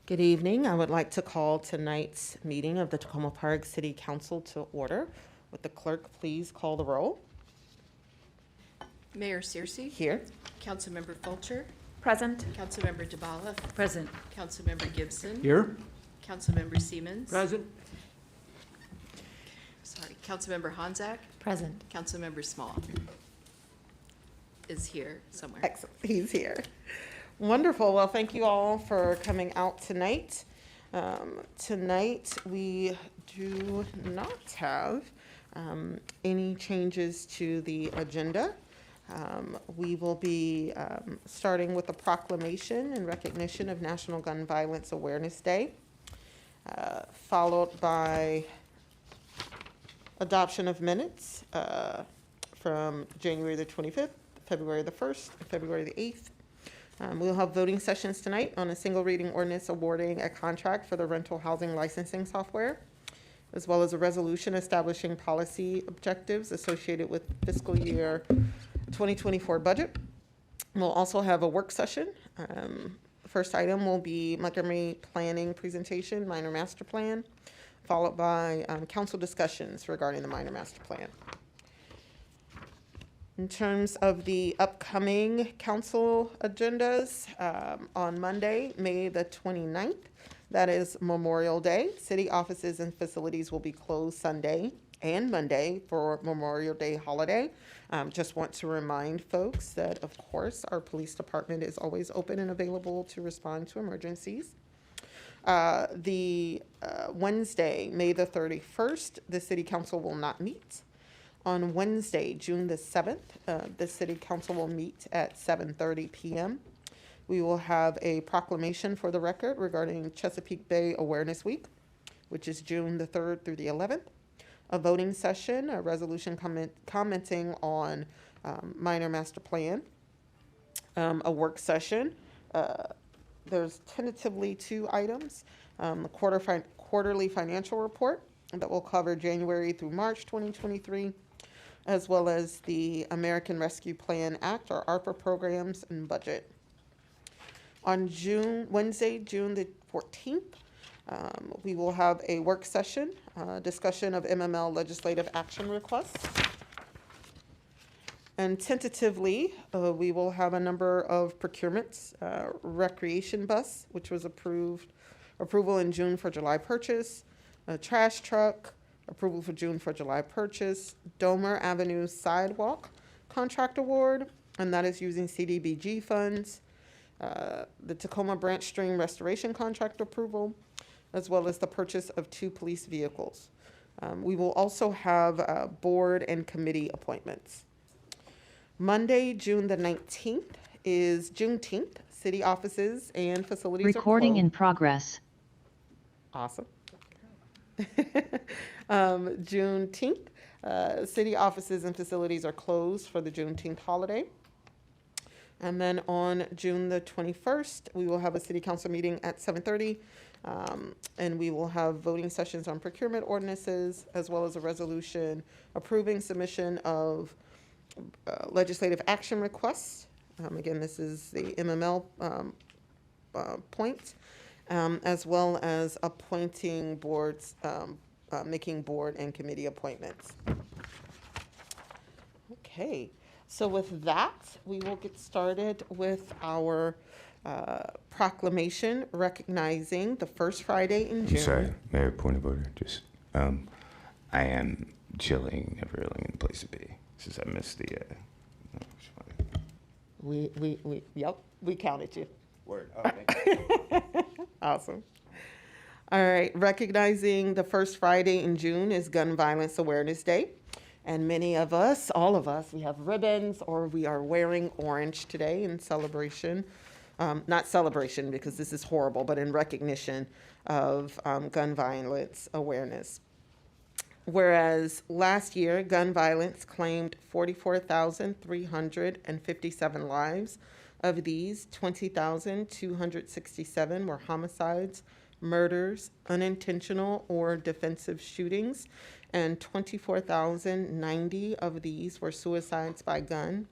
Good evening. I would like to call tonight's meeting of the Tacoma Park City Council to order. Would the clerk please call the roll? Mayor Searcy. Here. Councilmember Fulcher. Present. Councilmember DeBala. Present. Councilmember Gibson. Here. Councilmember Siemens. Present. Councilmember Honzak. Present. Councilmember Small is here somewhere. Excellent. He's here. Wonderful. Well, thank you all for coming out tonight. Tonight, we do not have any changes to the agenda. We will be starting with a proclamation in recognition of National Gun Violence Awareness Day, followed by adoption of minutes from January the 25th, February the 1st, and February the 8th. We'll have voting sessions tonight on a single reading ordinance awarding a contract for the rental housing licensing software, as well as a resolution establishing policy objectives associated with fiscal year 2024 budget. We'll also have a work session. The first item will be Montgomery Planning Presentation, Minor Master Plan, followed by council discussions regarding the Minor Master Plan. In terms of the upcoming council agendas, on Monday, May the 29th, that is Memorial Day. City offices and facilities will be closed Sunday and Monday for Memorial Day holiday. Just want to remind folks that, of course, our police department is always open and available to respond to emergencies. Wednesday, May the 31st, the city council will not meet. On Wednesday, June the 7th, the city council will meet at 7:30 p.m. We will have a proclamation for the record regarding Chesapeake Bay Awareness Week, which is June the 3rd through the 11th. A voting session, a resolution commenting on minor master plan, a work session. There's tentatively 2 items. The quarterly financial report that will cover January through March 2023, as well as the American Rescue Plan Act, or ARPA programs and budget. On Wednesday, June the 14th, we will have a work session, discussion of MML legislative action requests. And tentatively, we will have a number of procurements, recreation bus, which was approval in June for July purchase, a trash truck, approval for June for July purchase, Domer Avenue sidewalk contract award, and that is using CDBG funds, the Tacoma Branch Stream restoration contract approval, as well as the purchase of 2 police vehicles. We will also have board and committee appointments. Monday, June the 19th is Juneteenth. City offices and facilities Recording are closed. in progress. Awesome. Juneteenth, city offices and facilities are closed for the Juneteenth holiday. And then on June the 21st, we will have a city council meeting at 7:30. And we will have voting sessions on procurement ordinances, as well as a resolution approving submission of legislative action requests. Again, this is the MML point, as well as appointing boards, making board and committee appointments. Okay, so with that, we will get started with our proclamation recognizing the first Friday in June. Sorry, Mayor, point of order. Just, I am chilling, never really in the place to be, since I missed the, Yep, we counted you. Word. Oh, thank you. Awesome. All right, recognizing the first Friday in June is Gun Violence Awareness Day. And many of us, all of us, we have ribbons or we are wearing orange today in celebration. Not celebration because this is horrible, but in recognition of gun violence awareness. Whereas last year, gun violence claimed 44,357 lives. Of these, 20,267 were homicides, murders, unintentional or defensive shootings, and 24,090 of these were suicides by gun.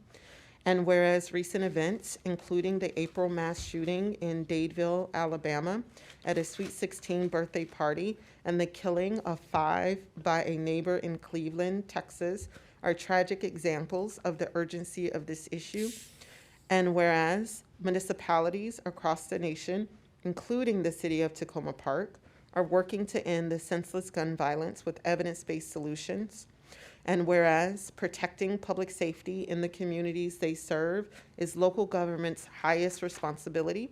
And whereas recent events, including the April mass shooting in Dadeville, Alabama, at a Sweet 16 birthday party, and the killing of 5 by a neighbor in Cleveland, Texas, are tragic examples of the urgency of this issue. And whereas municipalities across the nation, including the city of Tacoma Park, are working to end the senseless gun violence with evidence-based solutions. And whereas protecting public safety in the communities they serve is local government's highest responsibility.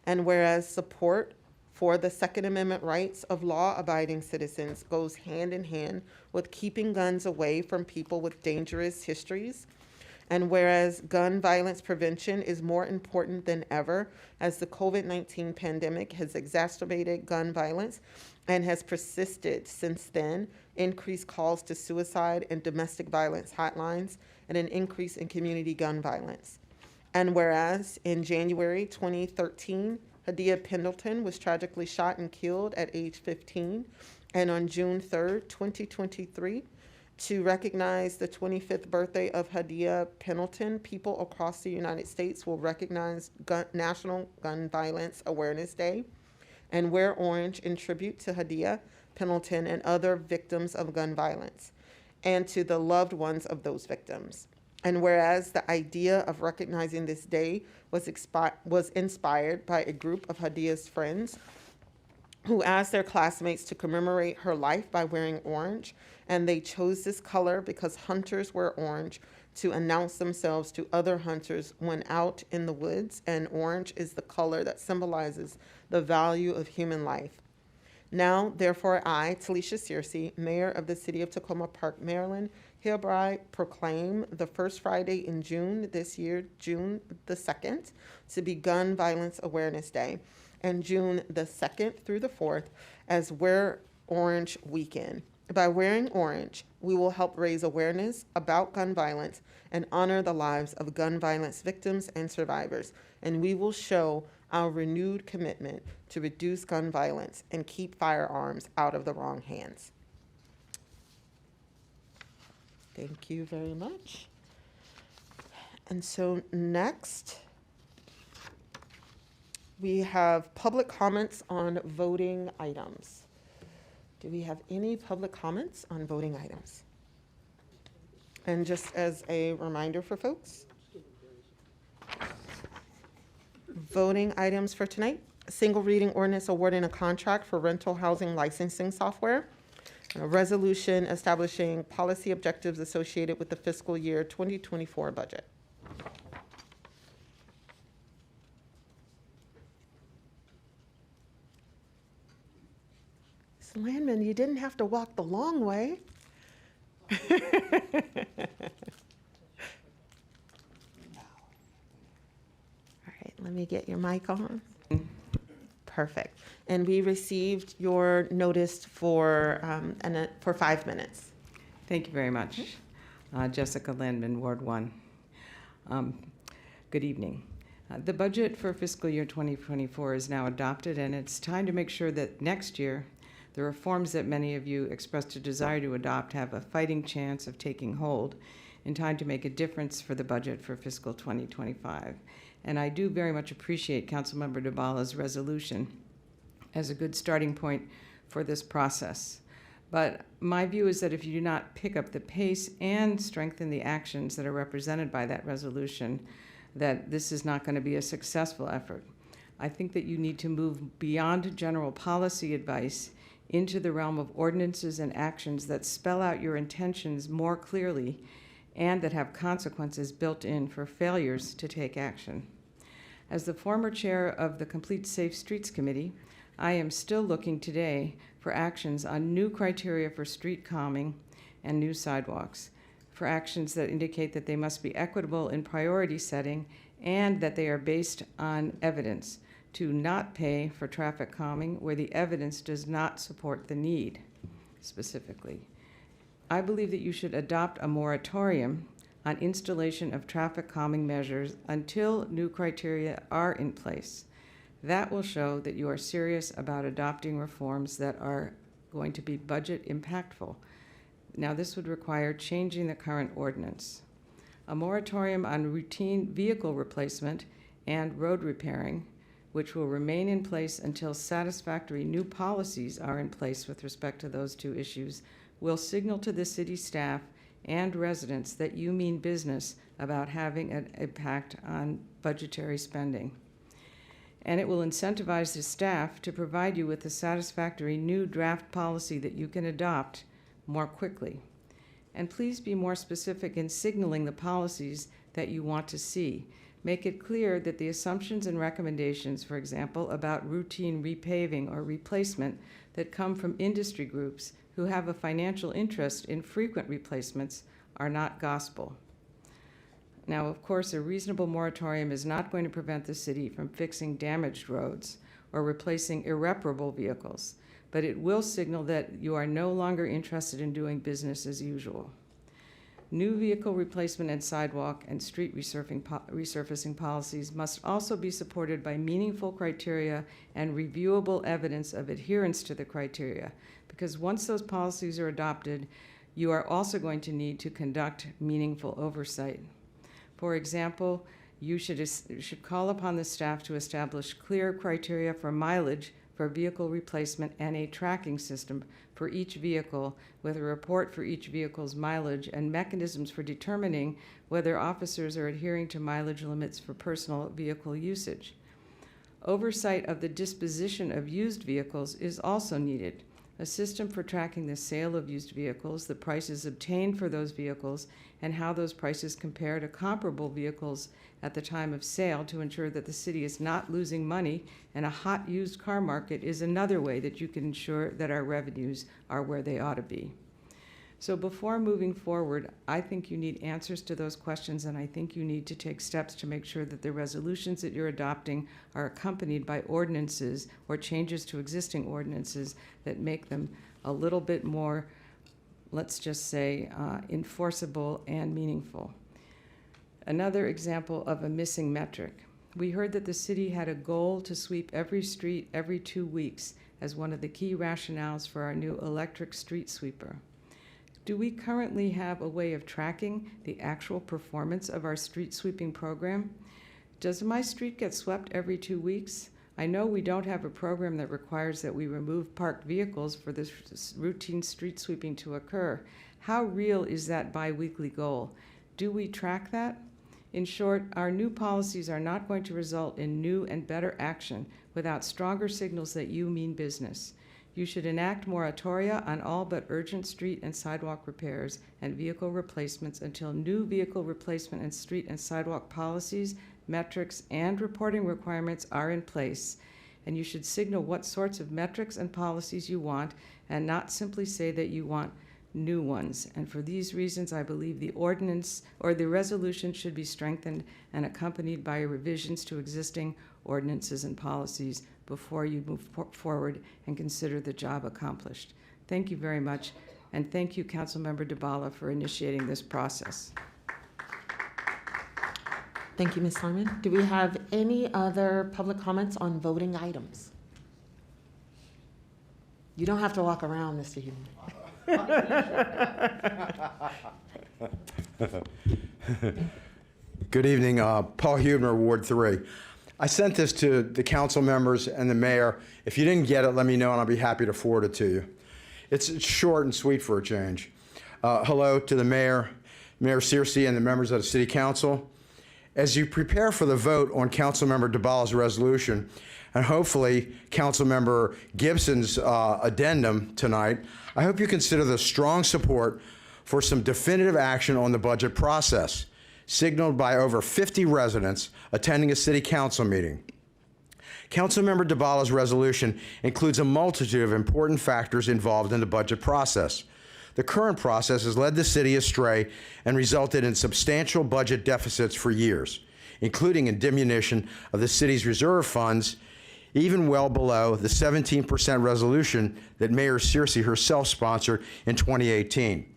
And whereas support for the Second Amendment rights of law-abiding citizens goes hand in hand with keeping guns away from people with dangerous histories. And whereas gun violence prevention is more important than ever as the COVID-19 pandemic has exacerbated gun violence and has persisted since then, increased calls to suicide and domestic violence hotlines, and an increase in community gun violence. And whereas in January 2013, Hadia Pendleton was tragically shot and killed at age 15, and on June 3rd, 2023, to recognize the 25th birthday of Hadia Pendleton, people across the United States will recognize National Gun Violence Awareness Day and wear orange in tribute to Hadia Pendleton and other victims of gun violence, and to the loved ones of those victims. And whereas the idea of recognizing this day was inspired by a group of Hadia's friends who asked their classmates to commemorate her life by wearing orange, and they chose this color because hunters wear orange to announce themselves to other hunters when out in the woods, and orange is the color that symbolizes the value of human life. Now, therefore, I, Talisha Searcy, Mayor of the City of Tacoma Park, Maryland, hereby proclaim the first Friday in June this year, June the 2nd, to be Gun Violence Awareness Day, and June the 2nd through the 4th as Wear Orange Weekend. By wearing orange, we will help raise awareness about gun violence and honor the lives of gun violence victims and survivors, and we will show our renewed commitment to reduce gun violence and keep firearms out of the wrong hands. Thank you very much. And so next, we have public comments on voting items. Do we have any public comments on voting items? And just as a reminder for folks, voting items for tonight: a single reading ordinance awarding a contract for rental housing licensing software, and a resolution establishing policy objectives associated with the fiscal year 2024 budget. Ms. Landman, you didn't have to walk the long way. All right, let me get your mic on. Perfect. And we received your notice for 5 minutes. Thank you very much. Jessica Landman, Ward 1. Good evening. The budget for fiscal year 2024 is now adopted, and it's time to make sure that next year the reforms that many of you expressed a desire to adopt have a fighting chance of taking hold in time to make a difference for the budget for fiscal 2025. And I do very much appreciate Councilmember Dabala's resolution as a good starting point for this process. But my view is that if you do not pick up the pace and strengthen the actions that are represented by that resolution, that this is not going to be a successful effort. I think that you need to move beyond general policy advice into the realm of ordinances and actions that spell out your intentions more clearly and that have consequences built in for failures to take action. As the former chair of the Complete Safe Streets Committee, I am still looking today for actions on new criteria for street calming and new sidewalks, for actions that indicate that they must be equitable in priority setting and that they are based on evidence, to not pay for traffic calming where the evidence does not support the need specifically. I believe that you should adopt a moratorium on installation of traffic calming measures until new criteria are in place. That will show that you are serious about adopting reforms that are going to be budget impactful. Now, this would require changing the current ordinance. a moratorium on routine vehicle replacement and road repairing, which will remain in place until satisfactory new policies are in place with respect to those two issues, will signal to the city staff and residents that you mean business about having an impact on budgetary spending. And it will incentivize the staff to provide you with a satisfactory new draft policy that you can adopt more quickly. And please be more specific in signaling the policies that you want to see. Make it clear that the assumptions and recommendations, for example, about routine repaving or replacement that come from industry groups who have a financial interest in frequent replacements are not gospel. Now, of course, a reasonable moratorium is not going to prevent the city from fixing damaged roads or replacing irreparable vehicles, but it will signal that you are no longer interested in doing business as usual. New vehicle replacement and sidewalk and street resurfacing policies must also be supported by meaningful criteria and reviewable evidence of adherence to the criteria, because once those policies are adopted, you are also going to need to conduct meaningful oversight. For example, you should call upon the staff to establish clear criteria for mileage for vehicle replacement and a tracking system for each vehicle with a report for each vehicle's mileage and mechanisms for determining whether officers are adhering to mileage limits for personal vehicle usage. Oversight of the disposition of used vehicles is also needed. A system for tracking the sale of used vehicles, the prices obtained for those vehicles, and how those prices compare to comparable vehicles at the time of sale to ensure that the city is not losing money in a hot used car market is another way that you can ensure that our revenues are where they ought to be. So before moving forward, I think you need answers to those questions, and I think you need to take steps to make sure that the resolutions that you're adopting are accompanied by ordinances or changes to existing ordinances that make them a little bit more, let's just say, enforceable and meaningful. Another example of a missing metric. We heard that the city had a goal to sweep every street every 2 weeks as one of the key rationales for our new electric street sweeper. Do we currently have a way of tracking the actual performance of our street sweeping program? Does my street get swept every 2 weeks? I know we don't have a program that requires that we remove parked vehicles for this routine street sweeping to occur. How real is that biweekly goal? Do we track that? In short, our new policies are not going to result in new and better action without stronger signals that you mean business. You should enact moratoria on all but urgent street and sidewalk repairs and vehicle replacements until new vehicle replacement and street and sidewalk policies, metrics, and reporting requirements are in place. And you should signal what sorts of metrics and policies you want and not simply say that you want new ones. And for these reasons, I believe the ordinance or the resolution should be strengthened and accompanied by revisions to existing ordinances and policies before you move forward and consider the job accomplished. Thank you very much, and thank you, Councilmember DiBala, for initiating this process. Thank you, Ms. Simon. Do we have any other public comments on voting items? You don't have to walk around, Mr. Hume. Good evening, Paul Huebner, Ward 3. I sent this to the council members and the mayor. If you didn't get it, let me know and I'll be happy to forward it to you. It's short and sweet for a change. Hello to the mayor, Mayor Searcy, and the members of the city council. As you prepare for the vote on Councilmember DiBala's resolution, and hopefully Councilmember Gibson's addendum tonight, I hope you consider the strong support for some definitive action on the budget process, signaled by over 50 residents attending a city council meeting. Councilmember DiBala's resolution includes a multitude of important factors involved in the budget process. The current process has led the city astray and resulted in substantial budget deficits for years, including a diminution of the city's reserve funds, even well below the 17% resolution that Mayor Searcy herself sponsored in 2018.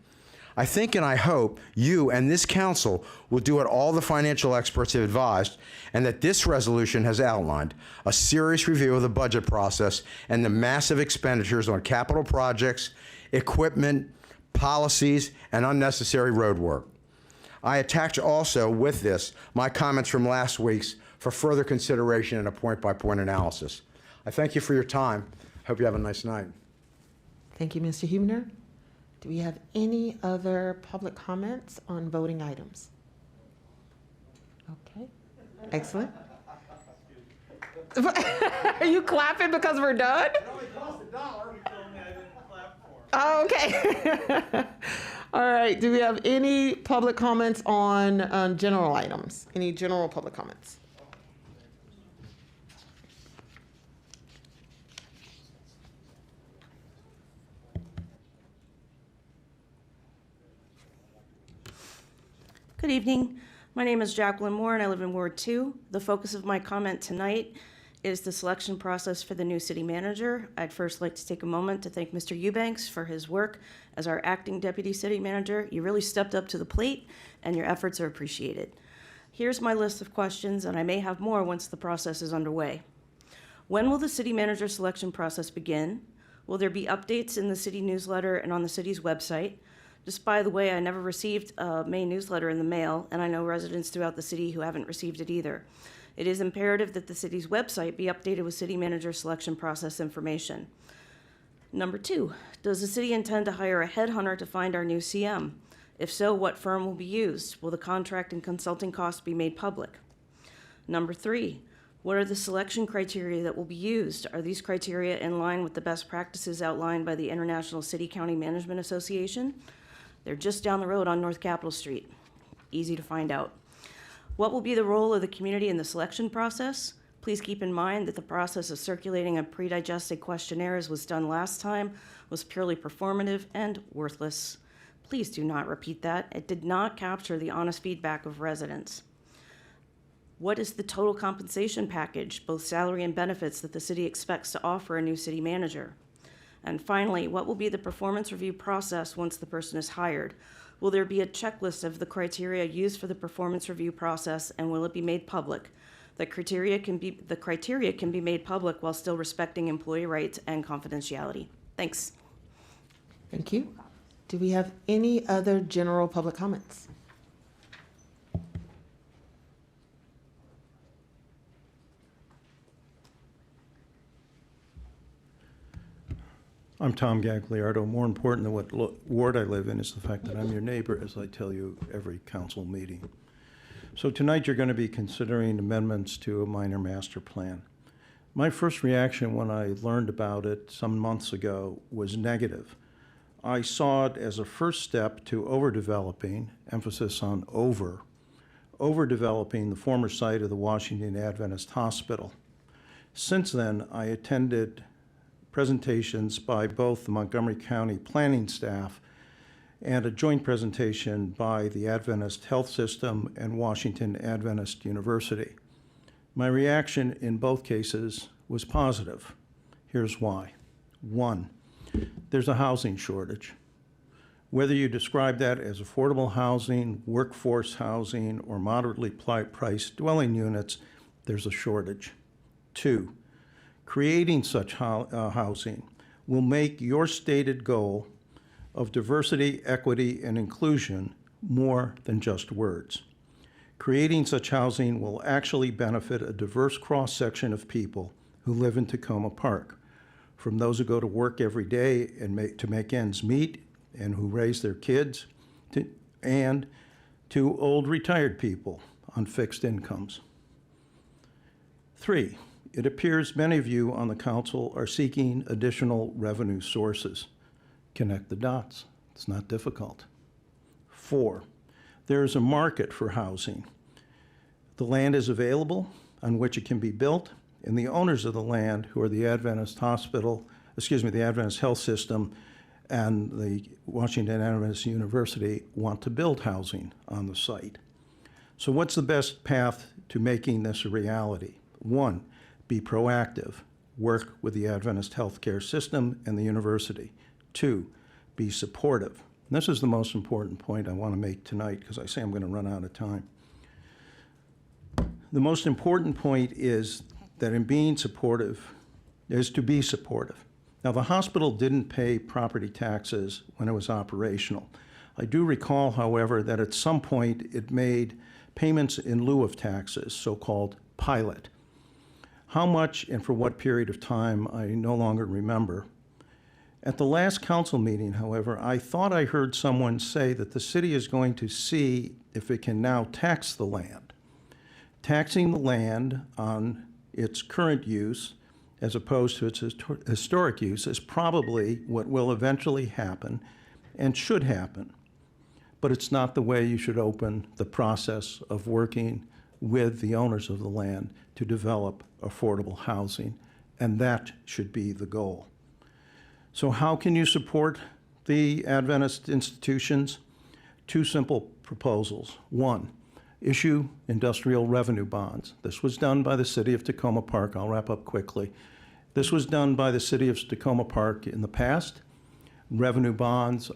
I think and I hope you and this council will do what all the financial experts have advised, and that this resolution has outlined a serious review of the budget process and the massive expenditures on capital projects, equipment, policies, and unnecessary road work. I attach also with this my comments from last week's for further consideration and a point-by-point analysis. I thank you for your time. Hope you have a nice night. Thank you, Mr. Huebner. Do we have any other public comments on voting items? Okay, excellent. Are you clapping because we're done? It only cost $1. You told me I didn't clap for. Oh, okay. All right, do we have any public comments on general items? Any general public comments? Good evening. My name is Jacqueline Moore, and I live in Ward 2. The focus of my comment tonight is the selection process for the new city manager. I'd first like to take a moment to thank Mr. Eubanks for his work as our acting deputy city manager. You really stepped up to the plate, and your efforts are appreciated. Here's my list of questions, and I may have more once the process is underway. When will the city manager selection process begin? Will there be updates in the city newsletter and on the city's website? Just by the way, I never received a May newsletter in the mail, and I know residents throughout the city who haven't received it either. It is imperative that the city's website be updated with city manager selection process information. Number 2, does the city intend to hire a headhunter to find our new CM? If so, what firm will be used? Will the contract and consulting costs be made public? Number 3, what are the selection criteria that will be used? Are these criteria in line with the best practices outlined by the International City County Management Association? They're just down the road on North Capitol Street. Easy to find out. What will be the role of the community in the selection process? Please keep in mind that the process of circulating a pre-digested questionnaire, as was done last time, was purely performative and worthless. Please do not repeat that. It did not capture the honest feedback of residents. What is the total compensation package, both salary and benefits, that the city expects to offer a new city manager? And finally, what will be the performance review process once the person is hired? Will there be a checklist of the criteria used for the performance review process, and will it be made public? The criteria can be made public while still respecting employee rights and confidentiality. Thanks. Thank you. Do we have any other general public comments? I'm Tom Gagliardo. More important than what ward I live in is the fact that I'm your neighbor, as I tell you every council meeting. So tonight you're going to be considering amendments to a minor master plan. My first reaction when I learned about it some months ago was negative. I saw it as a first step to overdeveloping, emphasis on overdeveloping the former site of the Washington Adventist Hospital. Since then, I attended presentations by both the Montgomery County planning staff and a joint presentation by the Adventist Health System and Washington Adventist University. My reaction in both cases was positive. Here's why. 1, there's a housing shortage. Whether you describe that as affordable housing, workforce housing, or moderately priced dwelling units, there's a shortage. 2, creating such housing will make your stated goal of diversity, equity, and inclusion more than just words. Creating such housing will actually benefit a diverse cross-section of people who live in Tacoma Park, from those who go to work every day and to make ends meet and who raise their kids, and to old retired people on fixed incomes. 3, it appears many of you on the council are seeking additional revenue sources. Connect the dots. It's not difficult. 4, there is a market for housing. The land is available on which it can be built, and the owners of the land, who are the Adventist the Adventist Health System and the Washington Adventist University, want to build housing on the site. So what's the best path to making this a reality? 1, be proactive. Work with the Adventist healthcare system and the university. 2, be supportive. And this is the most important point I want to make tonight because I say I'm going to run out of time. The most important point is that in being supportive is to be supportive. Now, the hospital didn't pay property taxes when it was operational. I do recall, however, that at some point it made payments in lieu of taxes, so-called pilot. How much and for what period of time, I no longer remember. At the last council meeting, however, I thought I heard someone say that the city is going to see if it can now tax the land. Taxing the land on its current use as opposed to its historic use is probably what will eventually happen and should happen. But it's not the way you should open the process of working with the owners of the land to develop affordable housing, and that should be the goal. So how can you support the Adventist institutions? Two simple proposals. One, issue industrial revenue bonds. This was done by the city of Tacoma Park. I'll wrap up quickly. This was done by the city of Tacoma Park in the past. Revenue bonds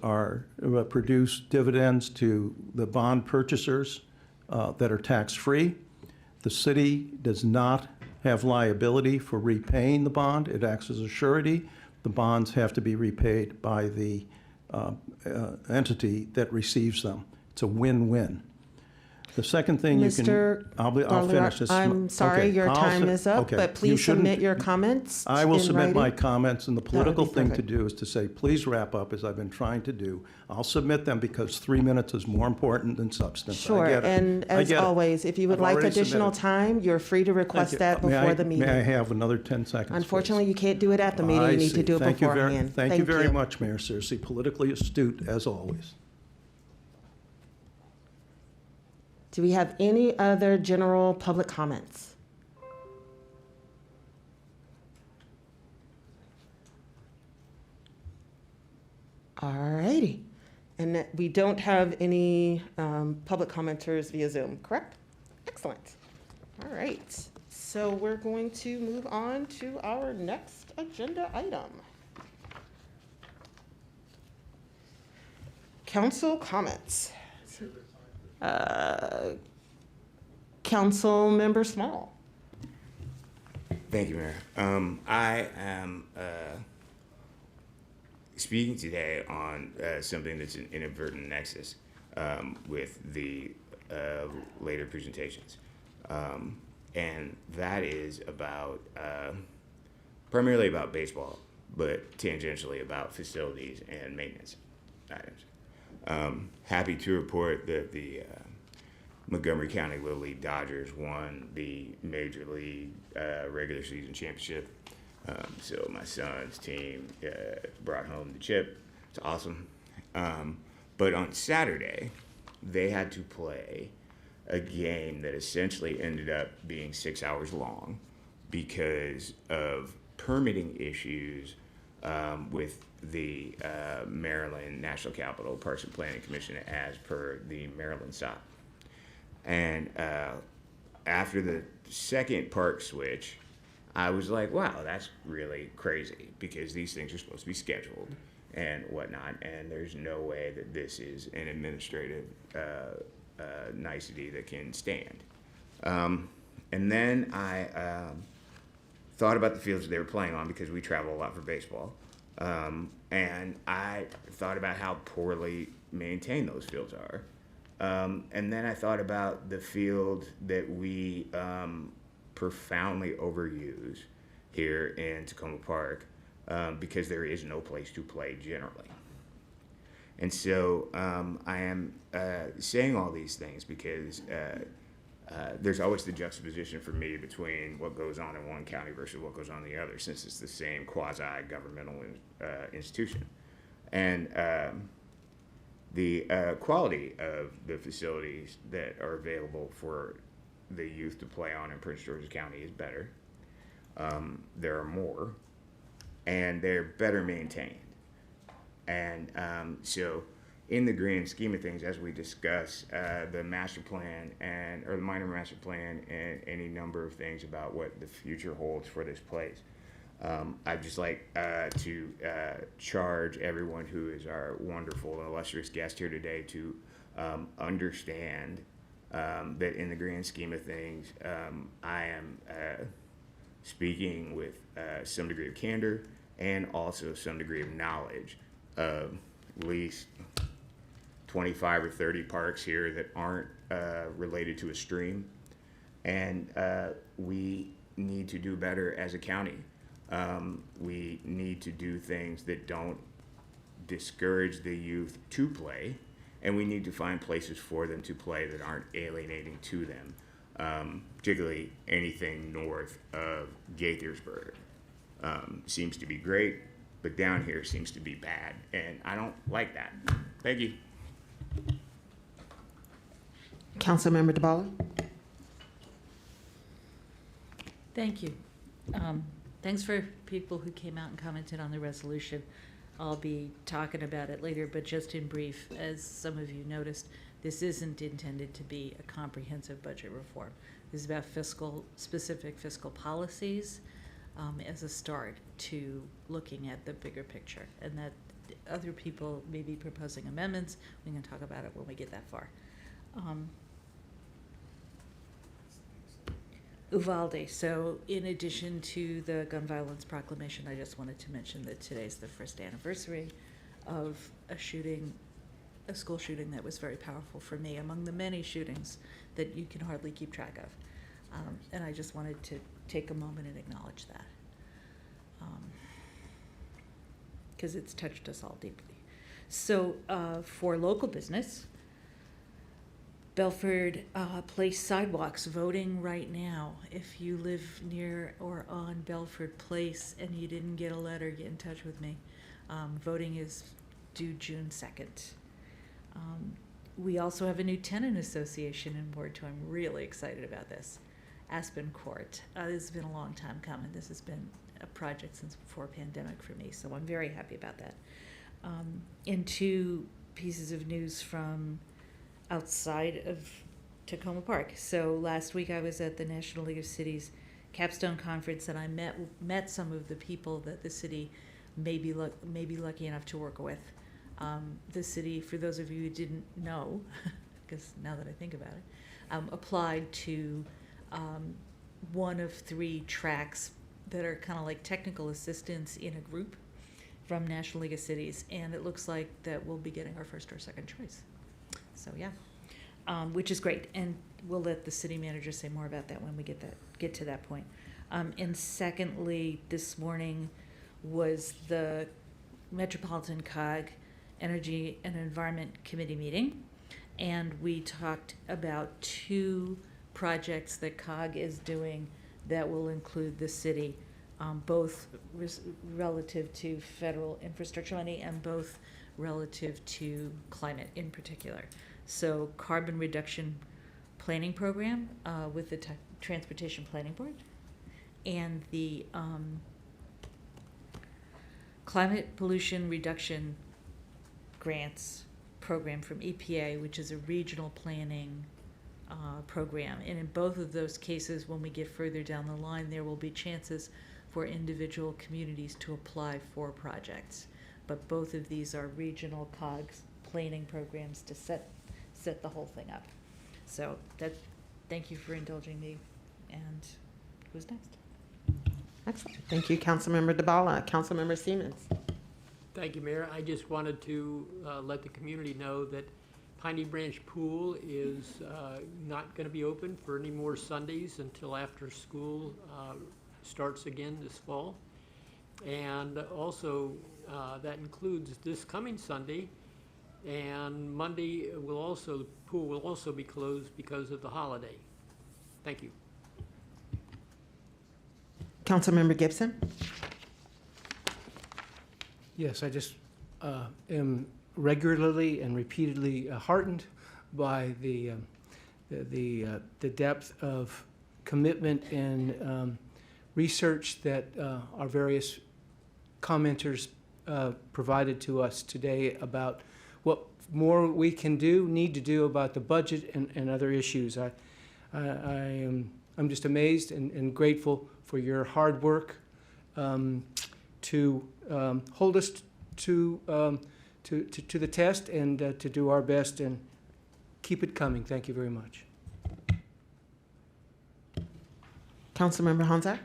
produce dividends to the bond purchasers that are tax-free. The city does not have liability for repaying the bond. It acts as a surety. The bonds have to be repaid by the entity that receives them. It's a win-win. The second thing you can... Mr. I'll finish this. I'm sorry, Okay, your I'll time is up, okay. but You please shouldn't- submit your comments I will in submit my writing. comments, and the would political be thing to perfect. do is to say, please wrap up, as I've been trying to do. I'll submit them because 3 minutes is more important than substance. I Sure, get it. and I as get it. always, if you would I've like already additional submitted. time, you're free to Thank request you. that May I- before the meeting. May I have another 10 seconds, please? Unfortunately, you can't do it at the meeting. I You need see. to do it Thank you very- beforehand. Thank you very much, Mayor Searcy. Politically astute, as always. Do we have any other general public comments? All righty. And that we don't have any public commenters via Zoom, correct? Excellent. All right. So we're going to move on to our next agenda item. Council comments. Council Member Small. Thank you, Mayor. I am speaking today on something that's an inadvertent nexus with the later presentations. And that is about primarily about baseball, but tangentially about facilities and maintenance items. Happy to report that the Montgomery County Little League Dodgers won the Major League regular season championship. So my son's team brought home the chip. It's awesome. But on Saturday, they had to play a game that essentially ended up being 6 hours long because of permitting issues with the Maryland National Capital Parks and Planning Commission as per the Maryland SOP. And after the second park switch, I was like, wow, that's really crazy because these things are supposed to be scheduled and whatnot, and there's no way that this is an administrative nicety that can stand. And then I thought about the fields they were playing on because we travel a lot for baseball. And I thought about how poorly maintained those fields are. And then I thought about the field that we profoundly overuse here in Tacoma Park because there is no place to play generally. And so I am saying all these things because there's always the juxtaposition for me between what goes on in one county versus what goes on in the other, since it's the same quasi-governmental institution. And the quality of the facilities that are available for the youth to play on in Prince George's County is better. There are more, and they're better maintained. And so in the grand scheme of things, as we discuss the master plan or the minor master plan and any number of things about what the future holds for this place, I'd just like to charge everyone who is our wonderful and illustrious guest here today to understand that in the grand scheme of things, I am speaking with some degree of candor and also some degree of knowledge of at least 25 or 30 parks here that aren't related to a stream. And we need to do better as a county. We need to do things that don't discourage the youth to play, and we need to find places for them to play that aren't alienating to them, particularly anything north of Gaithersburg. Seems to be great, but down here seems to be bad, and I don't like that. Thank you. Councilmember DeBala? Thank you. Thanks for people who came out and commented on the resolution. I'll be talking about it later, but just in brief, as some of you noticed, this isn't intended to be a comprehensive budget reform. This is about specific fiscal policies as a start to looking at the bigger picture, and that other people may be proposing amendments. We can talk about it when we get that far. Uvalde. So in addition to the gun violence proclamation, I just wanted to mention that today's the first anniversary of a school shooting that was very powerful for me, among the many shootings that you can hardly keep track of. And I just wanted to take a moment and acknowledge that, because it's touched us all deeply. So for local business, Belford Place sidewalks, voting right now. If you live near or on Belford Place and you didn't get a letter, get in touch with me. Voting is due June 2nd. We also have a new tenant association in Ward 2. I'm really excited about this. Aspen Court. This has been a long time coming. This has been a project since before pandemic for me, so I'm very happy about that. And two pieces of news from outside of Tacoma Park. So last week I was at the National League of Cities Capstone Conference, and I met some of the people that the city may be lucky enough to work with. The city, for those of you who didn't know, because now that I think about it, applied to one of 3 tracks that are kind of like technical assistance in a group from National League of Cities, and it looks like that we'll be getting our first or second choice. So yeah, which is great, and we'll let the city manager say more about that when we get to that point. And secondly, this morning was the Metropolitan COG Energy and Environment Committee meeting, and we talked about 2 projects that COG is doing that will include the city, both relative to federal infrastructure money and both relative to climate in particular. So carbon reduction planning program with the Transportation Planning Board, and the climate pollution reduction grants program from EPA, which is a regional planning program. And in both of those cases, when we get further down the line, there will be chances for individual communities to apply for projects. But both of these are regional COGS planning programs to set the whole thing up. So thank you for indulging me, and who's next? Excellent. Thank you, Councilmember DeBala. Councilmember Siemens. Thank you, Mayor. I just wanted to let the community know that Piney Branch Pool is not going to be open for any more Sundays until after school starts again this fall. And also, that includes this coming Sunday, and Monday the pool will also be closed because of the holiday. Thank you. Councilmember Gibson. Yes, I just am regularly and repeatedly heartened by the depth of commitment and research that our various commenters provided to us today about what more we can need to do about the budget and other issues. I'm just amazed and grateful for your hard work to hold us to the test and to do our best and keep it coming. Thank you very much. Councilmember Honzak.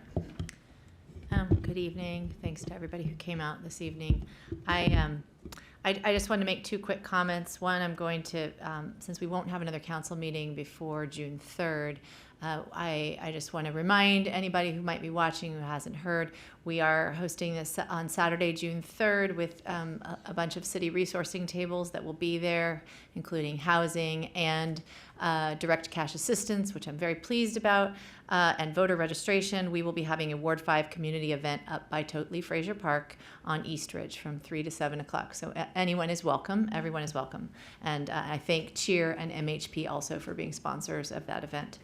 Good evening. Thanks to everybody who came out this evening. I I just want to make two quick comments. One, I'm going to, since we won't have another council meeting before June 3rd, I just want to remind anybody who might be watching who hasn't heard, we are hosting this on Saturday, June 3rd, with a bunch of city resourcing tables that will be there, including housing and direct cash assistance, which I'm very pleased about, and voter registration. We will be having a Ward 5 community event up by Totley Fraser Park on East Ridge from 3 to 7 o'clock. So anyone is welcome. Everyone is welcome. And I thank Cheer and MHP also for being sponsors of that event.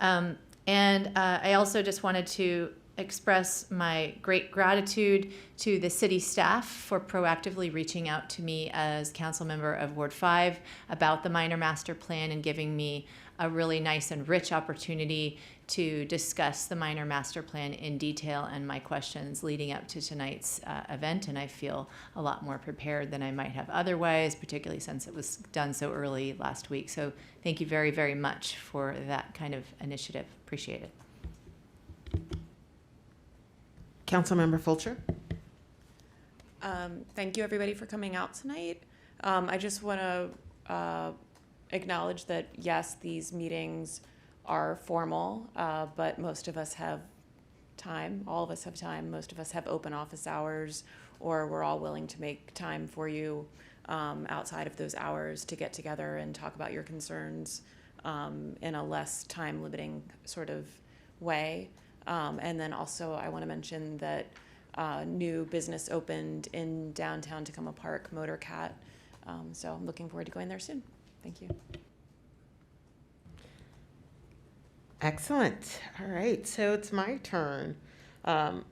I also just wanted to express my great gratitude to the city staff for proactively reaching out to me as council member of Ward 5 about the minor master plan and giving me a really nice and rich opportunity to discuss the minor master plan in detail and my questions leading up to tonight's event. And I feel a lot more prepared than I might have otherwise, particularly since it was done so early last week. So thank you very, very much for that kind of initiative. Appreciate it. Councilmember Fulcher. Thank you, everybody, for coming out tonight. I just want to acknowledge that, yes, these meetings are formal, but most of us have time. All of us have time. Most of us have open office hours, or we're all willing to make time for you outside of those hours to get together and talk about your concerns in a less time-limiting sort of way. And then also I want to mention that new business opened in downtown Tacoma Park, Motorcat. So I'm looking forward to going there soon. Thank you. Excellent. All right, so it's my turn.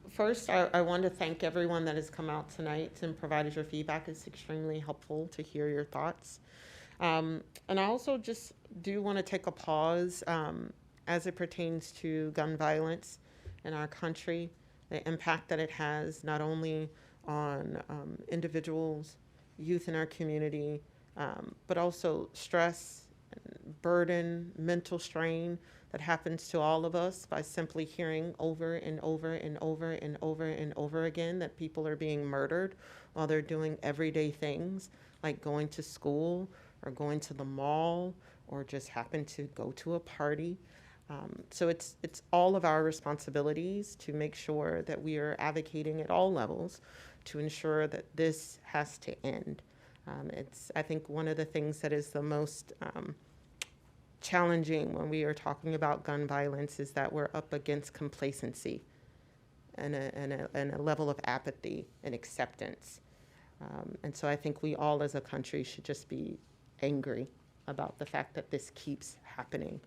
First, I want to thank everyone that has come out tonight and provided your feedback. It's extremely helpful to hear your thoughts. And I also just do want to take a pause as it pertains to gun violence in our country, the impact that it has not only on individuals, youth in our community, but also stress, burden, mental strain that happens to all of us by simply hearing over and over and over and over and over again that people are being murdered while they're doing everyday things like going to school or going to the mall or just happen to go to a party. So it's all of our responsibilities to make sure that we are advocating at all levels to ensure that this has to end. It's, I think, one of the things that is the most challenging when we are talking about gun violence is that we're up against complacency and a level of apathy and acceptance. And so I think we all as a country should just be angry about the fact that this keeps happening.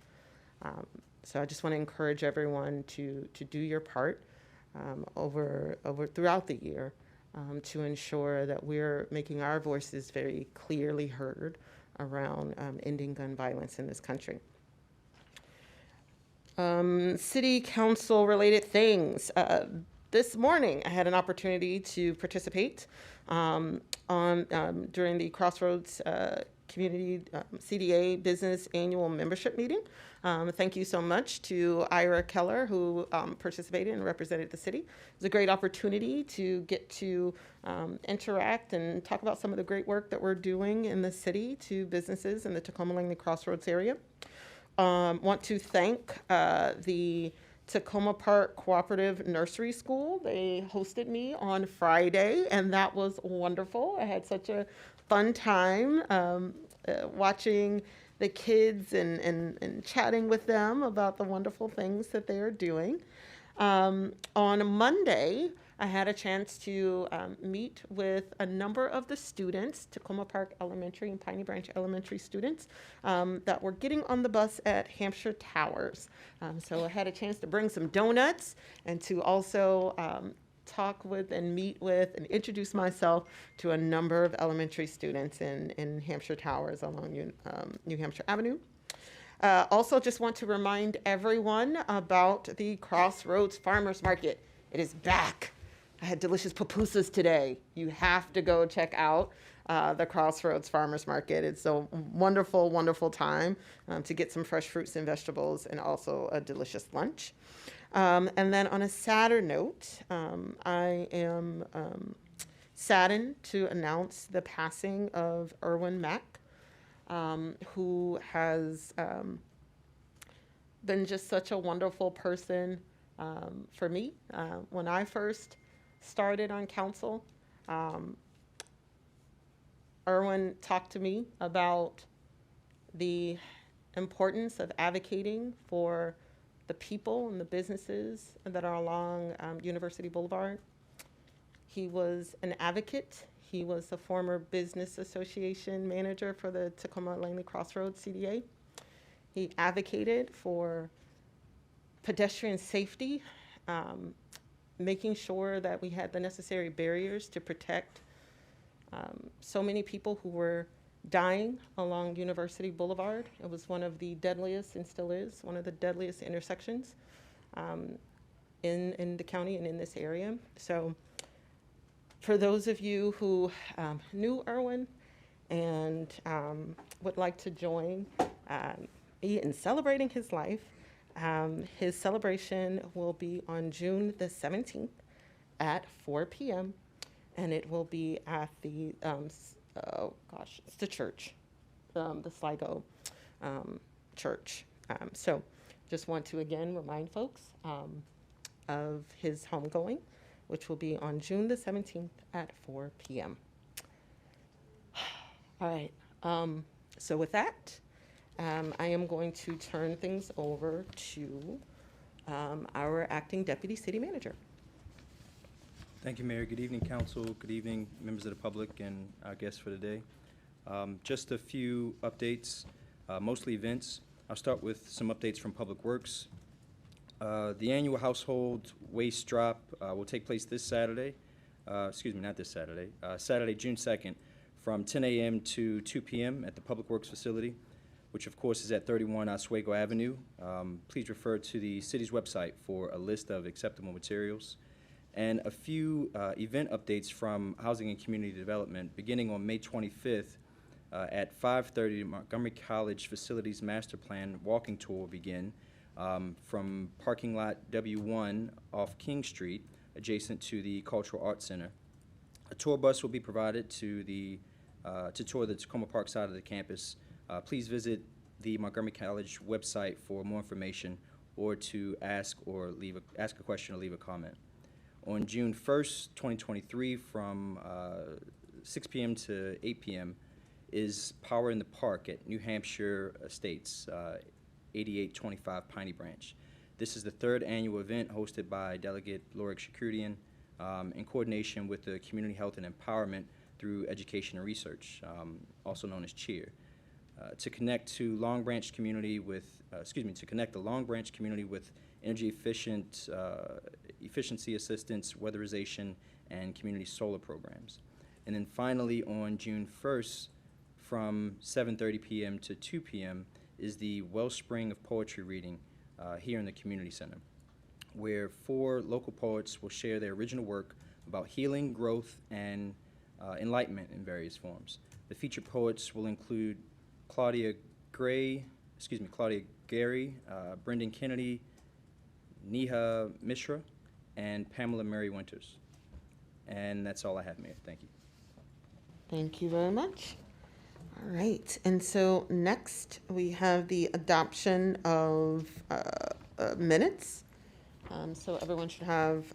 So I just want to encourage everyone to do your part over throughout the year to ensure that we're making our voices very clearly heard around ending gun violence in this country. City council related things. This morning I had an opportunity to participate during the Crossroads Community CDA Business Annual Membership Meeting. Thank you so much to Ira Keller, who participated and represented the city. It was a great opportunity to get to interact and talk about some of the great work that we're doing in the city to businesses in the Tacoma Langley Crossroads area. Want to thank the Tacoma Park Cooperative Nursery School. They hosted me on Friday, and that was wonderful. I had such a fun time watching the kids and chatting with them about the wonderful things that they are doing. On Monday, I had a chance to meet with a number of the students, Tacoma Park Elementary and Piney Branch Elementary students, that were getting on the bus at Hampshire Towers. So I had a chance to bring some donuts and to also talk with and meet with and introduce myself to a number of elementary students in Hampshire Towers along New Hampshire Avenue. Also just want to remind everyone about the Crossroads Farmers Market. It is back. I had delicious pupusas today. You have to go check out the Crossroads Farmers Market. It's a wonderful, wonderful time to get some fresh fruits and vegetables and also a delicious lunch. And then on a sadder note, I am saddened to announce the passing of Erwin Mack, who has been just such a wonderful person for me. When I first started on council, Erwin talked to me about the importance of advocating for the people and the businesses that are along University Boulevard. He was an advocate. He was a former business association manager for the Tacoma Langley Crossroads CDA. He advocated for pedestrian safety, making sure that we had the necessary barriers to protect so many people who were dying along University Boulevard. It was one of the deadliest, and still is, one of the deadliest intersections in the county and in this area. So for those of you who knew Erwin and would like to join me in celebrating his life, his celebration will be on June the 17th at 4 p.m. and it will be at the it's the church, the Sligo church. So just want to again remind folks of his homegoing, which will be on June the 17th at 4 p.m. All right, so with that, I am going to turn things over to our acting deputy city manager. Thank you, Mayor. Good evening, council. Good evening, members of the public and our guests for today. Just a few updates, mostly events. I'll start with some updates from Public Works. The annual household waste drop will take place this Saturday. Not this Saturday. Saturday, June 2nd, from 10 a.m. to 2 p.m. at the Public Works facility, which of course is at 31 Oswego Avenue. Please refer to the city's website for a list of acceptable materials. And a few event updates from Housing and Community Development. Beginning on May 25th at 5:30, the Montgomery College Facilities Master Plan walking tour will begin from parking lot W1 off King Street, adjacent to the Cultural Arts Center. A tour bus will be provided to tour the Tacoma Park side of the campus. Please visit the Montgomery College website for more information or to ask a question or leave a comment. On June 1st, 2023, from 6 p.m. to 8 p.m. is Power in the Park at New Hampshire Estates, 8825 Piney Branch. This is the third annual event hosted by Delegate Lorik Shakurian in coordination with the Community Health and Empowerment through Education and Research, also known as CHEER. To connect the Long Branch community with energy efficiency assistance, weatherization, and community solar programs. And then finally, on June 1st, from 7:30 p.m. to 2 p.m. is the Wellspring of Poetry reading here in the Community Center, where 4 local poets will share their original work about healing, growth, and enlightenment in various forms. The featured poets will include Claudia Gary, Brendan Kennedy, Neha Mishra, and Pamela Mary Winters. And that's all I have, Mayor. Thank you. Thank you very much. All right, and so next we have the adoption of minutes. So everyone should have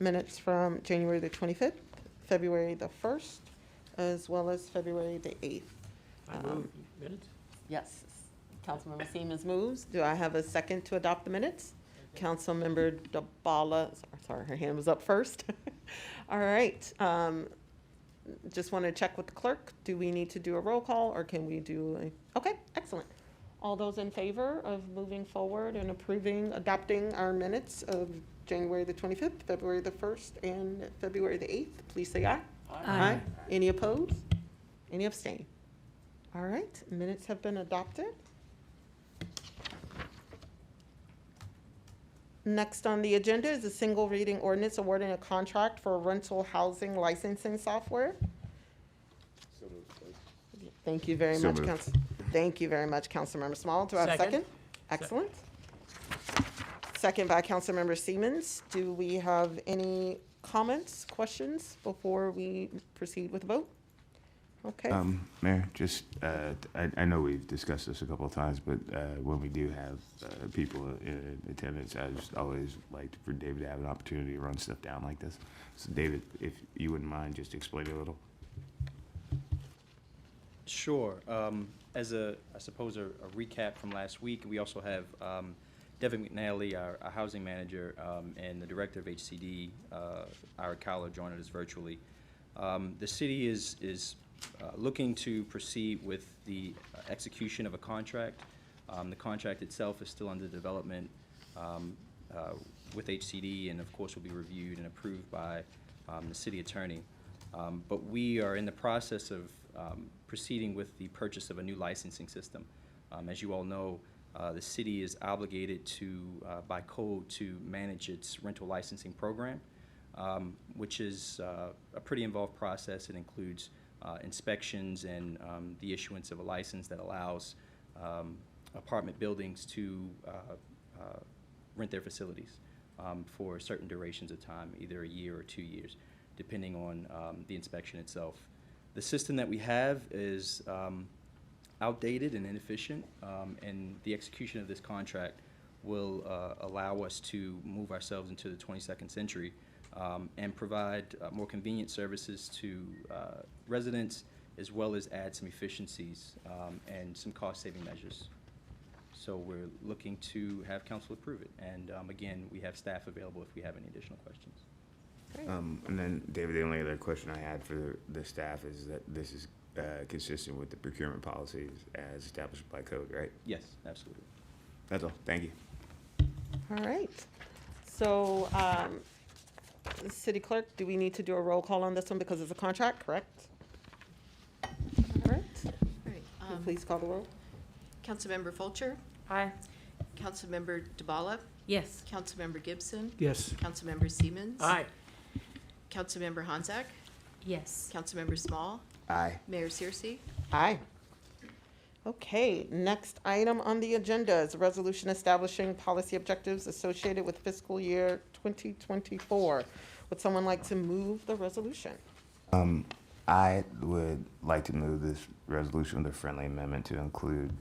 minutes from January the 25th, February the 1st, as well as February the 8th. I move minutes. Yes, Councilmember Siemens moves. Do I have a second to adopt the minutes? Councilmember Dabala, sorry, her hand was up first. All right. Just want to check with the clerk. Do we need to do a roll call or can we do okay, excellent. All those in favor of moving forward and adopting our minutes of January the 25th, February the 1st, and February the 8th, please say aye. Aye. Any opposed? Any abstain? All right, minutes have been adopted. Next on the agenda is a single reading ordinance awarding a contract for rental housing licensing software. Thank you very much, Council. Thank you very much, Councilmember Small. Do I have a second? Excellent. second by Councilmember Siemens. Do we have any comments, questions before we proceed with the vote? Okay. Mayor, just, I know we've discussed this a couple of times, but when we do have people in attendance, I just always like for David to have an opportunity to run stuff down like this. So David, if you wouldn't mind, just explain a little. Sure. As I suppose, a recap from last week, we also have Devin McNally, our housing manager, and the director of HCD, Ira Cowler, joining us virtually. The city is looking to proceed with the execution of a contract. The contract itself is still under development with HCD, and of course will be reviewed and approved by the city attorney. But we are in the process of proceeding with the purchase of a new licensing system. As you all know, the city is obligated to, by code, to manage its rental licensing program, which is a pretty involved process. It includes inspections and the issuance of a license that allows apartment buildings to rent their facilities for certain durations of time, either a year or 2 years, depending on the inspection itself. The system that we have is outdated and inefficient, and the execution of this contract will allow us to move ourselves into the 22nd century and provide more convenient services to residents, as well as add some efficiencies and some cost-saving measures. So we're looking to have council approve it. And again, we have staff available if we have any additional questions. And then, David, the only other question I had for the staff is that this is consistent with the procurement policies as established by code, right? Yes, absolutely. That's all. Thank you. All right. So, City Clerk, do we need to do a roll call on this one because it's a contract, correct? All right. All right. Can you please call the roll? Councilmember Fulcher, Aye. Councilmember DeBala, Yes. Councilmember Gibson, Yes. Councilmember Siemens. Aye. Councilmember Honzak, Yes. Councilmember Small, Aye. Mayor Searcy. Aye. Okay, next item on the agenda is a resolution establishing policy objectives associated with fiscal year 2024. Would someone like to move the resolution? I would like to move this resolution with a friendly amendment to include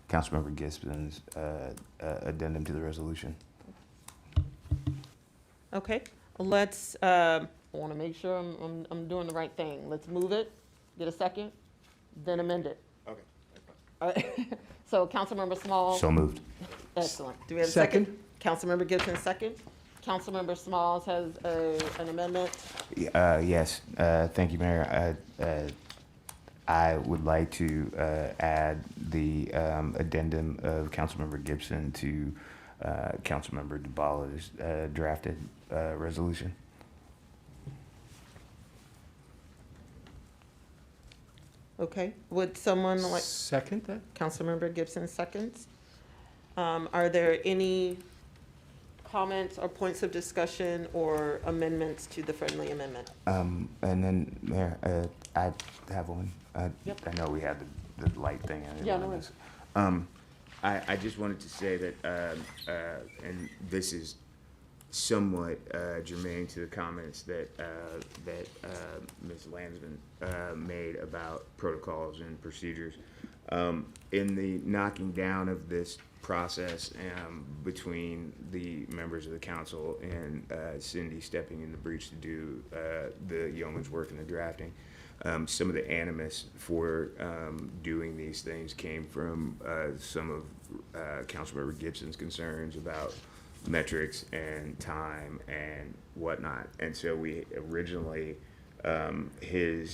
Councilmember Gibson's addendum to the resolution. Okay, let's, I want to make sure I'm doing the right thing. Let's move it, get a second, then amend it. Okay. All right. So Councilmember Small. So moved. Excellent. Do we have a second? Councilmember Gibson, second. Councilmember Smalls has an amendment. Yes. Thank you, Mayor. I would like to add the addendum of Councilmember Gibson to Councilmember DeBala's drafted resolution. Okay, would someone like, Second that? Councilmember Gibson seconds? Are there any comments or points of discussion or amendments to the friendly amendment? And then, Mayor, I have one. Yep. I know we had the light thing. I didn't Yeah, want no to worries. miss. I just wanted to say that, and this is somewhat germane to the comments that Ms. Landsman made about protocols and procedures. In the knocking down of this process between the members of the council and Cindy stepping in the breach to do the yeoman's work in the drafting, some of the animus for doing these things came from some of Councilmember Gibson's concerns about metrics and time and whatnot. And so we originally, his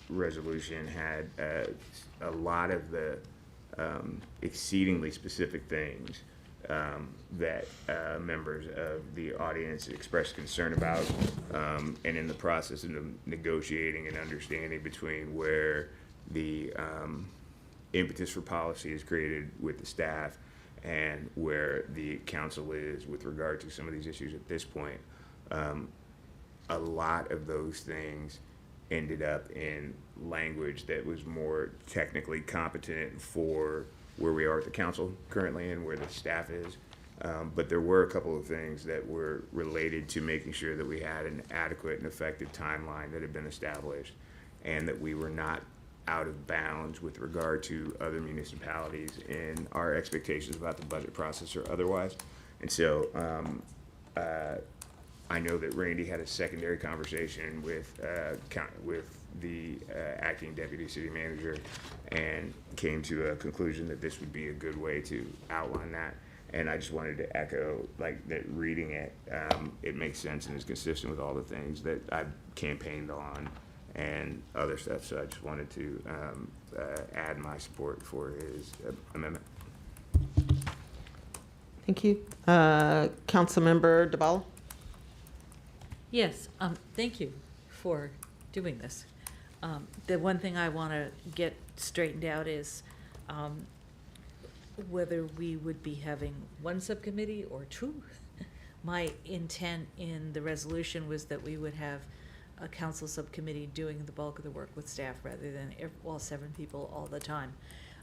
resolution had a lot of the exceedingly specific things that members of the audience expressed concern about, and in the process of negotiating and understanding between where the impetus for policy is created with the staff and where the council is with regard to some of these issues at this point, a lot of those things ended up in language that was more technically competent for where we are at the council currently and where the staff is. But there were a couple of things that were related to making sure that we had an adequate and effective timeline that had been established, and that we were not out of bounds with regard to other municipalities in our expectations about the budget process or otherwise. And so I know that Randy had a secondary conversation with the acting deputy city manager and came to a conclusion that this would be a good way to outline that. And I just wanted to echo, like, that reading it, it makes sense and is consistent with all the things that I've campaigned on and other stuff. So I just wanted to add my support for his amendment. Thank you. Councilmember DeBala? Yes, thank you for doing this. The one thing I want to get straightened out is whether we would be having one subcommittee or two. My intent in the resolution was that we would have a council subcommittee doing the bulk of the work with staff rather than all 7 people all the time.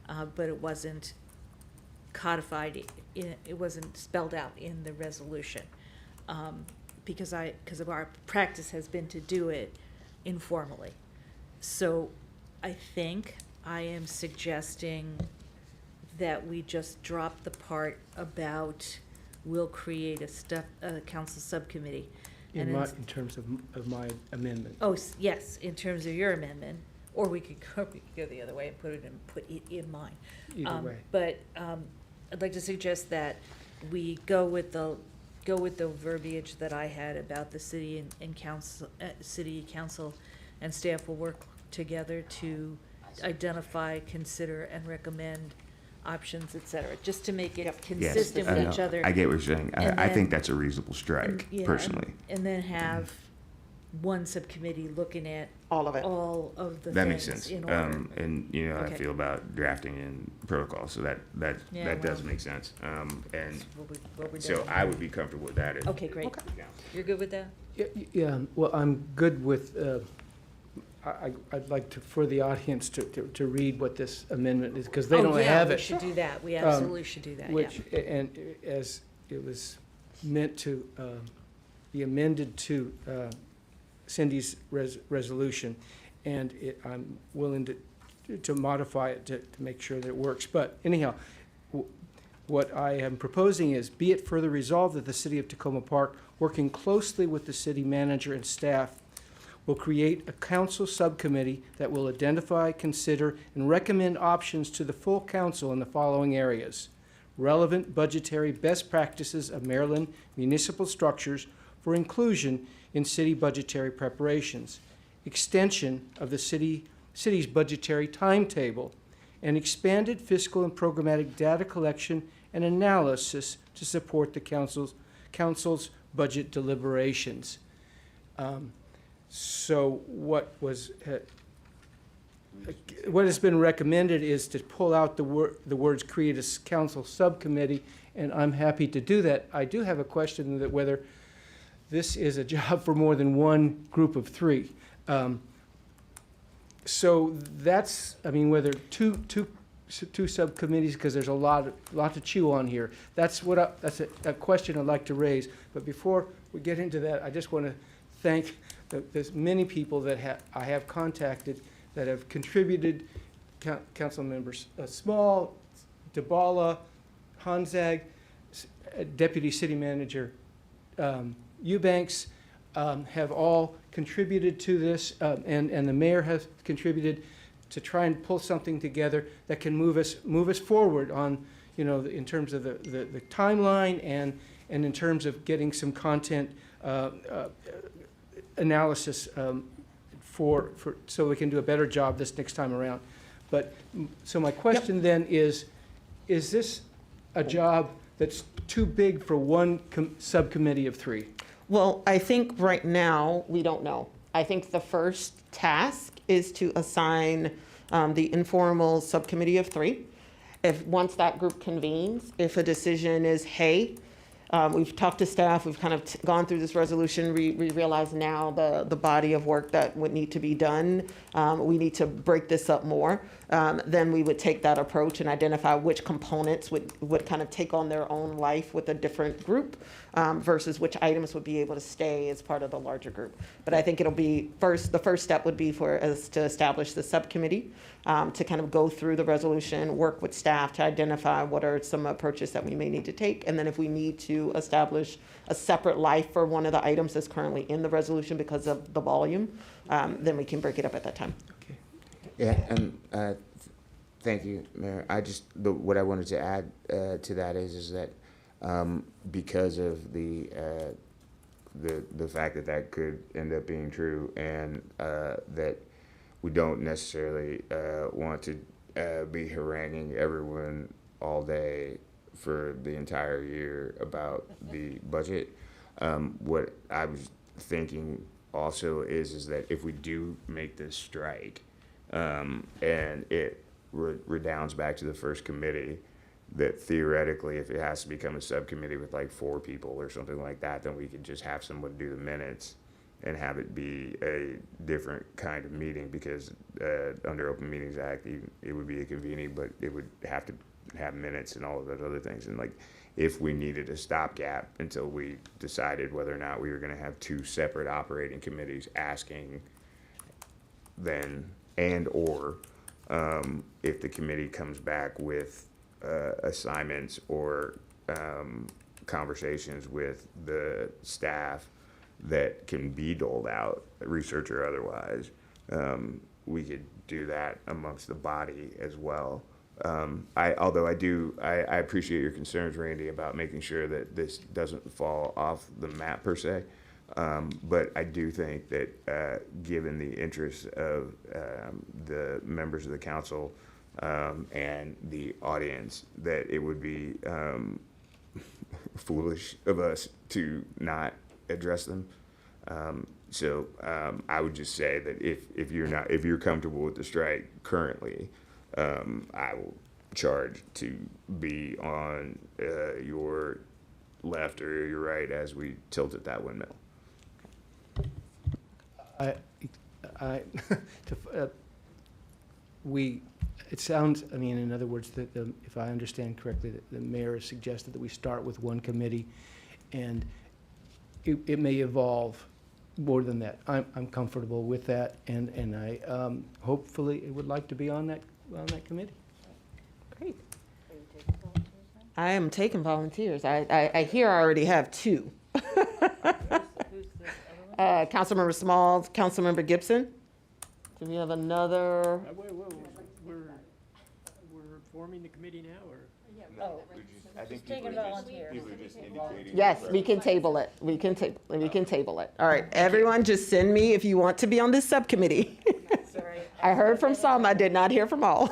But it wasn't codified, it wasn't spelled out in the resolution. Because of our practice has been to do it informally. So I think I am suggesting that we just drop the part about we'll create a council subcommittee. In terms of my amendment. Oh, yes, in terms of your amendment, or we could go the other way and put it in mine. Either way. But I'd like to suggest that we go with the verbiage that I had about the city and council, city council and staff will work together to identify, consider, and recommend options, et cetera, just to make it consistent with each other. I get what you're saying. And I then- think that's a reasonable strike, Yeah, personally. And then have one subcommittee looking at All of it. all of the That makes things sense. in order. And you know how I Okay. feel about drafting in protocol, so that Yeah, does well, make sense. And That's what we're so doing. I would be comfortable with that. Okay, great. Yeah. You're good with that? Yeah, well, I'm good with, I'd like to, for the audience to read what this amendment is, because they don't have Oh, yeah, we it. should do that. We absolutely should do that, yeah. Which, and as it was meant to be amended to Cindy's resolution, and I'm willing to modify it to make sure that it works. But anyhow, what I am proposing is, be it further resolved that the City of Tacoma Park, working closely with the city manager and staff, will create a council subcommittee that will identify, consider, and recommend options to the full council in the following areas: relevant budgetary best practices of Maryland municipal structures for inclusion in city budgetary preparations, extension of the city's budgetary timetable, and expanded fiscal and programmatic data collection and analysis to support the council's budget deliberations. So what has been recommended is to pull out the words "create a council subcommittee," and I'm happy to do that. I do have a question that whether this is a job for more than one group of 3. So that's, I mean, whether two subcommittees, because there's a lot to chew on here. That's a question I'd like to raise. But before we get into that, I just want to thank there's many people that I have contacted that have contributed, council members Small, DeBala, Honzag, Deputy City Manager Eubanks, have all contributed to this, and the mayor has contributed to try and pull something together that can move us forward on, you know, in terms of the timeline and in terms of getting some content analysis so we can do a better job this next time around. But so my question then is this a job that's too big for one subcommittee of 3? Well, I think right now, we don't know. I think the first task is to assign the informal subcommittee of 3. Once that group convenes, if a decision is, hey, we've talked to staff, we've kind of gone through this resolution, we realize now the body of work that would need to be done, we need to break this up more, then we would take that approach and identify which components would kind of take on their own life with a different group versus which items would be able to stay as part of the larger group. But I think it'll be the first step would be for us to establish the subcommittee to kind of go through the resolution, work with staff to identify what are some approaches that we may need to take. And then if we need to establish a separate life for one of the items that's currently in the resolution because of the volume, then we can break it up at that time. Yeah, and thank you, Mayor. What I wanted to add to that is that because of the fact that that could end up being true, and that we don't necessarily want to be haranguing everyone all day for the entire year about the budget. What I was thinking also is that if we do make this strike, and it redounds back to the first committee, that theoretically, if it has to become a subcommittee with like 4 people or something like that, then we could just have someone do the minutes and have it be a different kind of meeting, because under Open Meetings Act, it would be a convening, but it would have to have minutes and all of those other things. And like, if we needed a stopgap until we decided whether or not we were going to have 2 separate operating committees asking, then or if the committee comes back with assignments or conversations with the staff that can be doled out, research or otherwise, we could do that amongst the body as well. Although I appreciate your concerns, Randy, about making sure that this doesn't fall off the map per se. But I do think that given the interests of the members of the council and the audience, that it would be foolish of us to not address them. So I would just say that if you're comfortable with the strike currently, I will charge to be on your left or your right as we tilt at that windmill. It sounds, I mean, in other words, that if I understand correctly, that the mayor has suggested that we start with one committee, and it may evolve more than that. I'm comfortable with that, and I hopefully would like to be on that committee. Great. I am taking volunteers. I hear I already have 2. Councilmember Smalls, Councilmember Gibson. Do we have another? We're forming the committee now, or? I think people are just indicating. Yes, we can table it. We can table it. All right, everyone, just send me if you want to be on this subcommittee. I heard from some, I did not hear from all.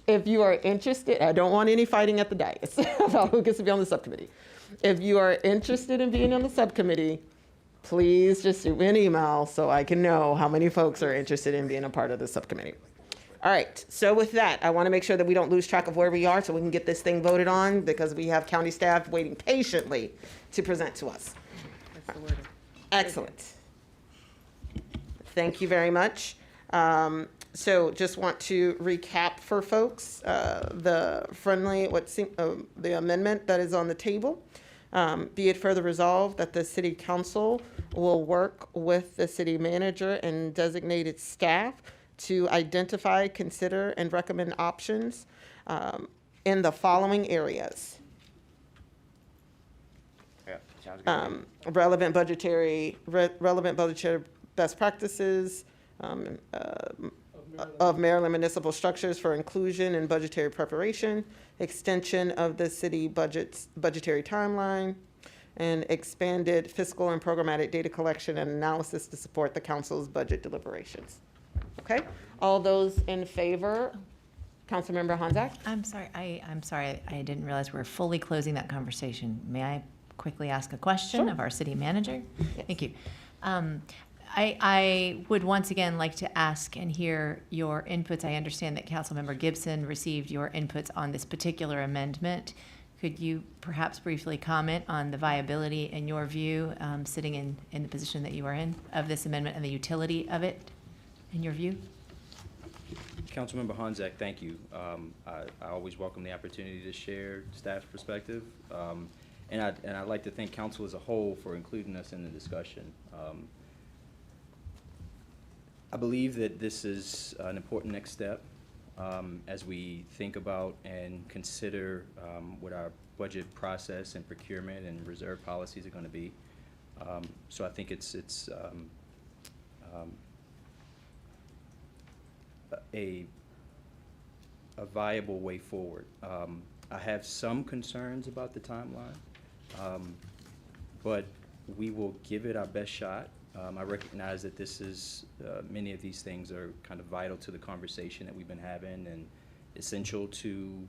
If you are interested, I don't want any fighting at the dais about who gets to be on the subcommittee. If you are interested in being on the subcommittee, please just shoot me an email so I can know how many folks are interested in being a part of the subcommittee. All right, so with that, I want to make sure that we don't lose track of where we are so we can get this thing voted on, because we have county staff waiting patiently to present to us. Excellent. Thank you very much. So just want to recap for folks the amendment that is on the table. Be it further resolved that the city council will work with the city manager and designated staff to identify, consider, and recommend options in the following areas. Yeah, sounds good. Relevant budgetary best practices of Maryland municipal structures for inclusion and budgetary preparation, extension of the city budgetary timeline, and expanded fiscal and programmatic data collection and analysis to support the council's budget deliberations. Okay, all those in favor? Councilmember Honzak? I'm sorry, I didn't realize we were fully closing that conversation. May I quickly ask a question of our city manager? Yes. Thank you. I would once again like to ask and hear your inputs. I understand that Councilmember Gibson received your inputs on this particular amendment. Could you perhaps briefly comment on the viability, in your view, sitting in the position that you are in, of this amendment and the utility of it, in your view? Councilmember Honzak, thank you. I always welcome the opportunity to share staff's perspective. And I'd like to thank council as a whole for including us in the discussion. I believe that this is an important next step as we think about and consider what our budget process and procurement and reserve policies are going to be. So I think it's a viable way forward. I have some concerns about the timeline, but we will give it our best shot. I recognize that this is, many of these things are kind of vital to the conversation that we've been having and essential to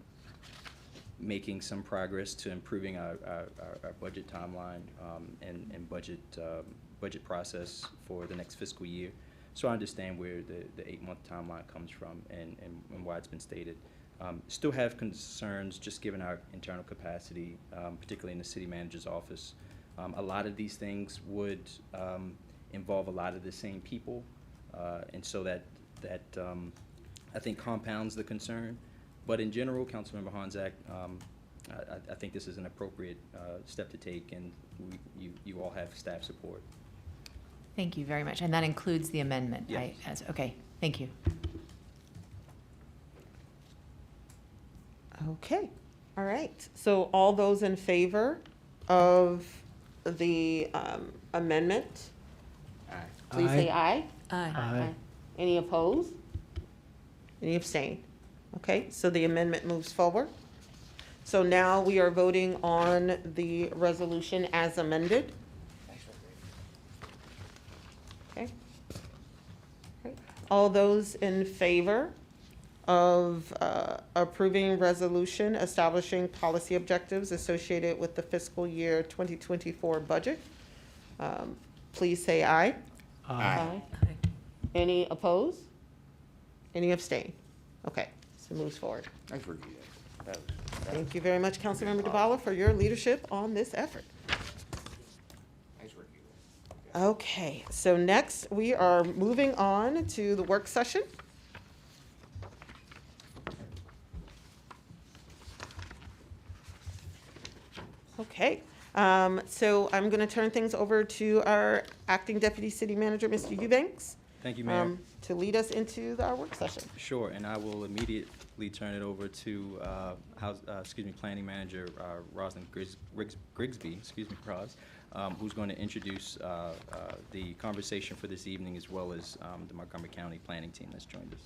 making some progress to improving our budget timeline and budget process for the next fiscal year. So I understand where the 8-month timeline comes from and why it's been stated. Still have concerns just given our internal capacity, particularly in the city manager's office. A lot of these things would involve a lot of the same people, and so that I think compounds the concern. But in general, Councilmember Honzak, I think this is an appropriate step to take, and you all have staff support. Thank you very much. And that includes the amendment? Yes. Okay, thank you. Okay, all right. So all those in favor of the amendment, please say aye. Aye. Any opposed? Any abstain? Okay, so the amendment moves forward. So now we are voting on the resolution as amended. Okay. Right. All those in favor of approving resolution establishing policy objectives associated with the fiscal year 2024 budget, please say aye. Aye. Any opposed? Any abstain? Okay, so moves forward. Thanks for that. Thank you very much, Councilmember DeBala, for your leadership on this effort. Thanks for Okay, so next we are moving on to the work session. Okay, so I'm going to turn things over to our acting deputy city manager, Mr. Eubanks, Thank you, Mayor. to lead us into our work session. Sure, and I will immediately turn it over to Planning Manager Rosalind Grigsby, Roz, who's going to introduce the conversation for this evening, as well as the Montgomery County Planning team that's joined us.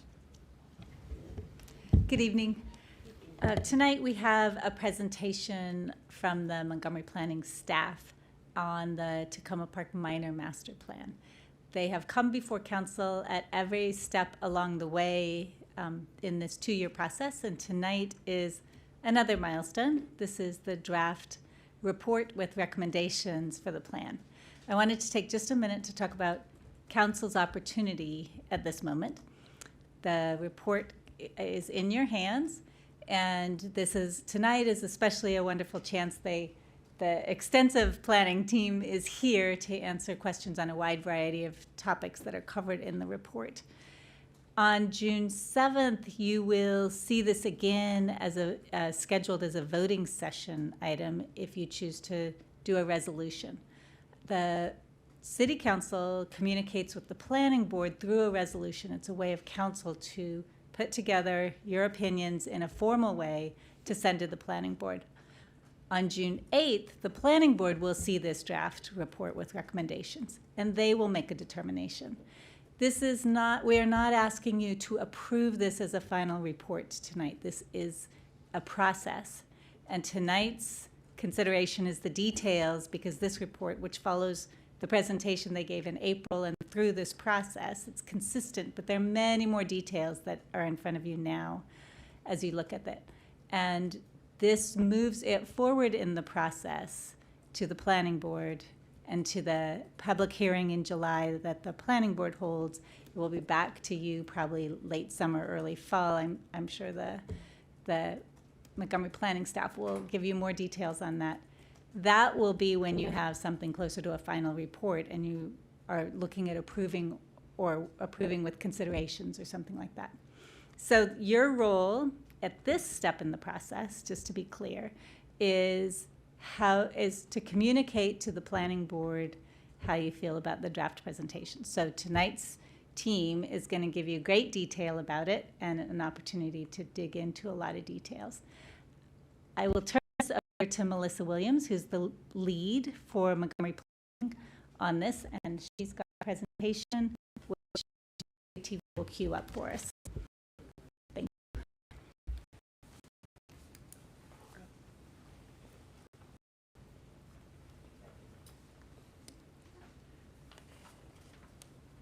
Good evening. Tonight we have a presentation from the Montgomery Planning staff on the Tacoma Park Minor Master Plan. They have come before council at every step along the way in this 2-year process, and tonight is another milestone. This is the draft report with recommendations for the plan. I wanted to take just a minute to talk about council's opportunity at this moment. The report is in your hands, and tonight is especially a wonderful chance. The extensive planning team is here to answer questions on a wide variety of topics that are covered in the report. On June 7th, you will see this again as scheduled as a voting session item if you choose to do a resolution. The City Council communicates with the Planning Board through a resolution. It's a way of council to put together your opinions in a formal way to send to the Planning Board. On June 8th, the Planning Board will see this draft report with recommendations, and they will make a determination. We are not asking you to approve this as a final report tonight. This is a process, and tonight's consideration is the details, because this report, which follows the presentation they gave in April and through this process, it's consistent, but there are many more details that are in front of you now as you look at that. And this moves it forward in the process to the Planning Board and to the public hearing in July that the Planning Board holds. It will be back to you probably late summer, early fall. I'm sure the Montgomery Planning staff will give you more details on that. That will be when you have something closer to a final report and you are looking at approving or approving with considerations or something like that. So your role at this step in the process, just to be clear, is to communicate to the planning board how you feel about the draft presentation. So tonight's team is going to give you great detail about it and an opportunity to dig into a lot of details. I will turn this over to Melissa Williams, who's the lead for Montgomery Planning on this, and she's got a presentation which TV will queue up for us. Thank you.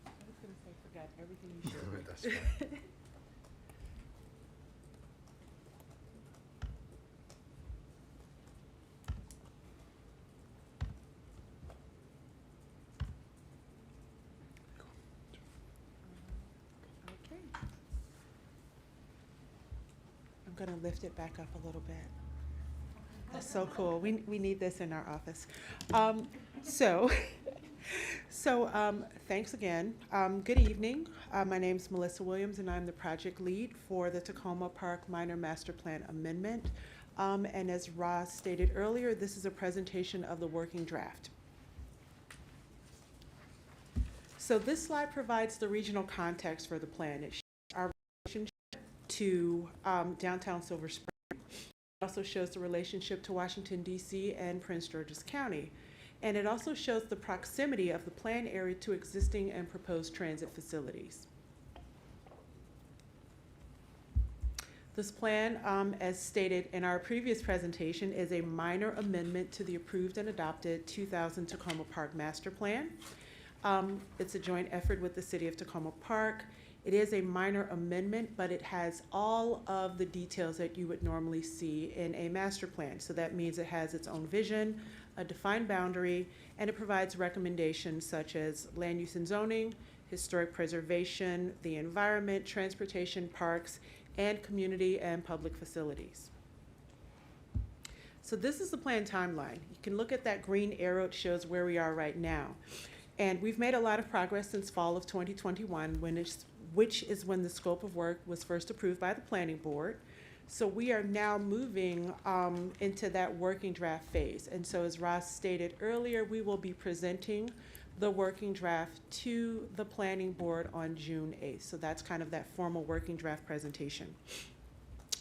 I was going to say, forgot everything you shared. That's fine. Okay. I'm going to lift it back up a little bit. That's so cool. We need this in our office. Thanks again. Good evening. My name is Melissa Williams, and I'm the project lead for the Tacoma Park Minor Master Plan Amendment. And as Roz stated earlier, this is a presentation of the working draft. So this slide provides the regional context for the plan. It shows our relationship to downtown Silver Spring. It also shows the relationship to Washington, D.C. and Prince George's County. And it also shows the proximity of the plan area to existing and proposed transit facilities. This plan, as stated in our previous presentation, is a minor amendment to the approved and adopted 2000 Tacoma Park Master Plan. It's a joint effort with the City of Tacoma Park. It is a minor amendment, but it has all of the details that you would normally see in a master plan. So that means it has its own vision, a defined boundary, and it provides recommendations such as land use and zoning, historic preservation, the environment, transportation, parks, and community and public facilities. So this is the plan timeline. You can look at that green arrow. It shows where we are right now. And we've made a lot of progress since fall of 2021, which is when the scope of work was first approved by the planning board. So we are now moving into that working draft phase. And so as Ross stated earlier, we will be presenting the working draft to the planning board on June 8th. So that's kind of that formal working draft presentation.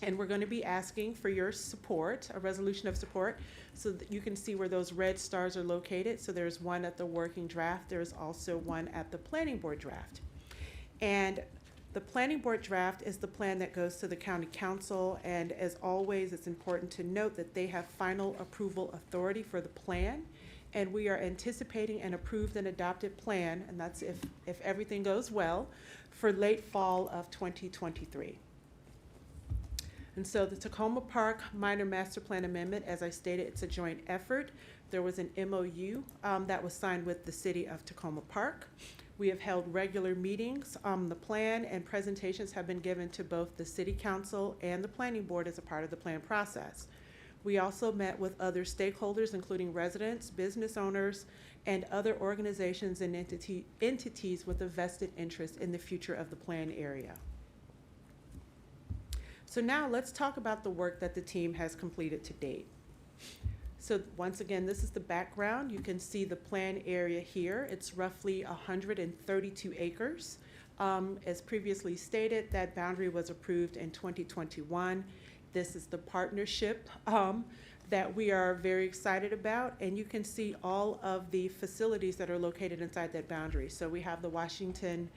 And we're going to be asking for your support, a resolution of support, so that you can see where those red stars are located. So there's one at the working draft. There's also one at the planning board draft. And the planning board draft is the plan that goes to the county council. And as always, it's important to note that they have final approval authority for the plan. And we are anticipating an approved and adopted plan, and that's if everything goes well, for late fall of 2023. And so the Tacoma Park Minor Master Plan Amendment, as I stated, it's a joint effort. There was an MOU that was signed with the City of Tacoma Park. We have held regular meetings. The plan and presentations have been given to both the City Council and the Planning Board as a part of the plan process. We also met with other stakeholders, including residents, business owners, and other organizations and entities with a vested interest in the future of the plan area. So now let's talk about the work that the team has completed to date. So once again, this is the background. You can see the plan area here. It's roughly 132 acres. As previously stated, that boundary was approved in 2021. This is the partnership that we are very excited about, and you can see all of the facilities that are located inside that boundary. So we have the Washington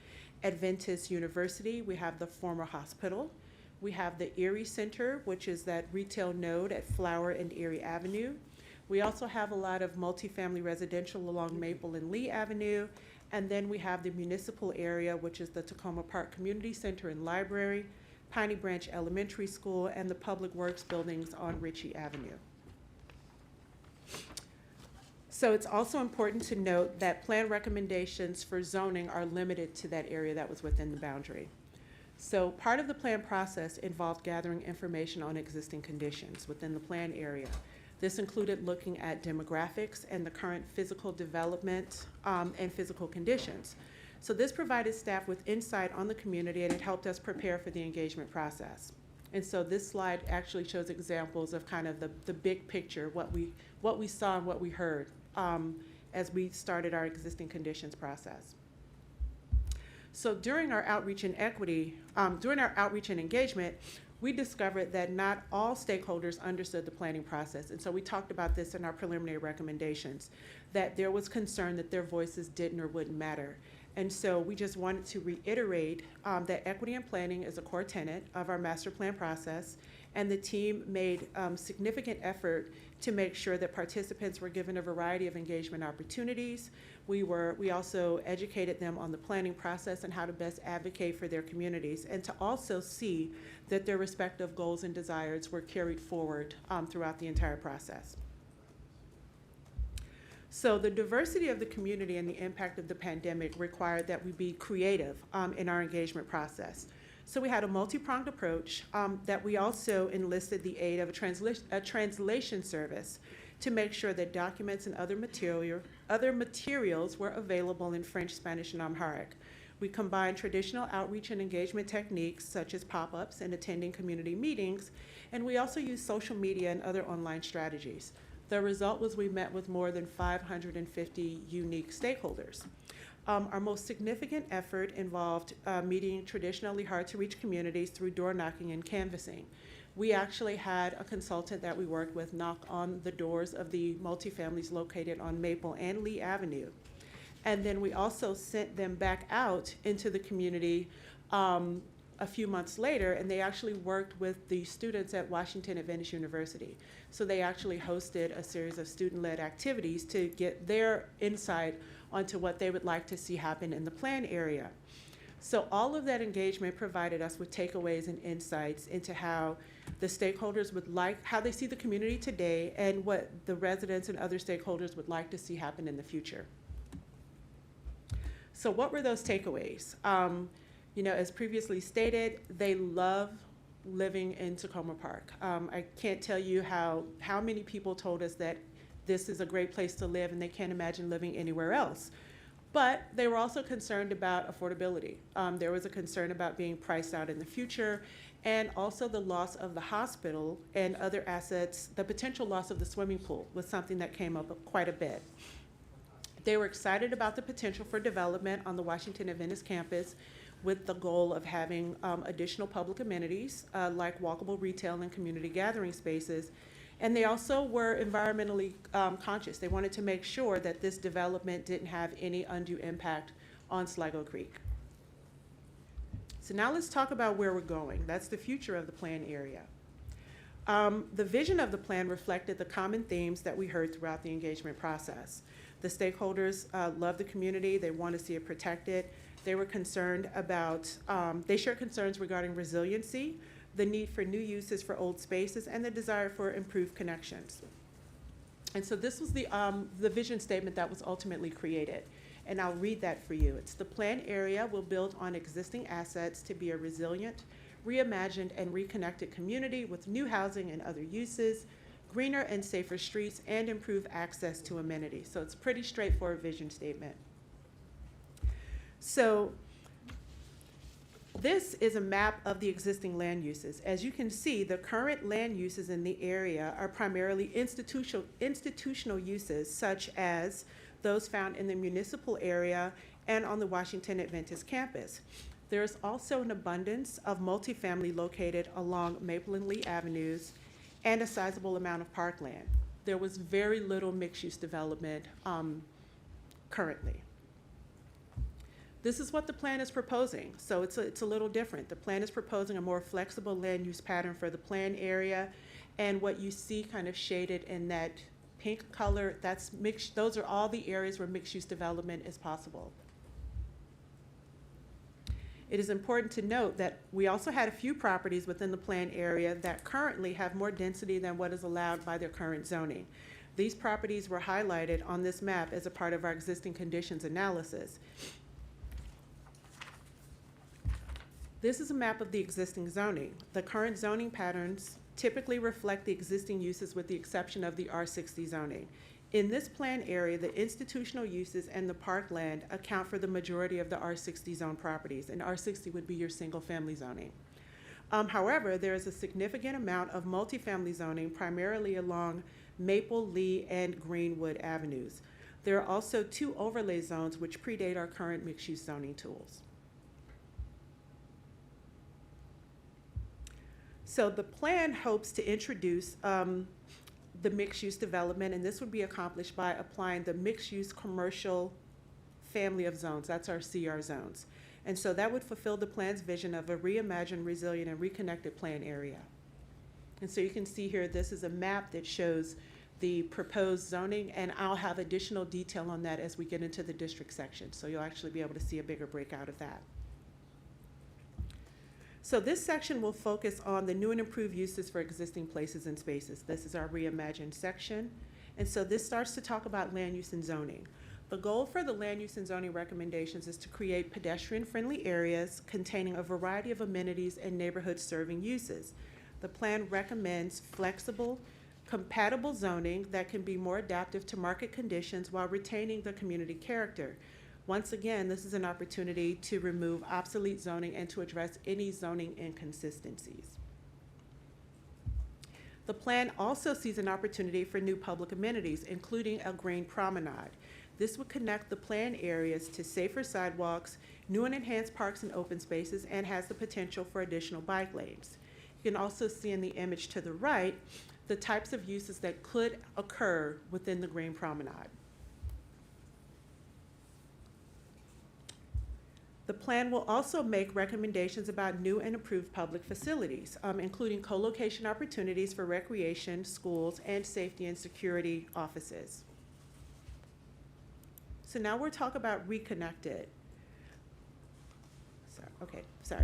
Adventist University, we have the former hospital, we have the Erie Center, which is that retail node at Flower and Erie Avenue. We also have a lot of multifamily residential along Maple and Lee Avenue, and then we have the municipal area, which is the Tacoma Park Community Center and Library, Piney Branch Elementary School, and the Public Works buildings on Ritchie Avenue. So it's also important to note that plan recommendations for zoning are limited to that area that was within the boundary. So part of the plan process involved gathering information on existing conditions within the plan area. This included looking at demographics and the current physical development and physical conditions. So this provided staff with insight on the community, and it helped us prepare for the engagement process. And so this slide actually shows examples of kind of the big picture, what we saw and what we heard as we started our existing conditions process. So during our outreach and engagement, we discovered that not all stakeholders understood the planning process. And so we talked about this in our preliminary recommendations, that there was concern that their voices didn't or wouldn't matter. And so we just wanted to reiterate that equity and planning is a core tenet of our master plan process, and the team made significant effort to make sure that participants were given a variety of engagement opportunities. We also educated them on the planning process and how to best advocate for their communities, and to also see that their respective goals and desires were carried forward throughout the entire process. So the diversity of the community and the impact of the pandemic required that we be creative in our engagement process. So we had a multi-pronged approach that we also enlisted the aid of a translation service to make sure that documents and other materials were available in French, Spanish, and Amharic. We combined traditional outreach and engagement techniques such as pop-ups and attending community meetings, and we also used social media and other online strategies. The result was we met with more than 550 unique stakeholders. Our most significant effort involved meeting traditionally hard-to-reach communities through door knocking and canvassing. We actually had a consultant that we worked with knock on the doors of the multifamilies located on Maple and Lee Avenue. And then we also sent them back out into the community a few months later, and they actually worked with the students at Washington Adventist University. So they actually hosted a series of student-led activities to get their insight onto what they would like to see happen in the plan area. So all of that engagement provided us with takeaways and insights into how the stakeholders how they see the community today, and what the residents and other stakeholders would like to see happen in the future. So what were those takeaways? As previously stated, they love living in Tacoma Park. I can't tell you how many people told us that this is a great place to live and they can't imagine living anywhere else. But they were also concerned about affordability. There was a concern about being priced out in the future, and also the loss of the hospital and other assets. The potential loss of the swimming pool was something that came up quite a bit. They were excited about the potential for development on the Washington Adventist campus, with the goal of having additional public amenities like walkable retail and community gathering spaces. And they also were environmentally conscious. They wanted to make sure that this development didn't have any undue impact on Sligo Creek. So now let's talk about where we're going. That's the future of the plan area. The vision of the plan reflected the common themes that we heard throughout the engagement process. The stakeholders love the community. They want to see it protected. They were concerned about, they shared concerns regarding resiliency, the need for new uses for old spaces, and the desire for improved connections. And so this was the vision statement that was ultimately created. And I'll read that for you. It's: the planned area will build on existing assets to be a resilient, reimagined, and reconnected community with new housing and other uses, greener and safer streets, and improved access to amenities. So it's a pretty straightforward vision statement. So this is a map of the existing land uses. As you can see, the current land uses in the area are primarily institutional uses, such as those found in the municipal area and on the Washington Adventist campus. There's also an abundance of multifamily located along Maple and Lee Avenues, and a sizable amount of parkland. There was very little mixed-use development currently. This is what the plan is proposing. So it's a little different. The plan is proposing a more flexible land use pattern for the plan area, and what you see kind of shaded in that pink color, that's mixed. Those are all the areas where mixed-use development is possible. It is important to note that we also had a few properties within the planned area that currently have more density than what is allowed by their current zoning. These properties were highlighted on this map as a part of our existing conditions analysis. This is a map of the existing zoning. The current zoning patterns typically reflect the existing uses with the exception of the R60 zoning. In this plan area, the institutional uses and the parkland account for the majority of the R60 zone properties, and R60 would be your single-family zoning. However, there is a significant amount of multifamily zoning, primarily along Maple, Lee, and Greenwood Avenues. There are also 2 overlay zones which predate our current mixed-use zoning tools. So the plan hopes to introduce the mixed-use development, and this would be accomplished by applying the mixed-use commercial family of zones. That's our CR zones. And so that would fulfill the plan's vision of a reimagined, resilient, and reconnected plan area. And so you can see here, this is a map that shows the proposed zoning, and I'll have additional detail on that as we get into the district section. So you'll actually be able to see a bigger breakout of that. So this section will focus on the new and improved uses for existing places and spaces. This is our reimagined section. And so this starts to talk about land use and zoning. The goal for the land use and zoning recommendations is to create pedestrian-friendly areas containing a variety of amenities and neighborhood-serving uses. The plan recommends flexible, compatible zoning that can be more adaptive to market conditions while retaining the community character. Once again, this is an opportunity to remove obsolete zoning and to address any zoning inconsistencies. The plan also sees an opportunity for new public amenities, including a green promenade. This would connect the planned areas to safer sidewalks, new and enhanced parks and open spaces, and has the potential for additional bike lanes. You can also see in the image to the right the types of uses that could occur within the green promenade. The plan will also make recommendations about new and improved public facilities, including co-location opportunities for recreation, schools, and safety and security offices. So now we'll talk about reconnected. Sorry.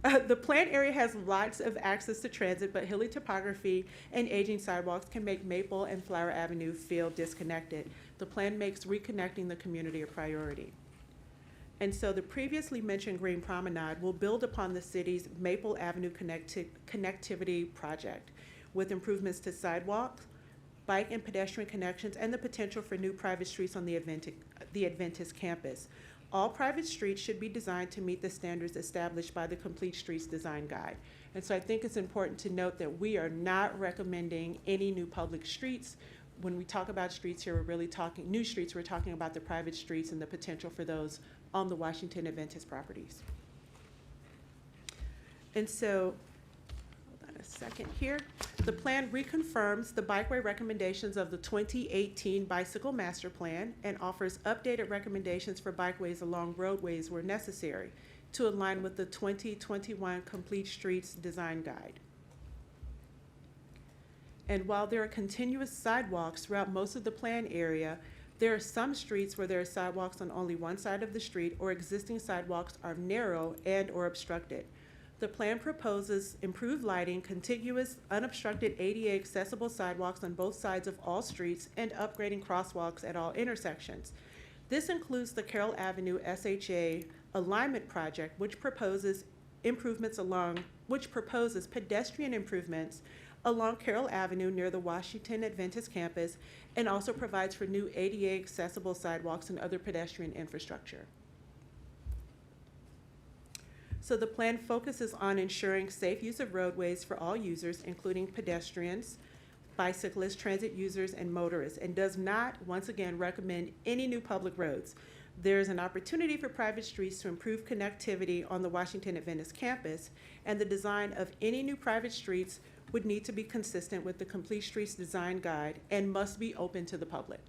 The planned area has lots of access to transit, but hilly topography and aging sidewalks can make Maple and Flower Avenue feel disconnected. The plan makes reconnecting the community a priority. And so the previously mentioned Green Promenade will build upon the city's Maple Avenue connectivity project with improvements to sidewalks, bike and pedestrian connections, and the potential for new private streets on the Adventist campus. All private streets should be designed to meet the standards established by the Complete Streets Design Guide. And so I think it's important to note that we are not recommending any new public streets. When we talk about streets here, we're really talking new streets. We're talking about the private streets and the potential for those on the Washington Adventist properties. And so, hold on a second here. The plan reconfirms the bikeway recommendations of the 2018 Bicycle Master Plan and offers updated recommendations for bikeways along roadways where necessary to align with the 2021 Complete Streets Design Guide. And while there are continuous sidewalks throughout most of the plan area, there are some streets where there are sidewalks on only one side of the street or existing sidewalks are narrow and or obstructed. The plan proposes improved lighting, contiguous, unobstructed ADA accessible sidewalks on both sides of all streets, and upgrading crosswalks at all intersections. This includes the Carroll Avenue SHA alignment project, which proposes pedestrian improvements along Carroll Avenue near the Washington Adventist campus, and also provides for new ADA accessible sidewalks and other pedestrian infrastructure. So the plan focuses on ensuring safe use of roadways for all users, including pedestrians, bicyclists, transit users, and motorists, and does not, once again, recommend any new public roads. There is an opportunity for private streets to improve connectivity on the Washington Adventist campus, and the design of any new private streets would need to be consistent with the Complete Streets Design Guide and must be open to the public.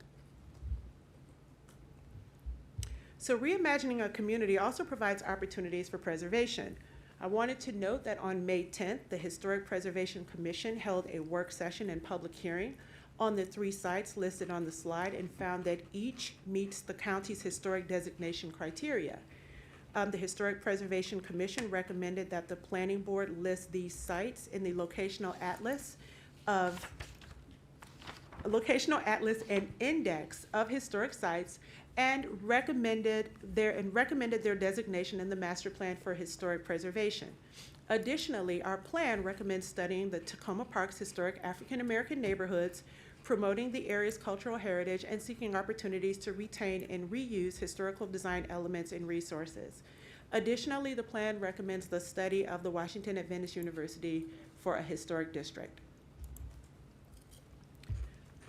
So reimagining a community also provides opportunities for preservation. I wanted to note that on May 10th, the Historic Preservation Commission held a work session and public hearing on the 3 sites listed on the slide and found that each meets the county's historic designation criteria. The Historic Preservation Commission recommended that the Planning Board list these sites in the locational atlas and index of historic sites, and recommended their designation in the master plan for historic preservation. Additionally, our plan recommends studying the Tacoma Park's historic African American neighborhoods, promoting the area's cultural heritage, and seeking opportunities to retain and reuse historical design elements and resources. Additionally, the plan recommends the study of the Washington Adventist University for a historic district.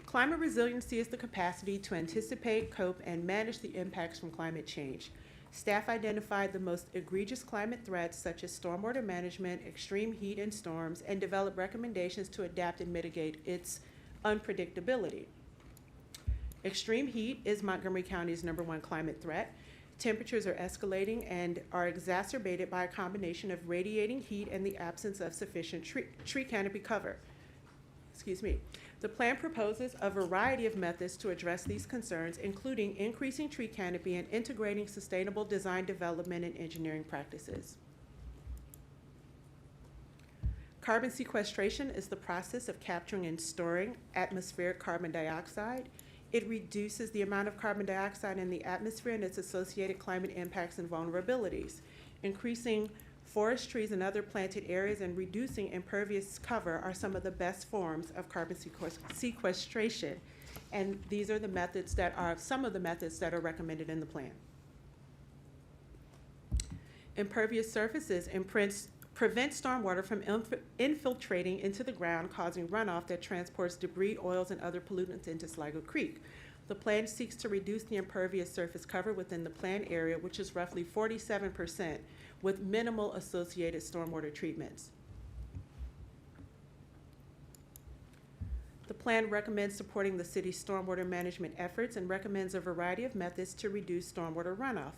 Climate resiliency is the capacity to anticipate, cope, and manage the impacts from climate change. Staff identified the most egregious climate threats such as stormwater management, extreme heat and storms, and developed recommendations to adapt and mitigate its unpredictability. Extreme heat is Montgomery County's #1 climate threat. Temperatures are escalating and are exacerbated by a combination of radiating heat and the absence of sufficient tree canopy cover. The plan proposes a variety of methods to address these concerns, including increasing tree canopy and integrating sustainable design development and engineering practices. Carbon sequestration is the process of capturing and storing atmospheric carbon dioxide. It reduces the amount of carbon dioxide in the atmosphere and its associated climate impacts and vulnerabilities. Increasing forest trees and other planted areas and reducing impervious cover are some of the best forms of carbon sequestration. And these are some of the methods that are recommended in the plan. Impervious surfaces prevent stormwater from infiltrating into the ground, causing runoff that transports debris, oils, and other pollutants into Sligo Creek. The plan seeks to reduce the impervious surface cover within the plan area, which is roughly 47%, with minimal associated stormwater treatments. The plan recommends supporting the city's stormwater management efforts and recommends a variety of methods to reduce stormwater runoff,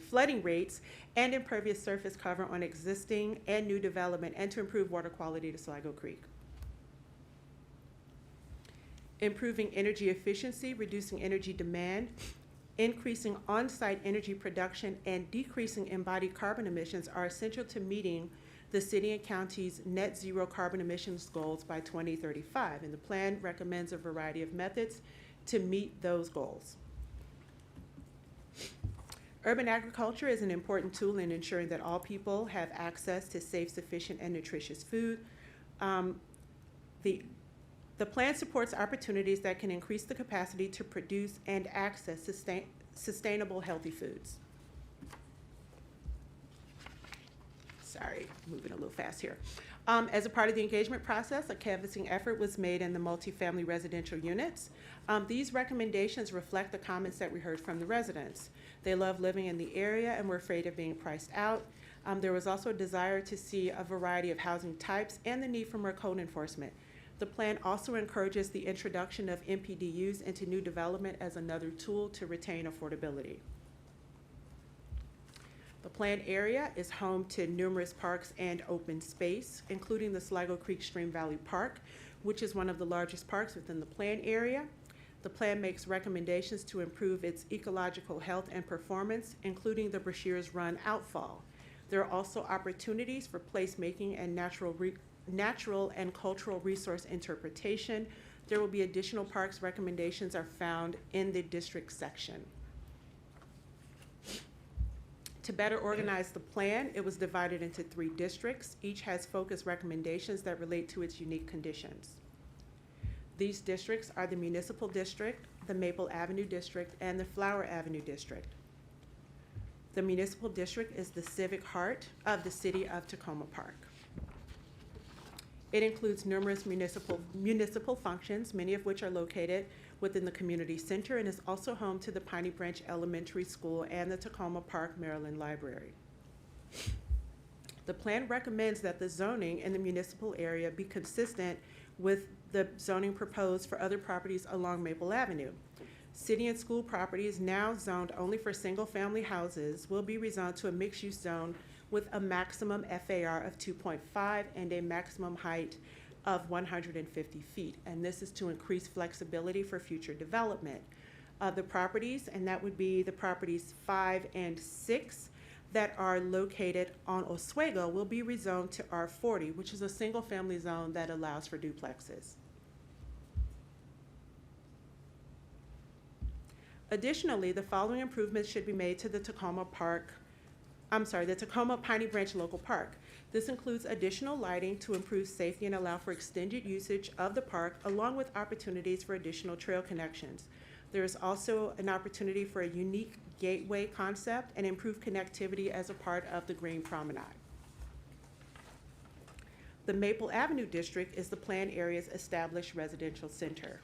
flooding rates, and impervious surface cover on existing and new development, and to improve water quality to Sligo Creek. Improving energy efficiency, reducing energy demand, increasing on-site energy production, and decreasing embodied carbon emissions are essential to meeting the city and county's net zero carbon emissions goals by 2035, and the plan recommends a variety of methods to meet those goals. Urban agriculture is an important tool in ensuring that all people have access to safe, sufficient, and nutritious food. The plan supports opportunities that can increase the capacity to produce and access sustainable, healthy foods. Sorry, moving a little fast here. As a part of the engagement process, a canvassing effort was made in the multifamily residential units. These recommendations reflect the comments that we heard from the residents. They love living in the area and were afraid of being priced out. There was also a desire to see a variety of housing types and the need for more code enforcement. The plan also encourages the introduction of MPDUs into new development as another tool to retain affordability. The planned area is home to numerous parks and open space, including the Sligo Creek Stream Valley Park, which is one of the largest parks within the planned area. The plan makes recommendations to improve its ecological health and performance, including the Brashears Run outfall. There are also opportunities for placemaking and natural and cultural resource interpretation. There will be additional parks recommendations are found in the district section. To better organize the plan, it was divided into 3 districts. Each has focused recommendations that relate to its unique conditions. These districts are the Municipal District, the Maple Avenue District, and the Flower Avenue District. The Municipal District is the civic heart of the city of Tacoma Park. It includes numerous municipal functions, many of which are located within the community center, and is also home to the Piney Branch Elementary School and the Tacoma Park Maryland Library. The plan recommends that the zoning in the municipal area be consistent with the zoning proposed for other properties along Maple Avenue. City and school properties now zoned only for single-family houses will be rezoned to a mixed-use zone with a maximum FAR of 2.5 and a maximum height of 150 feet. And this is to increase flexibility for future development. The properties, and that would be the properties 5 and 6 that are located on Oswego, will be rezoned to R40, which is a single-family zone that allows for duplexes. Additionally, the following improvements should be made to the Tacoma Park the Tacoma Piney Branch Local Park. This includes additional lighting to improve safety and allow for extended usage of the park, along with opportunities for additional trail connections. There is also an opportunity for a unique gateway concept and improved connectivity as a part of the Green Promenade. The Maple Avenue District is the planned area's established residential center.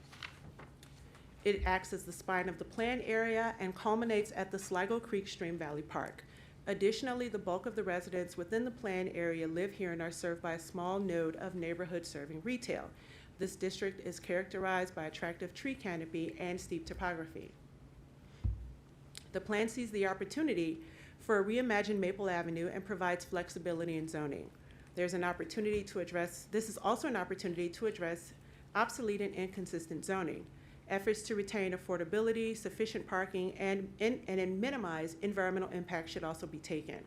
It acts as the spine of the planned area and culminates at the Sligo Creek Stream Valley Park. Additionally, the bulk of the residents within the planned area live here and are served by a small node of neighborhood serving retail. This district is characterized by attractive tree canopy and steep topography. The plan sees the opportunity for a reimagined Maple Avenue and provides flexibility in zoning. There's an opportunity to address, this is also an opportunity to address obsolete and inconsistent zoning. Efforts to retain affordability, sufficient parking, and minimize environmental impact should also be taken.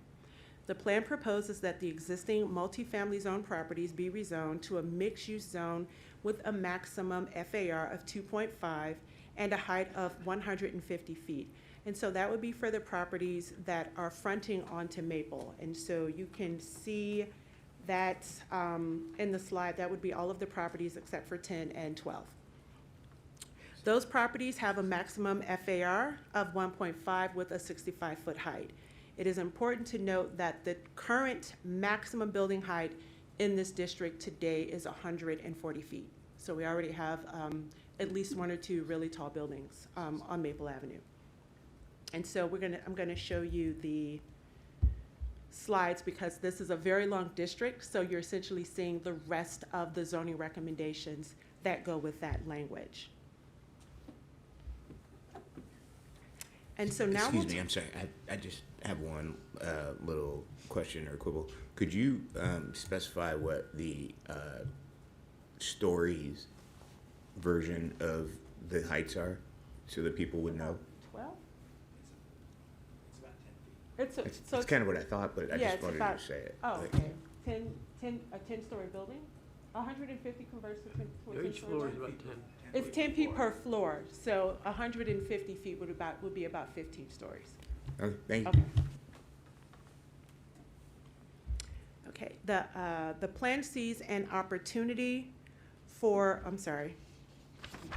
The plan proposes that the existing multifamily zone properties be rezoned to a mixed-use zone with a maximum FAR of 2.5 and a height of 150 feet. And so that would be for the properties that are fronting onto Maple. And so you can see that in the slide, that would be all of the properties except for 10 and 12. Those properties have a maximum FAR of 1.5 with a 65-foot height. It is important to note that the current maximum building height in this district today is 140 feet. So we already have at least one or two really tall buildings on Maple Avenue. And so I'm gonna show you the slides because this is a very long district, so you're essentially seeing the rest of the zoning recommendations that go with that language. And so now Excuse me, I'm sorry. I just have one little question or quibble. Could you specify what the stories version of the heights are so that people would know? 12? It's kind of what I thought, but I just wanted to say it. Oh, Like, okay. A 10-story building? 150 converts to a 10-story Each floor is building? about 10. It's 10 feet per floor, so 150 feet would be about 15 stories. Okay, thank you. Okay. Okay, the plan sees an opportunity for, I'm sorry,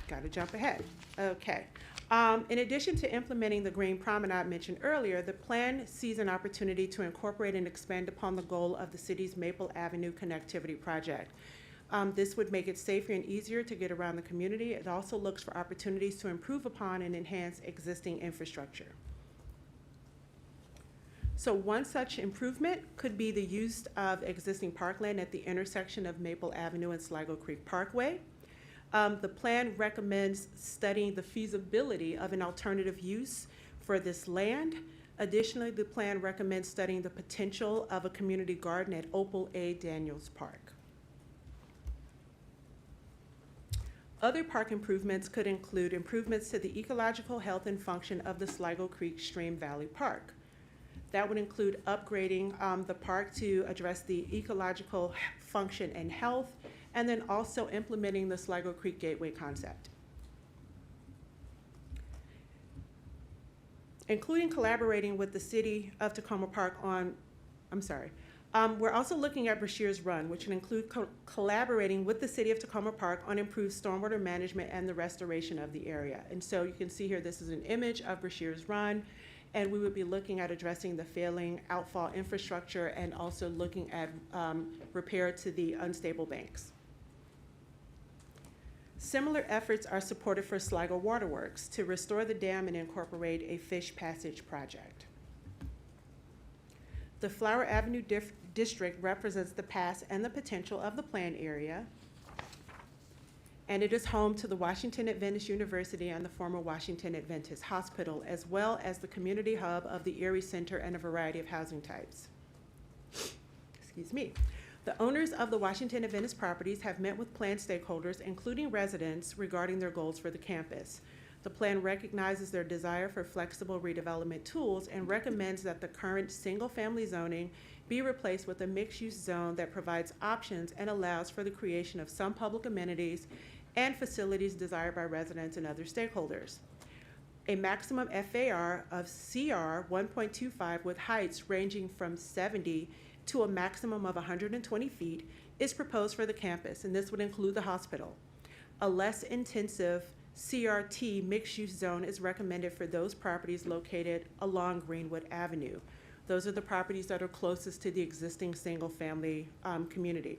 gotta jump ahead. Okay. In addition to implementing the Green Promenade mentioned earlier, the plan sees an opportunity to incorporate and expand upon the goal of the city's Maple Avenue Connectivity Project. This would make it safer and easier to get around the community. It also looks for opportunities to improve upon and enhance existing infrastructure. So one such improvement could be the use of existing parkland at the intersection of Maple Avenue and Sligo Creek Parkway. The plan recommends studying the feasibility of an alternative use for this land. Additionally, the plan recommends studying the potential of a community garden at Opal A. Daniels Park. Other park improvements could include improvements to the ecological health and function of the Sligo Creek Stream Valley Park. That would include upgrading the park to address the ecological function and health, and then also implementing the Sligo Creek Gateway concept. Including collaborating with the City of Tacoma Park on, we're also looking at Brashears Run, which would include collaborating with the City of Tacoma Park on improved stormwater management and the restoration of the area. And so you can see here, this is an image of Brashears Run, and we would be looking at addressing the failing outfall infrastructure and also looking at repair to the unstable banks. Similar efforts are supported for Sligo Waterworks to restore the dam and incorporate a fish passage project. The Flower Avenue District represents the past and the potential of the planned area, and it is home to the Washington Adventist University and the former Washington Adventist Hospital, as well as the community hub of the Erie Center and a variety of housing types. Excuse me. The owners of the Washington Adventist properties have met with plan stakeholders, including residents, regarding their goals for the campus. The plan recognizes their desire for flexible redevelopment tools and recommends that the current single-family zoning be replaced with a mixed-use zone that provides options and allows for the creation of some public amenities and facilities desired by residents and other stakeholders. A maximum FAR of CR 1.25 with heights ranging from 70 to a maximum of 120 feet is proposed for the campus, and this would include the hospital. A less intensive CRT mixed-use zone is recommended for those properties located along Greenwood Avenue. Those are the properties that are closest to the existing single-family community.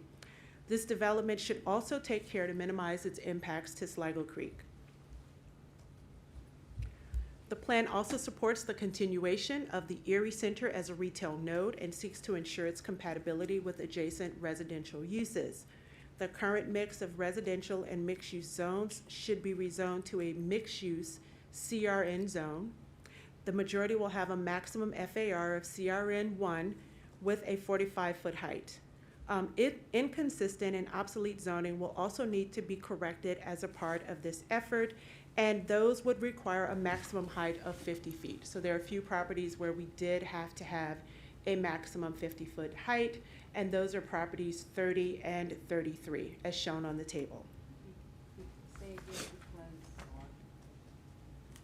This development should also take care to minimize its impacts to Sligo Creek. The plan also supports the continuation of the Erie Center as a retail node and seeks to ensure its compatibility with adjacent residential uses. The current mix of residential and mixed-use zones should be rezoned to a mixed-use CRN zone. The majority will have a maximum FAR of CRN1 with a 45-foot height. Inconsistent and obsolete zoning will also need to be corrected as a part of this effort, and those would require a maximum height of 50 feet. So there are a few properties where we did have to have a maximum 50-foot height, and those are properties 30 and 33, as shown on the table.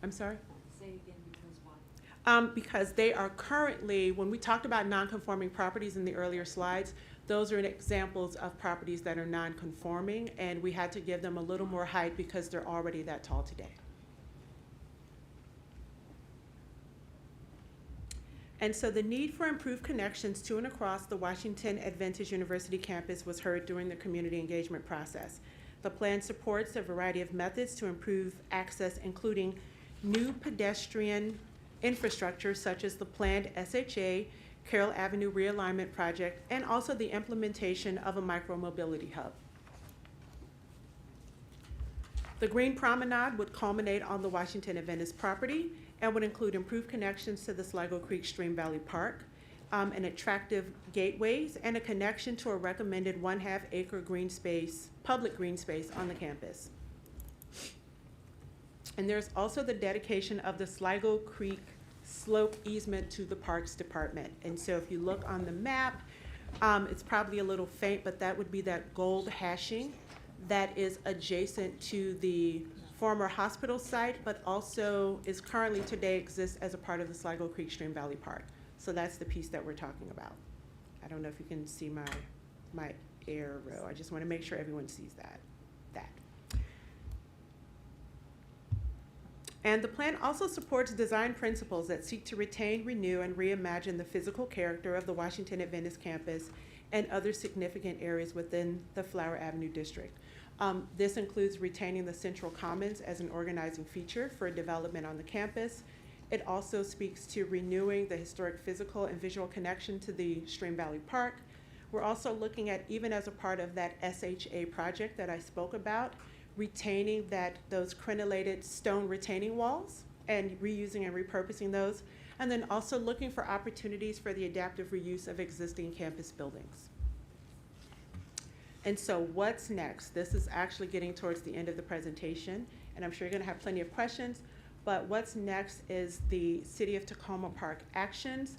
I'm sorry? Say again, because what? Because they are currently, when we talked about non-conforming properties in the earlier slides, those are examples of properties that are non-conforming, and we had to give them a little more height because they're already that tall today. And so the need for improved connections to and across the Washington Adventist University campus was heard during the community engagement process. The plan supports a variety of methods to improve access, including new pedestrian infrastructure such as the planned SHA Carroll Avenue realignment project, and also the implementation of a micromobility hub. The Green Promenade would culminate on the Washington Adventist property and would include improved connections to the Sligo Creek Stream Valley Park, an attractive gateways, and a connection to a recommended 1/2 acre green space, public green space on the campus. And there's also the dedication of the Sligo Creek slope easement to the Parks Department. And so if you look on the map, it's probably a little faint, but that would be that gold hashing that is adjacent to the former hospital site, but also is currently today exists as a part of the Sligo Creek Stream Valley Park. So that's the piece that we're talking about. I don't know if you can see my arrow. I just want to make sure everyone sees that. And the plan also supports design principles that seek to retain, renew, and reimagine the physical character of the Washington Adventist campus and other significant areas within the Flower Avenue district. This includes retaining the Central Commons as an organizing feature for development on the campus. It also speaks to renewing the historic physical and visual connection to the Stream Valley Park. We're also looking at, even as a part of that SHA project that I spoke about, retaining those crenellated stone retaining walls and reusing and repurposing those, and then also looking for opportunities for the adaptive reuse of existing campus buildings. And so what's next? This is actually getting towards the end of the presentation, and I'm sure you're gonna have plenty of questions, but what's next is the City of Tacoma Park actions.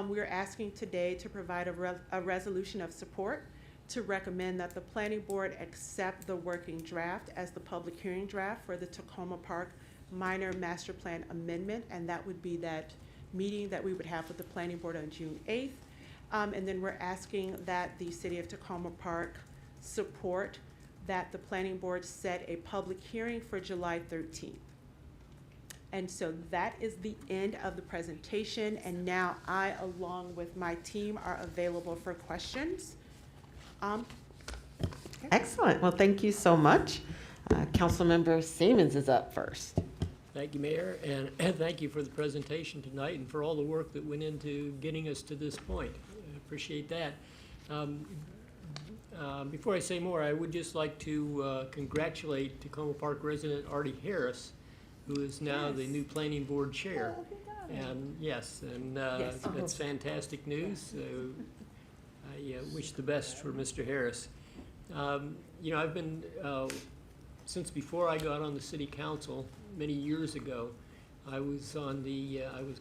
We're asking today to provide a resolution of support to recommend that the planning board accept the working draft as the public hearing draft for the Tacoma Park minor master plan amendment, and that would be that meeting that we would have with the planning board on June 8th. And then we're asking that the City of Tacoma Park support that the planning board set a public hearing for July 13th. And so that is the end of the presentation, and now I, along with my team, are available for questions. Excellent. Well, thank you so much. Councilmember Siemens is up first. Thank you, Mayor, and thank you for the presentation tonight and for all the work that went into getting us to this point. I appreciate that. Before I say more, I would just like to congratulate Tacoma Park resident Artie Harris, who is now the new planning board chair. And yes, that's fantastic news. I wish the best for Mr. Harris. You know, I've been, since before I got on the city council many years ago, I was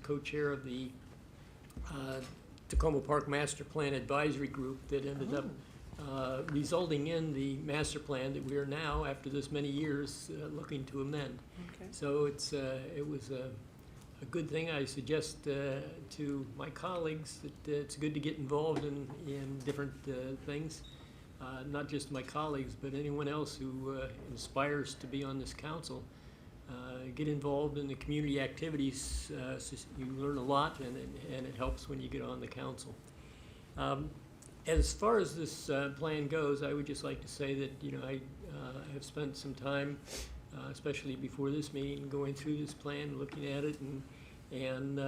co-chair of the Tacoma Park Master Plan Advisory Group that ended up resulting in the master plan that we are now, after this many years, looking to amend. Okay. So it was a good thing. I suggest to my colleagues that it's good to get involved in different things. Not just my colleagues, but anyone else who inspires to be on this council. Get involved in the community activities. So you learn a lot, and it helps when you get on the council. As far as this plan goes, I would just like to say that, you know, I have spent some time, especially before this meeting, going through this plan, looking at it, and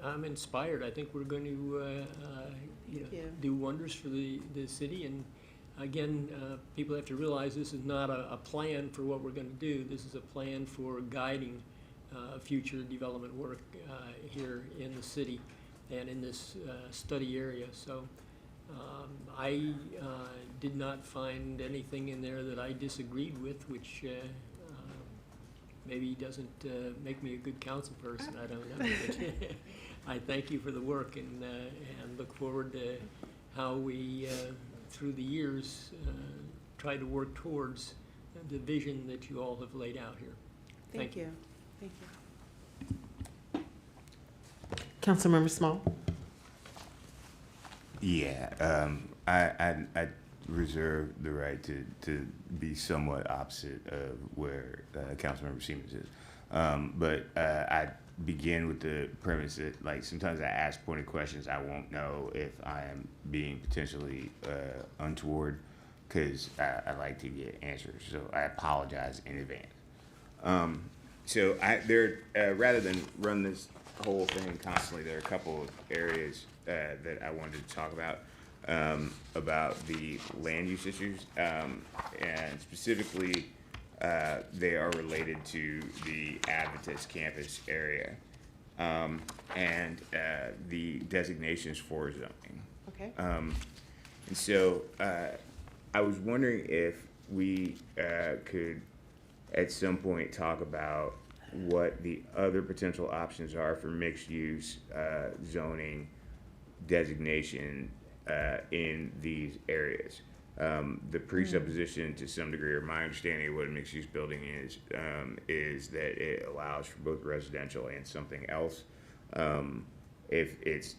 I'm inspired. I think we're going to do wonders for the city. And again, people have to realize this is not a plan for what we're going to do. This is a plan for guiding future development work here in the city and in this study area. So I did not find anything in there that I disagreed with, which maybe doesn't make me a good council person. I don't know. But I thank you for the work, and look forward to how we, through the years, try to work towards the vision that you all have laid out here. Thank you. Thank you. Councilmember Small. Yeah, I reserve the right to be somewhat opposite of where Councilmember Siemens is. But I begin with the premise that, like, sometimes I ask pointed questions. I won't know if I am being potentially untoward, because I like to get answers. So I apologize in advance. So rather than run this whole thing constantly, there are a couple of areas that I wanted to talk about the land use issues, and specifically they are related to the Adventist campus area and the designations for zoning. Okay. And so I was wondering if we could at some point talk about what the other potential options are for mixed use zoning designation in these areas. The presupposition to some degree, or my understanding of what a mixed use building is that it allows for both residential and something else. If it's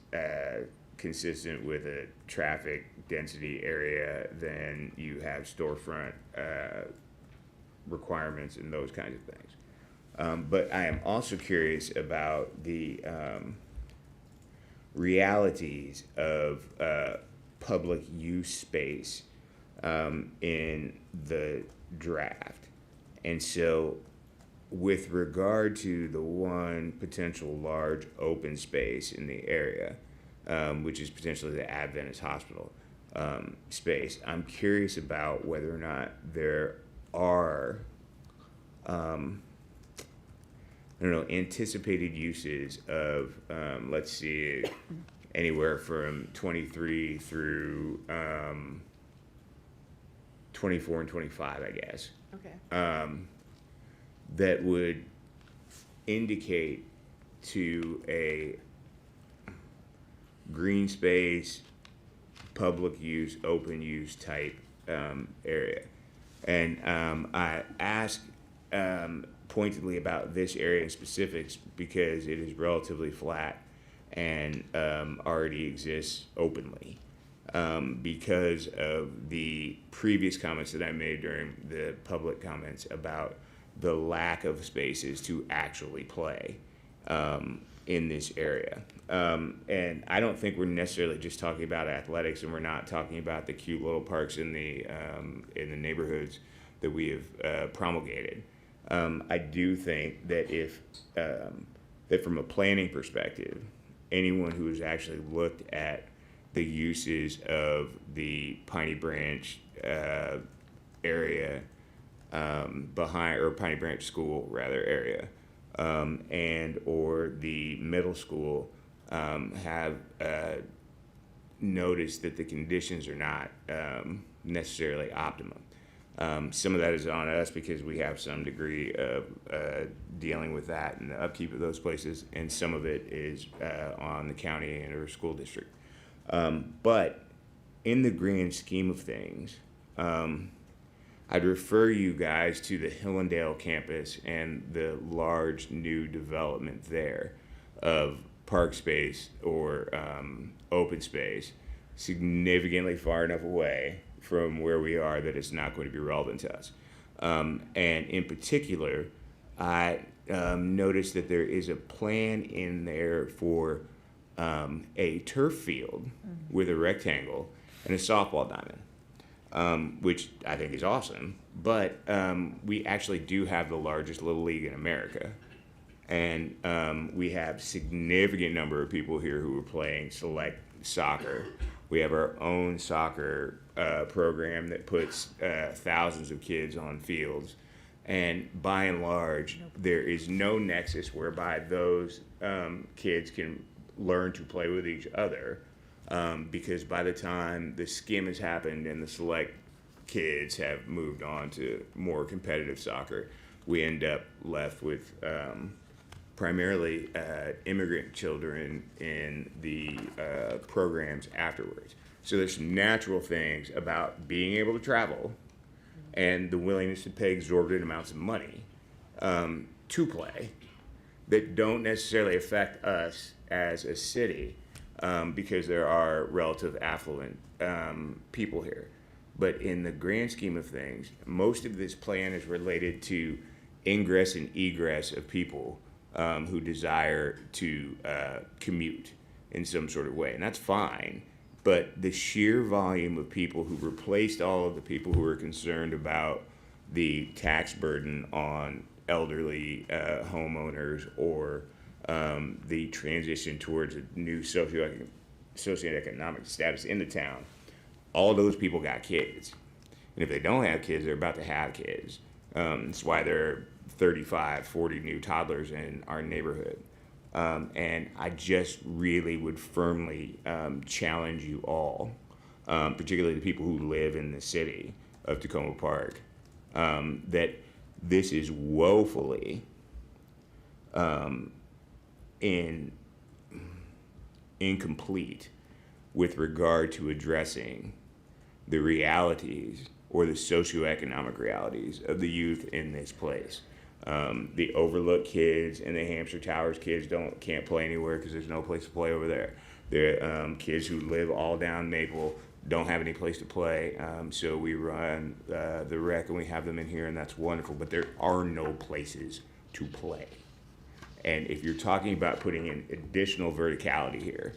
consistent with a traffic density area, then you have storefront requirements and those kinds of things. But I am also curious about the realities of public use space in the draft. And so with regard to the one potential large open space in the area, which is potentially the Adventist Hospital space, I'm curious about whether or not there are anticipated uses of, let's see, anywhere from 23 through 24 and 25, I guess. Okay. That would indicate to a green space, public use, open use type area. And I ask pointedly about this area in specifics because it is relatively flat and already exists openly. Because of the previous comments that I made during the public comments about the lack of spaces to actually play in this area. And I don't think we're necessarily just talking about athletics, and we're not talking about the cute little parks in the neighborhoods that we have promulgated. I do think that that from a planning perspective, anyone who has actually looked at the uses of the Piney Branch area behind, or Piney Branch School rather area, and or the middle school have noticed that the conditions are not necessarily optimum. Some of that is on us because we have some degree of dealing with that and the upkeep of those places, and some of it is on the county and or school district. But in the grand scheme of things, I'd refer you guys to the Hillendale campus and the large new development there of park space or open space, significantly far enough away from where we are that it's not going to be relevant to us. And in particular, I noticed that there is a plan in there for a turf field with a rectangle and a softball diamond, which I think is awesome. But we actually do have the largest little league in America. And we have significant number of people here who are playing select soccer. We have our own soccer program that puts thousands of kids on fields. And by and large, there is no nexus whereby those kids can learn to play with each other, because by the time the skim has happened and the select kids have moved on to more competitive soccer, we end up left with primarily immigrant children in the programs afterwards. So there's some natural things about being able to travel and the willingness to pay exorbitant amounts of money to play that don't necessarily affect us as a city, because there are relative affluent people here. But in the grand scheme of things, most of this plan is related to ingress and egress of people who desire to commute in some sort of way, and that's fine. But the sheer volume of people who replaced all of the people who were concerned about the tax burden on elderly homeowners or the transition towards a new socioeconomic status in the town, all those people got kids. And if they don't have kids, they're about to have kids. That's why there are 35, 40 new toddlers in our neighborhood. And I just really would firmly challenge you all, particularly the people who live in the city of Tacoma Park, that this is woefully incomplete with regard to addressing the realities or the socioeconomic realities of the youth in this place. The Overlook kids and the Hampshire Towers kids can't play anywhere because there's no place to play over there. The kids who live all down Maple don't have any place to play, so we run the rec and we have them in here, and that's wonderful, but there are no places to play. And if you're talking about putting in additional verticality here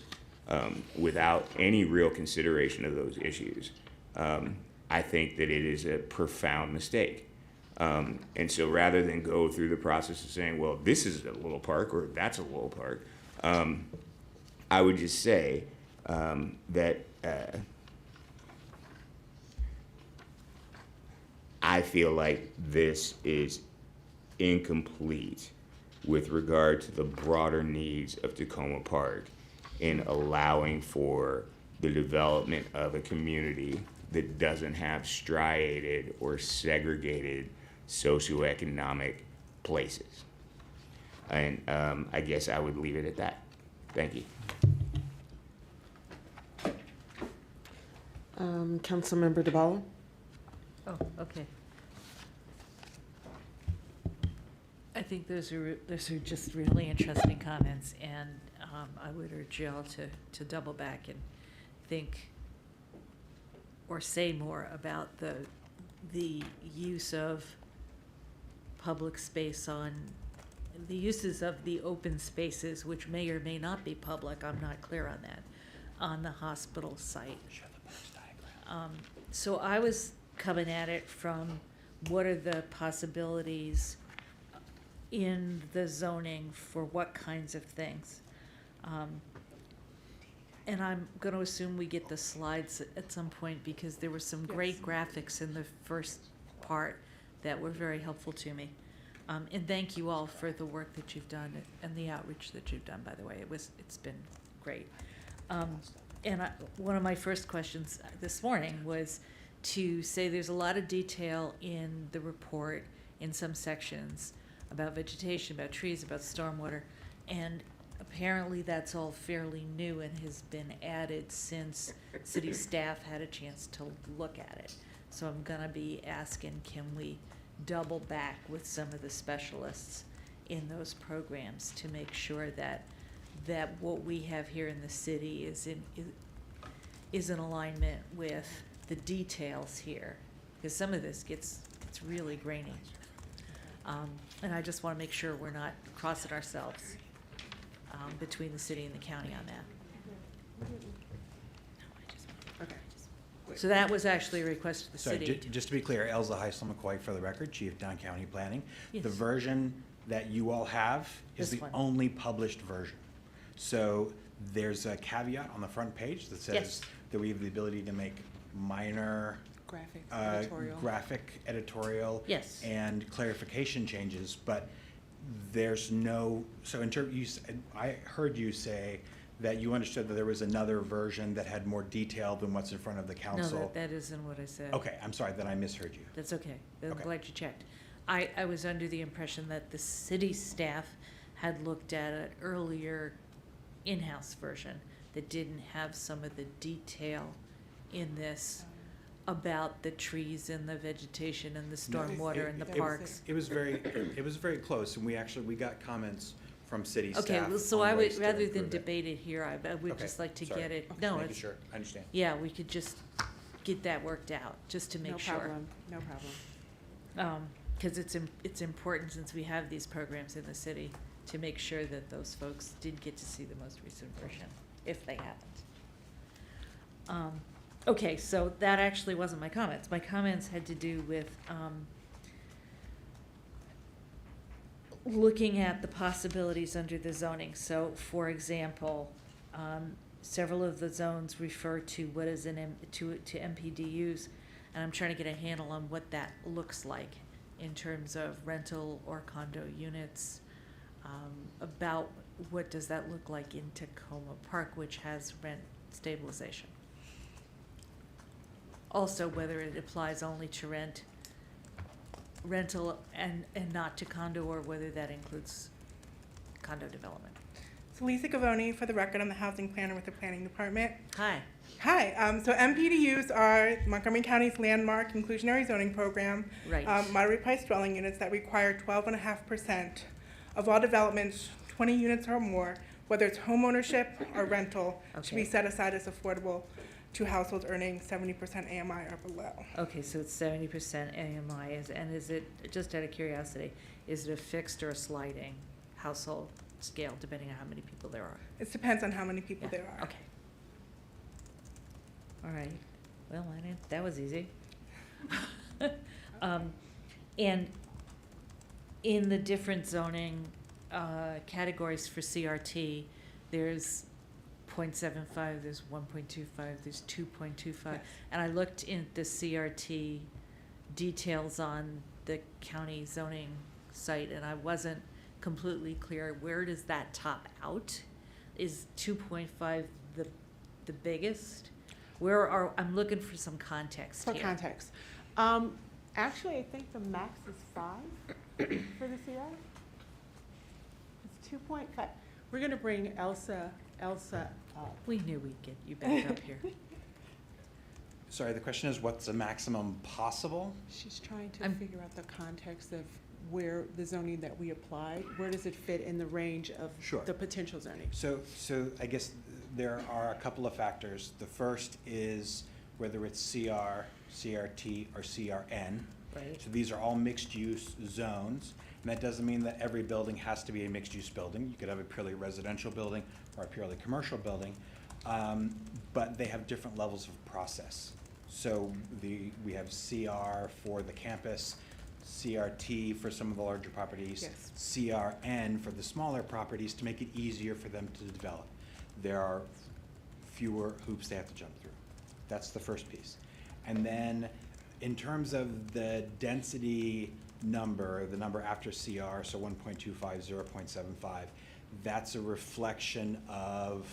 without any real consideration of those issues, I think that it is a profound mistake. And so rather than go through the process of saying, well, this is a little park or that's a little park, I would just say that I feel like this is incomplete with regard to the broader needs of Tacoma Park in allowing for the development of a community that doesn't have striated or segregated socioeconomic places. And I guess I would leave it at that. Thank you. Councilmember DeBala? Oh, okay. I think those are just really interesting comments, and I would urge you all to double back and think or say more about the use of public space on the uses of the open spaces, which may or may not be public, I'm not clear on that, on the hospital site. So I was coming at it from what are the possibilities in the zoning for what kinds of things. And I'm going to assume we get the slides at some point because there were some great graphics in the first part that were very helpful to me. And thank you all for the work that you've done and the outreach that you've done, by the way. It's been great. One of my first questions this morning was to say there's a lot of detail in the report in some sections about vegetation, about trees, about stormwater. And apparently that's all fairly new and has been added since city staff had a chance to look at it. So I'm gonna be asking, can we double back with some of the specialists in those programs to make sure that what we have here in the city is in alignment with the details here, because some of this gets really grainy. And I just want to make sure we're not crossing ourselves between the city and the county on that. Okay. So that was actually a request of the Sorry, city. just to be clear, Elza Heisel McCoy for the record, Chief Down County Planning. Yes. The version that you all have is This the one. only published version. So there's a caveat on the front page that says Yes. that we have the ability to make minor Graphics, editorial. graphic, editorial, Yes. and clarification changes, but there's no, so I heard you say that you understood that there was another version that had more detail than what's in front of the No, council. that isn't what I said. Okay, I'm sorry, then I misheard you. That's okay. I'm Okay. glad you checked. I was under the impression that the city staff had looked at an earlier in-house version that didn't have some of the detail in this about the trees and the vegetation and the stormwater and the parks. It was very close, and we got comments from city staff. Okay, well, so on I ways would, to rather than improve it. debate it here, I would Okay, just like to sorry. get it, Just no, making it's, sure, I understand. yeah, we could just get that worked out, just to No make sure. problem, no problem. Because it's important, since we have these programs in the city, to make sure that those folks did get to see the most recent version, if they haven't. Okay, so that actually wasn't my comments. My comments had to do with looking at the possibilities under the zoning. So, for example, several of the zones refer to what is to MPDUs, and I'm trying to get a handle on what that looks like in terms of rental or condo units. About what does that look like in Tacoma Park, which has rent stabilization. Also, whether it applies only to rental and not to condo, or whether that includes condo development. So Lisa Gavoni, for the record, I'm the housing planner with the planning department. Hi. Hi, so MPDUs are Montgomery County's landmark inclusionary zoning program. Right. Moderate price dwelling units that require 12.5% of all developments, 20 units or more, whether it's homeownership or rental, should be Okay. set aside as affordable to households earning 70% AMI or below. Okay, so it's 70% AMI, and is it, just out of curiosity, is it a fixed or a sliding household scale, depending on how many people there are? It depends on how many people Yeah, there are. Okay. All right, well, that was easy. And in the different zoning categories for CRT, there's 0.75, there's 1.25, there's 2.25. Yes. And I looked in the CRT details on the county zoning site, and I wasn't completely clear, where does that top out? Is 2.5 the biggest? I'm looking for some context For here. context. Actually, I think the max is 5 for the CR. It's 2.5. We're gonna bring Elsa up. We knew we'd get you back up here. Sorry, the question is, what's the maximum possible? She's trying to I'm- figure out the context of where the zoning that we applied, where does it fit in the range of Sure. the potential zoning? So I guess there are a couple of factors. The first is whether it's CR, CRT, or CRN. Right. So these are all mixed-use zones, and that doesn't mean that every building has to be a mixed-use building. You could have a purely residential building or a purely commercial building, but they have different levels of process. So we have CR for the campus, CRT for some of the larger properties, Yes. CRN for the smaller properties to make it easier for them to develop. There are fewer hoops they have to jump through. That's the first piece. And then in terms of the density number, the number after CR, so 1.25, 0.75, that's a reflection of,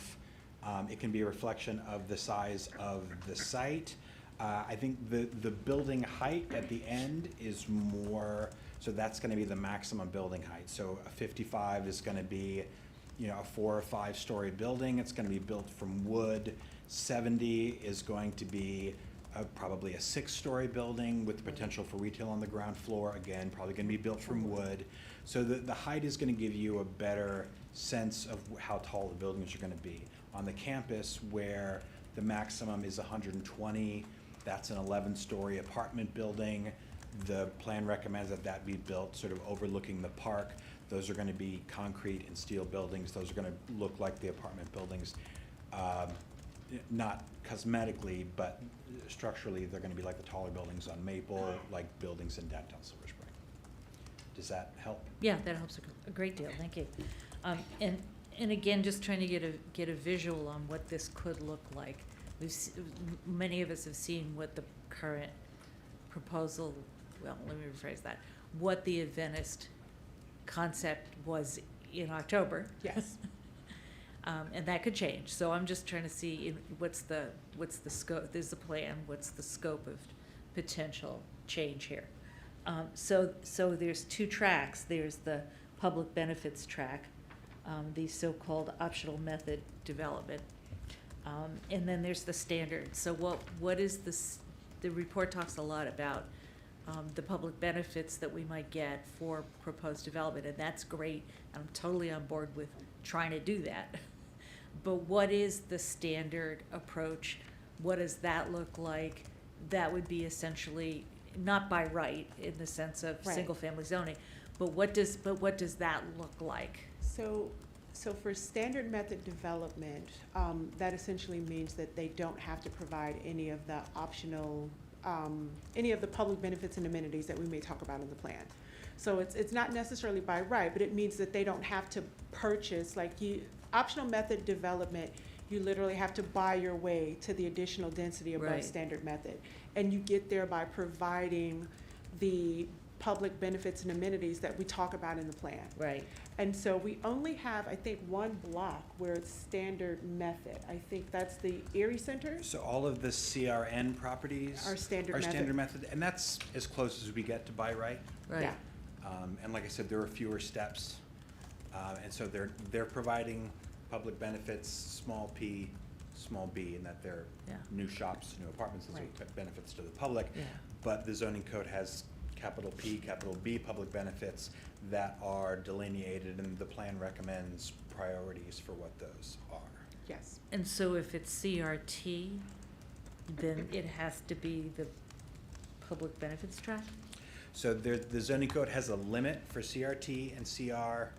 it can be a reflection of the size of the site. I think the building height at the end is more, so that's gonna be the maximum building height. So a 55 is gonna be a 4 or 5 story building. It's going to be built from wood. 70 is going to be probably a 6-story building with the potential for retail on the ground floor. Again, probably going to be built from wood. So the height is going to give you a better sense of how tall the buildings are going to be. On the campus, where the maximum is 120, that's an 11-story apartment building. The plan recommends that that be built sort of overlooking the park. Those are going to be concrete and steel buildings. Those are going to look like the apartment buildings, not cosmetically, but structurally, they're going to be like the taller buildings on Maple, like buildings in downtown Silver Spring. Does that help? Yeah, that helps a great deal, thank you. And again, just trying to get a visual on what this could look like. Many of us have seen what the current proposal, well, let me rephrase that, what the Adventist concept was in October. Yes. And that could change. So I'm just trying to see what's the scope. There's the plan. What's the scope of potential change here? So there's 2 tracks. There's the public benefits track, the so-called optional method development, and then there's the standard. So what is this? The report talks a lot about the public benefits that we might get for proposed development, and that's great. I'm totally on board with trying to do that. But what is the standard approach? What does that look like? That would be essentially not by right in the sense of Right. single-family zoning, but what does that look like? So for standard method development, that essentially means that they don't have to provide any of the optional, any of the public benefits and amenities that we may talk about in the plan. So it's not necessarily by right, but it means that they don't have to purchase, optional method development, you literally have to buy your way to the additional density above Right. standard method. And you get there by providing the public benefits and amenities that we talk about in the plan. Right. And so we only have, I think, 1 block where it's standard method. I think that's the Erie Center. So all of the CRN properties Are standard are method. standard method, and that's as close as we get to by right. Right. Yeah. And like I said, there are fewer steps, and so they're providing public benefits, small p, small b, in that they're Yeah. new shops, new apartments, and so Right. benefits to the public. Yeah. But the zoning code has capital P, capital B public benefits that are delineated, and the plan recommends priorities for what those are. Yes. And so if it's CRT, then it has to be the public benefits track? So the zoning code has a limit for CRT and CR.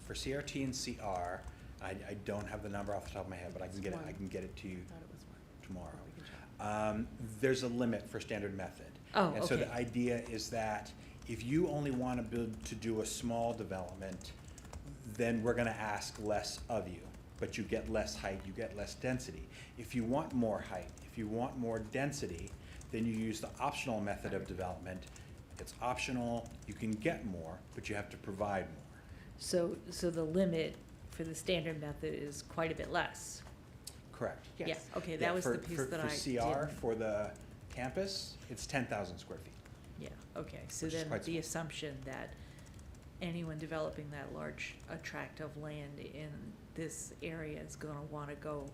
For CRT and CR, I don't have the number off the top of my head, but I can get it. I can get it to you Thought it was 1. tomorrow. We can check. There's a limit for standard method. Oh, And so the okay. idea is that if you only want to do a small development, then we're gonna ask less of you, but you get less height, you get less density. If you want more height, if you want more density, then you use the optional method of development. It's optional, you can get more, but you have to provide more. So the limit for the standard method is quite a bit less. Correct. Yeah, Yes. okay, Yeah, that was for- the piece for- that I For CR, didn't. for the campus, it's 10,000 square feet. Yeah, okay, so Which is then quite the small. assumption that anyone developing that large a tract of land in this area is gonna wanna go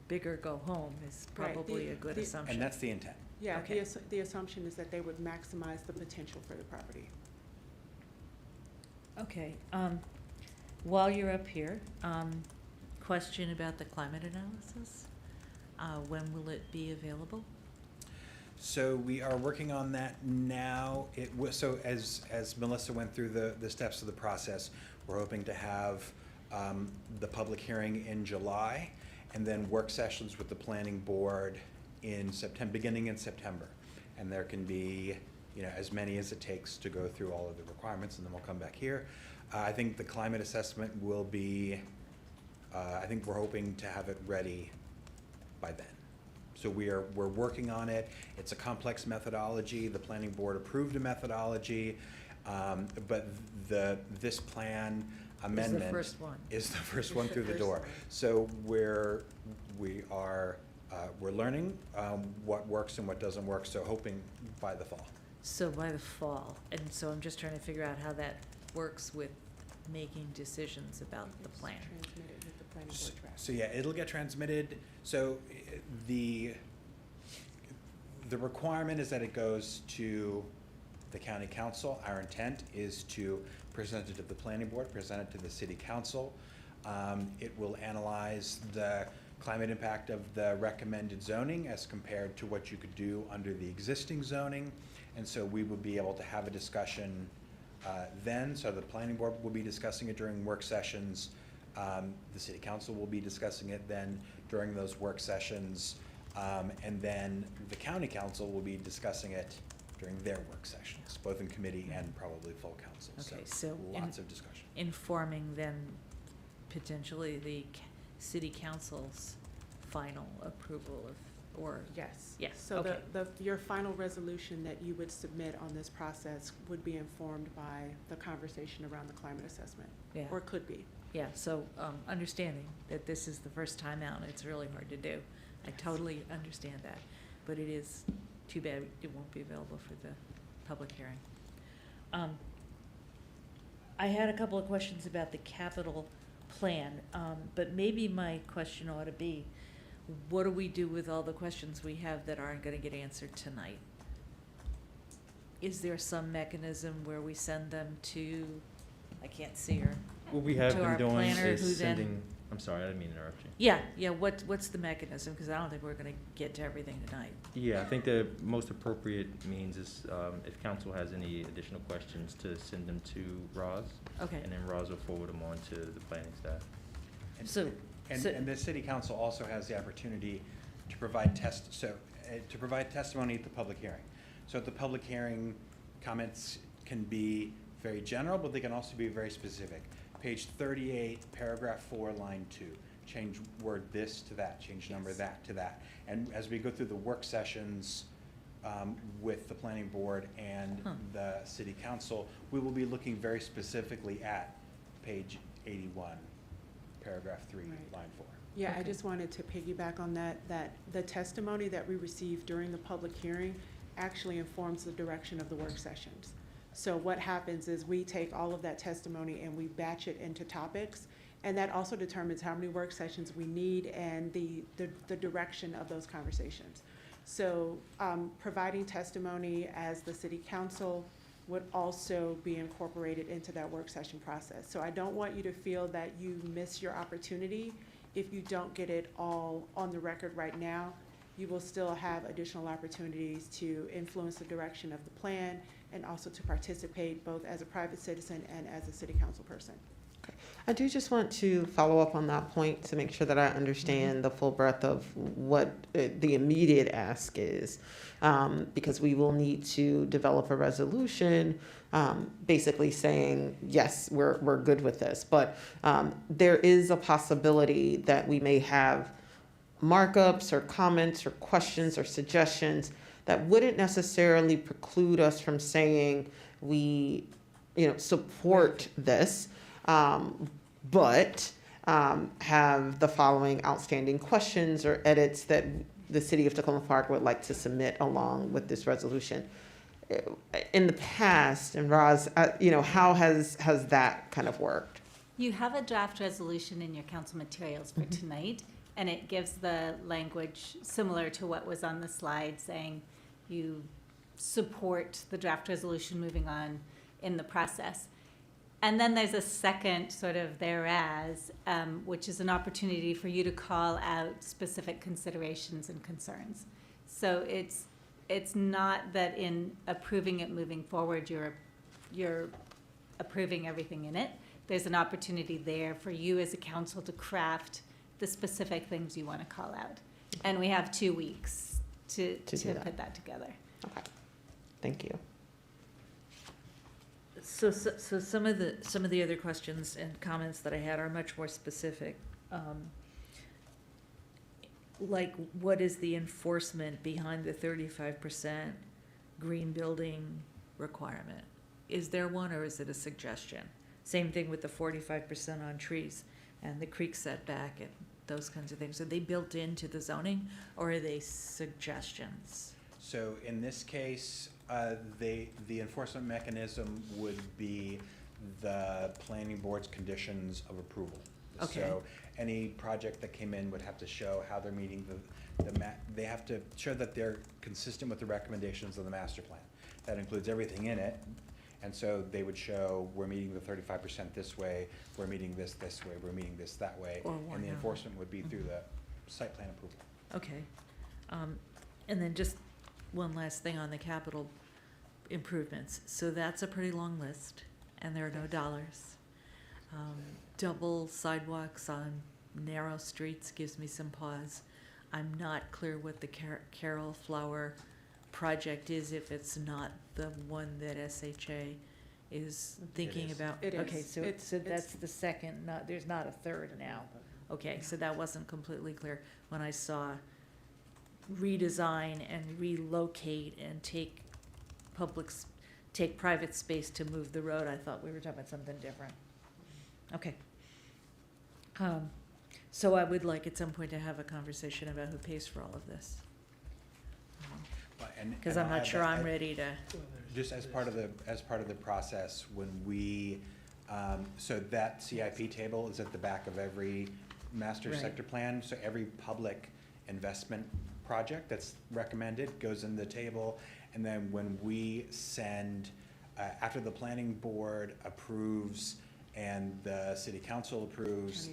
big or go home is Right, probably a good assumption. And that's the intent. Yeah, Okay. the assumption is that they would maximize the potential for the property. Okay, while you're up here, question about the climate analysis. When will it be available? So we are working on that now. So as Melissa went through the steps of the process, we're hoping to have the public hearing in July, and then work sessions with the planning board in September, beginning in September. And there can be, as many as it takes to go through all of the requirements, and then we'll come back here. I think the climate assessment will be, I think we're hoping to have it ready by then. So we're working on it. It's a complex methodology. The planning board approved a methodology, but this plan amendment first one. is the first one through the door. So we're learning what works and what doesn't work. So hoping by the fall. So by the fall, and so I'm just trying to figure out how that works with making decisions about the plan? Transmitted with the planning board draft. So yeah, it'll get transmitted. So the requirement is that it goes to the county council. Our intent is to present it to the planning board, present it to the city council. It will analyze the climate impact of the recommended zoning as compared to what you could do under the existing zoning. And so we will be able to have a discussion then. So the planning board will be discussing it during work sessions. The city council will be discussing it then during those work sessions. And then the county council will be discussing it during their work sessions, both in committee and probably full council. Okay, so lots of discussion. Informing then potentially the city council's final approval of, or? Yes. Yes, So okay. your final resolution that you would submit on this process would be informed by the conversation around the climate assessment. Yeah. Or could be. Yeah, so understanding that this is the first time out, it's really hard to do. I totally understand that, but it is too bad it won't be available for the public hearing. I had a couple of questions about the capital plan, but maybe my question ought to be, what do we do with all the questions we have that aren't going to get answered tonight? Is there some mechanism where we send them to, I can't see her, What we have to been our doing planner, who is then- sending, I'm sorry, I didn't mean to interrupt you. Yeah, what's the mechanism? Because I don't think we're going to get to everything tonight. Yeah, I think the most appropriate means is, if council has any additional questions, to send them to Roz. Okay. And then Roz will forward them on to the planning staff. And the city council also has the opportunity to provide to provide testimony at the public hearing. So at the public hearing, comments can be very general, but they can also be very specific. Page 38, paragraph 4, line 2. Change word this to that, change number that to that. And as we go through the work sessions with the planning board and the city council, we will be looking very specifically at page 81, paragraph 3, Right. line 4. Yeah, I Okay. just wanted to piggyback on that the testimony that we received during the public hearing actually informs the direction of the work sessions. So what happens is we take all of that testimony and we batch it into topics, and that also determines how many work sessions we need and the direction of those conversations. So providing testimony as the city council would also be incorporated into that work session process. So I don't want you to feel that you miss your opportunity if you don't get it all on the record right now. You will still have additional opportunities to influence the direction of the plan and also to participate both as a private citizen and as a city council person. I do just want to follow up on that point to make sure that I understand the full breadth of what the immediate ask is, because we will need to develop a resolution basically saying, yes, we're good with this. But there is a possibility that we may have markups or comments or questions or suggestions that wouldn't necessarily preclude us from saying we, support this. But have the following outstanding questions or edits that the city of Tacoma Park would like to submit along with this resolution. In the past, and Roz, how has that kind of worked? You have a draft resolution in your council materials for tonight, and it gives the language similar to what was on the slide, saying you support the draft resolution moving on in the process. And then there's a second sort of thereas, which is an opportunity for you to call out specific considerations and concerns. So it's not that in approving it moving forward, you're approving everything in it. There's an opportunity there for you as a council to craft the specific things you want to call out. And we have 2 weeks to do that. put that together. Okay, thank you. So some of the other questions and comments that I had are much more specific. Like, what is the enforcement behind the 35% green building requirement? Is there one, or is it a suggestion? Same thing with the 45% on trees and the creek setback and those kinds of things. Are they built into the zoning, or are they suggestions? So in this case, the enforcement mechanism would be the planning board's conditions of approval. Okay. So any project that came in would have to show how they're meeting they have to show that they're consistent with the recommendations of the master plan. That includes everything in it. And so they would show, we're meeting the 35% this way, we're meeting this way, we're meeting this that way. Or And the not. enforcement would be through the site plan approval. Okay. And then just one last thing on the capital improvements. So that's a pretty long list, and there are no dollars. Double sidewalks on narrow streets gives me some pause. I'm not clear what the Carroll Flower project is if it's not the one that SHA is thinking is. about. It Okay, is. so, It's- so it's- that's the second, not, there's not a third now. Okay, so that wasn't completely clear when I saw redesign and relocate and take private space to move the road. I thought we were talking about something different. Okay. So I would like at some point to have a conversation about who pays for all of this. Because I'm not sure I'm ready to. Just as part of the process, when we, so that CIP table is at the back of every master Right. sector plan. So every public investment project that's recommended goes in the table. And then when we send, after the planning board approves and the city council approves,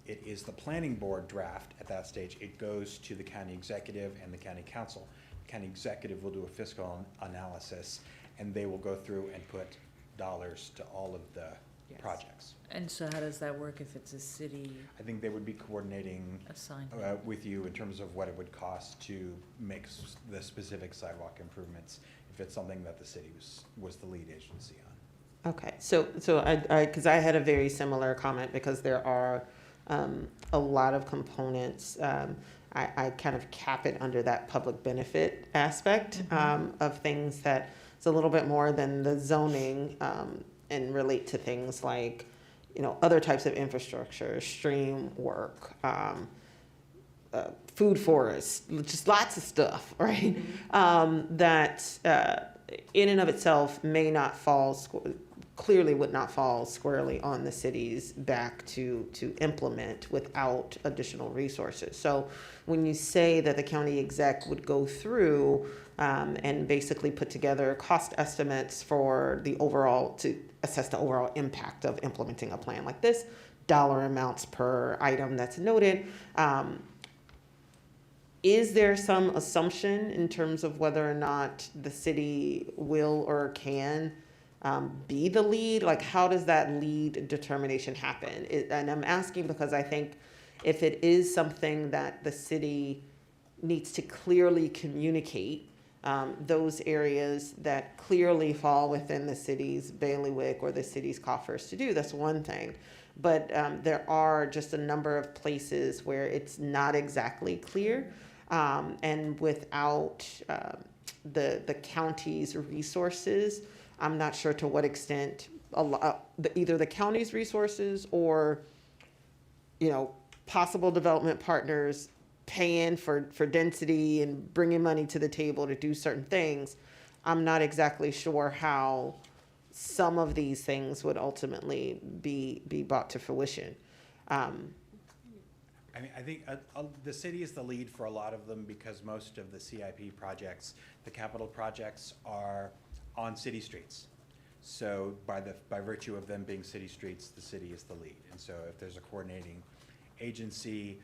it is the planning board draft at that stage. It goes to the county executive and the county council. County executive will do a fiscal analysis, and they will go through and put dollars to all of the Yes. projects. And so how does that work if it's a city I think they would be coordinating assigned? with you in terms of what it would cost to make the specific sidewalk improvements, if it's something that the city was the lead agency on. Okay, so because I had a very similar comment, because there are a lot of components. I kind of cap it under that public benefit aspect of things that it's a little bit more than the zoning, and relate to things like, other types of infrastructure, stream work, food forests, just lots of stuff, right? That in and of itself may not fall clearly would not fall squarely on the city's back to implement without additional resources. So when you say that the county exec would go through and basically put together cost estimates for the overall, to assess the overall impact of implementing a plan like this, dollar amounts per item that's noted, is there some assumption in terms of whether or not the city will or can be the lead? Like, how does that lead determination happen? And I'm asking because I think if it is something that the city needs to clearly communicate, those areas that clearly fall within the city's bailiwick or the city's coffers to do, that's one thing. But there are just a number of places where it's not exactly clear. And without the county's resources, I'm not sure to what extent either the county's resources or, possible development partners paying for density and bringing money to the table to do certain things. I'm not exactly sure how some of these things would ultimately be brought to fruition. I think the city is the lead for a lot of them because most of the CIP projects, the capital projects, are on city streets. So by virtue of them being city streets, the city is the lead. And so if there's a coordinating agency,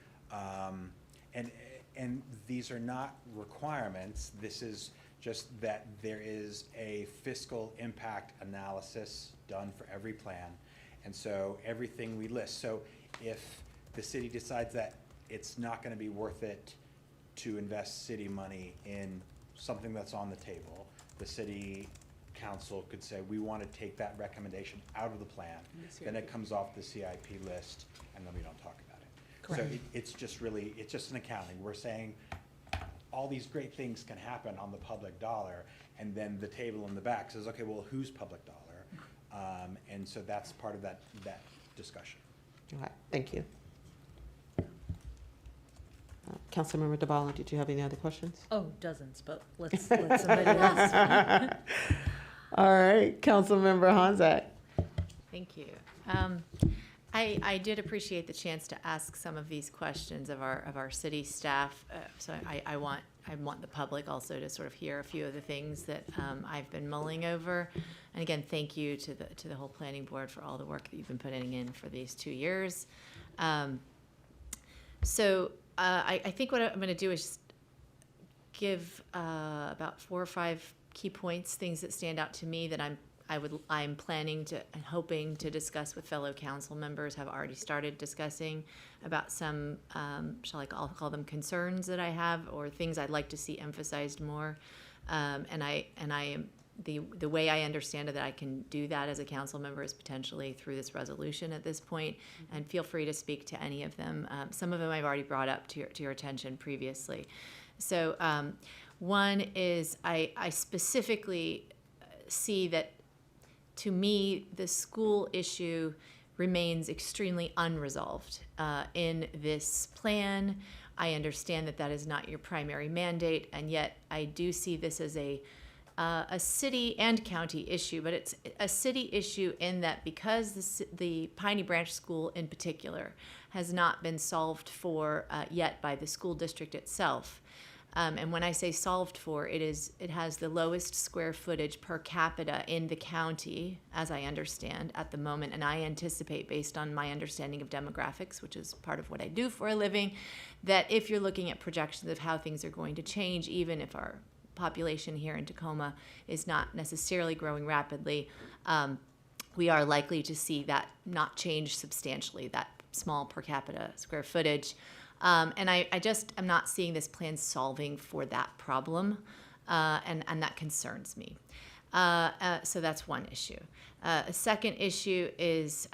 and these are not requirements, this is just that there is a fiscal impact analysis done for every plan. And so everything we list. So if the city decides that it's not going to be worth it to invest city money in something that's on the table, the city council could say, we want to take that recommendation out of the plan. Then it comes off the CIP list, and then we don't talk about it. So it's just an accounting. We're saying all these great things can happen on the public dollar, and then the table in the back says, okay, well, whose public dollar? And so that's part of that discussion. Okay, thank you. Councilmember DeBala, did you have any other questions? Oh, dozens, but let's somebody else. All right, Councilmember Honzak. Thank you. I did appreciate the chance to ask some of these questions of our city staff. So I want the public also to sort of hear a few of the things that I've been mulling over. And again, thank you to the whole planning board for all the work that you've been putting in for these 2 years. So I think what I'm going to do is just give about 4 or 5 key points, things that stand out to me that I'm planning to and hoping to discuss with fellow council members, have already started discussing about some, I'll call them concerns that I have, or things I'd like to see emphasized more. And I am, the way I understand it that I can do that as a council member is potentially through this resolution at this point, and feel free to speak to any of them. Some of them I've already brought up to your attention previously. So one is I specifically see that, to me, the school issue remains extremely unresolved in this plan. I understand that that is not your primary mandate, and yet I do see this as a city and county issue, but it's a city issue in that because the Piney Branch School in particular has not been solved for yet by the school district itself. And when I say solved for, it has the lowest square footage per capita in the county, as I understand at the moment. And I anticipate, based on my understanding of demographics, which is part of what I do for a living, that if you're looking at projections of how things are going to change, even if our population here in Tacoma is not necessarily growing rapidly, we are likely to see that not change substantially, that small per capita square footage. And I just am not seeing this plan solving for that problem, and that concerns me. So that's one issue. A second issue is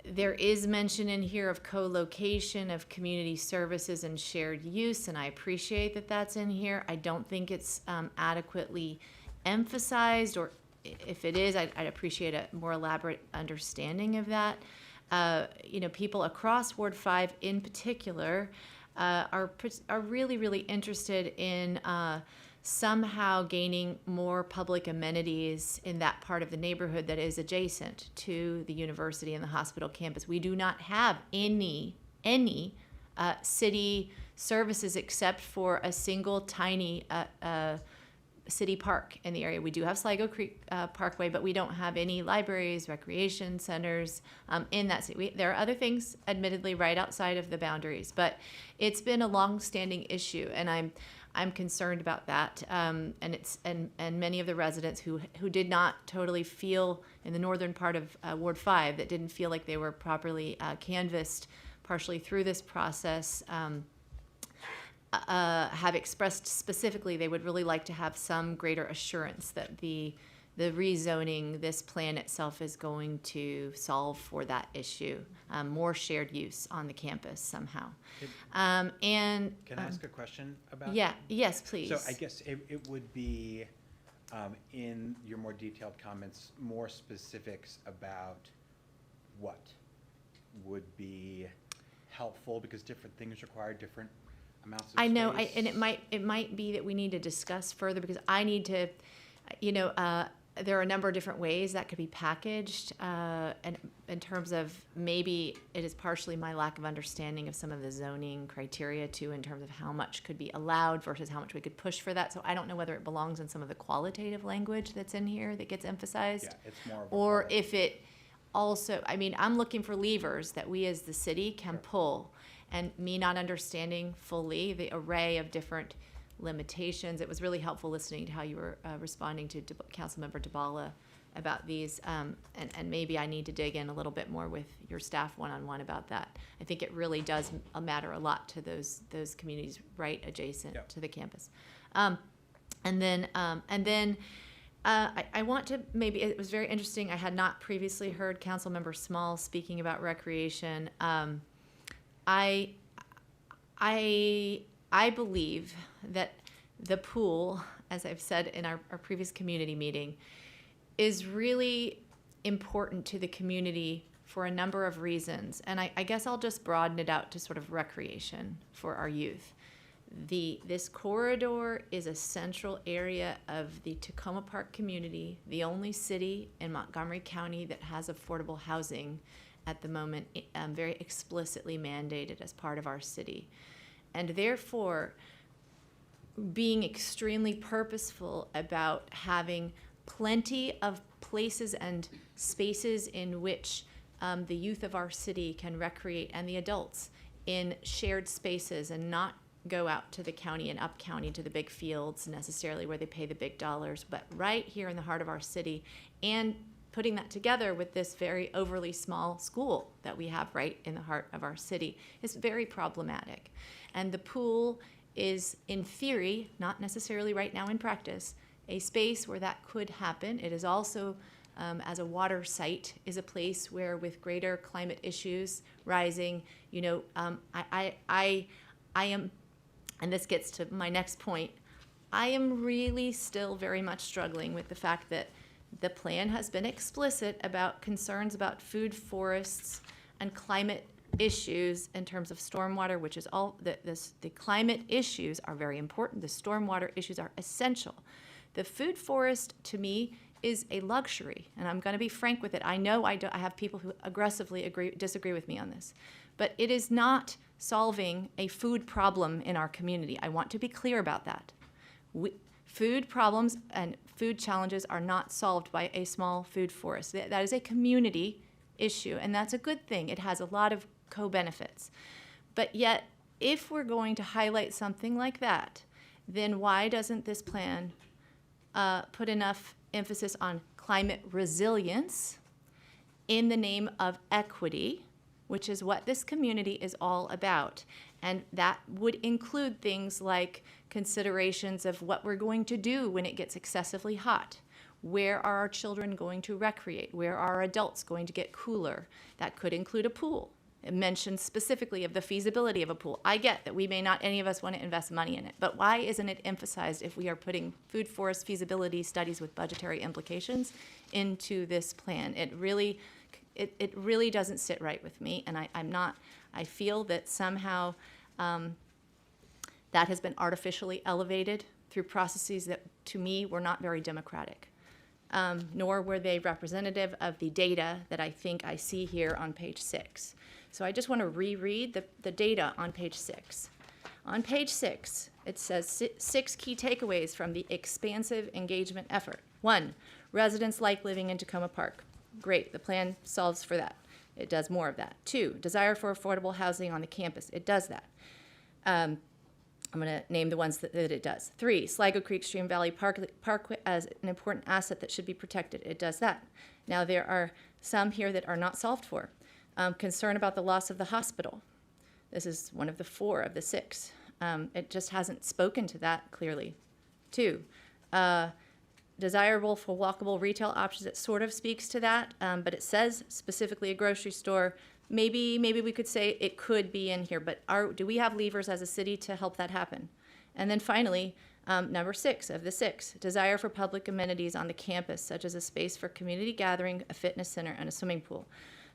there is mention in here of co-location of community services and shared use, and I appreciate that that's in here. I don't think it's adequately emphasized, or if it is, I'd appreciate a more elaborate understanding of that. People across Ward 5 in particular are really, really interested in somehow gaining more public amenities in that part of the neighborhood that is adjacent to the university and the hospital campus. We do not have any city services except for a single tiny city park in the area. We do have Sligo Creek Parkway, but we don't have any libraries, recreation centers in that city. There are other things, admittedly, right outside of the boundaries, but it's been a long-standing issue, and I'm concerned about that. And many of the residents who did not totally feel in the northern part of Ward 5, that didn't feel like they were properly canvassed partially through this process, have expressed specifically they would really like to have some greater assurance that the rezoning, this plan itself, is going to solve for that issue, more shared use on the campus somehow. Can I ask a question about that? Yes, please. So I guess it would be, in your more detailed comments, more specifics about what would be helpful, because different things require different amounts of space. I know, and it might be that we need to discuss further, because I need to, there are a number of different ways that could be packaged, and in terms of maybe it is partially my lack of understanding of some of the zoning criteria too, in terms of how much could be allowed versus how much we could push for that. So I don't know whether it belongs in some of the qualitative language that's in here that gets emphasized, it's more of a or if it also, I'm looking for levers that we as the city can pull. And me not understanding fully the array of different limitations, it was really helpful listening to how you were responding to Councilmember Dabala about these, and maybe I need to dig in a little bit more with your staff one-on-one about that. I think it really does matter a lot to those communities right adjacent to the campus. I want to it was very interesting. I had not previously heard Councilmember Small speaking about recreation. I believe that the pool, as I've said in our previous community meeting, is really important to the community for a number of reasons. And I guess I'll just broaden it out to sort of recreation for our youth. This corridor is a central area of the Tacoma Park community, the only city in Montgomery County that has affordable housing at the moment, very explicitly mandated as part of our city. And therefore, being extremely purposeful about having plenty of places and spaces in which the youth of our city can recreate, and the adults in shared spaces, and not go out to the county and up county to the big fields necessarily where they pay the big dollars, but right here in the heart of our city, and putting that together with this very overly small school that we have right in the heart of our city is very problematic. And the pool is, in theory, not necessarily right now in practice, a space where that could happen. It is also, as a water site, is a place where, with greater climate issues rising, you know, I am, and this gets to my next point, I am really still very much struggling with the fact that the plan has been explicit about concerns about food forests and climate issues in terms of stormwater, which is all, the climate issues are very important. The stormwater issues are essential. The food forest, to me, is a luxury, and I'm going to be frank with it. I know I have people who aggressively disagree with me on this, but it is not solving a food problem in our community. I want to be clear about that. Food problems and food challenges are not solved by a small food forest. That is a community issue, and that's a good thing. It has a lot of co-benefits. But yet, if we're going to highlight something like that, then why doesn't this plan put enough emphasis on climate resilience in the name of equity, which is what this community is all about? And that would include things like considerations of what we're going to do when it gets excessively hot. Where are our children going to recreate? Where are our adults going to get cooler? That could include a pool. It mentions specifically of the feasibility of a pool. I get that we may not, any of us, want to invest money in it, but why isn't it emphasized if we are putting food forest feasibility studies with budgetary implications into this plan? It really doesn't sit right with me, and I feel that somehow that has been artificially elevated through processes that, to me, were not very democratic. Nor were they representative of the data that I think I see here on page 6. So I just want to reread the data on page 6. On page 6, it says 6 key takeaways from the expansive engagement effort. 1, residents like living in Tacoma Park. Great, the plan solves for that. It does more of that. 2, desire for affordable housing on the campus. It does that. I'm going to name the ones that it does. 3, Sligo Creek Stream Valley Parkway as an important asset that should be protected. It does that. Now, there are some here that are not solved for. Concern about the loss of the hospital. This is one of the 4 of the 6. It just hasn't spoken to that clearly. 2, desirable for walkable retail options. It sort of speaks to that, but it says specifically a grocery store. Maybe we could say it could be in here, but do we have levers as a city to help that happen? And then finally, number 6 of the 6, desire for public amenities on the campus, such as a space for community gathering, a fitness center, and a swimming pool.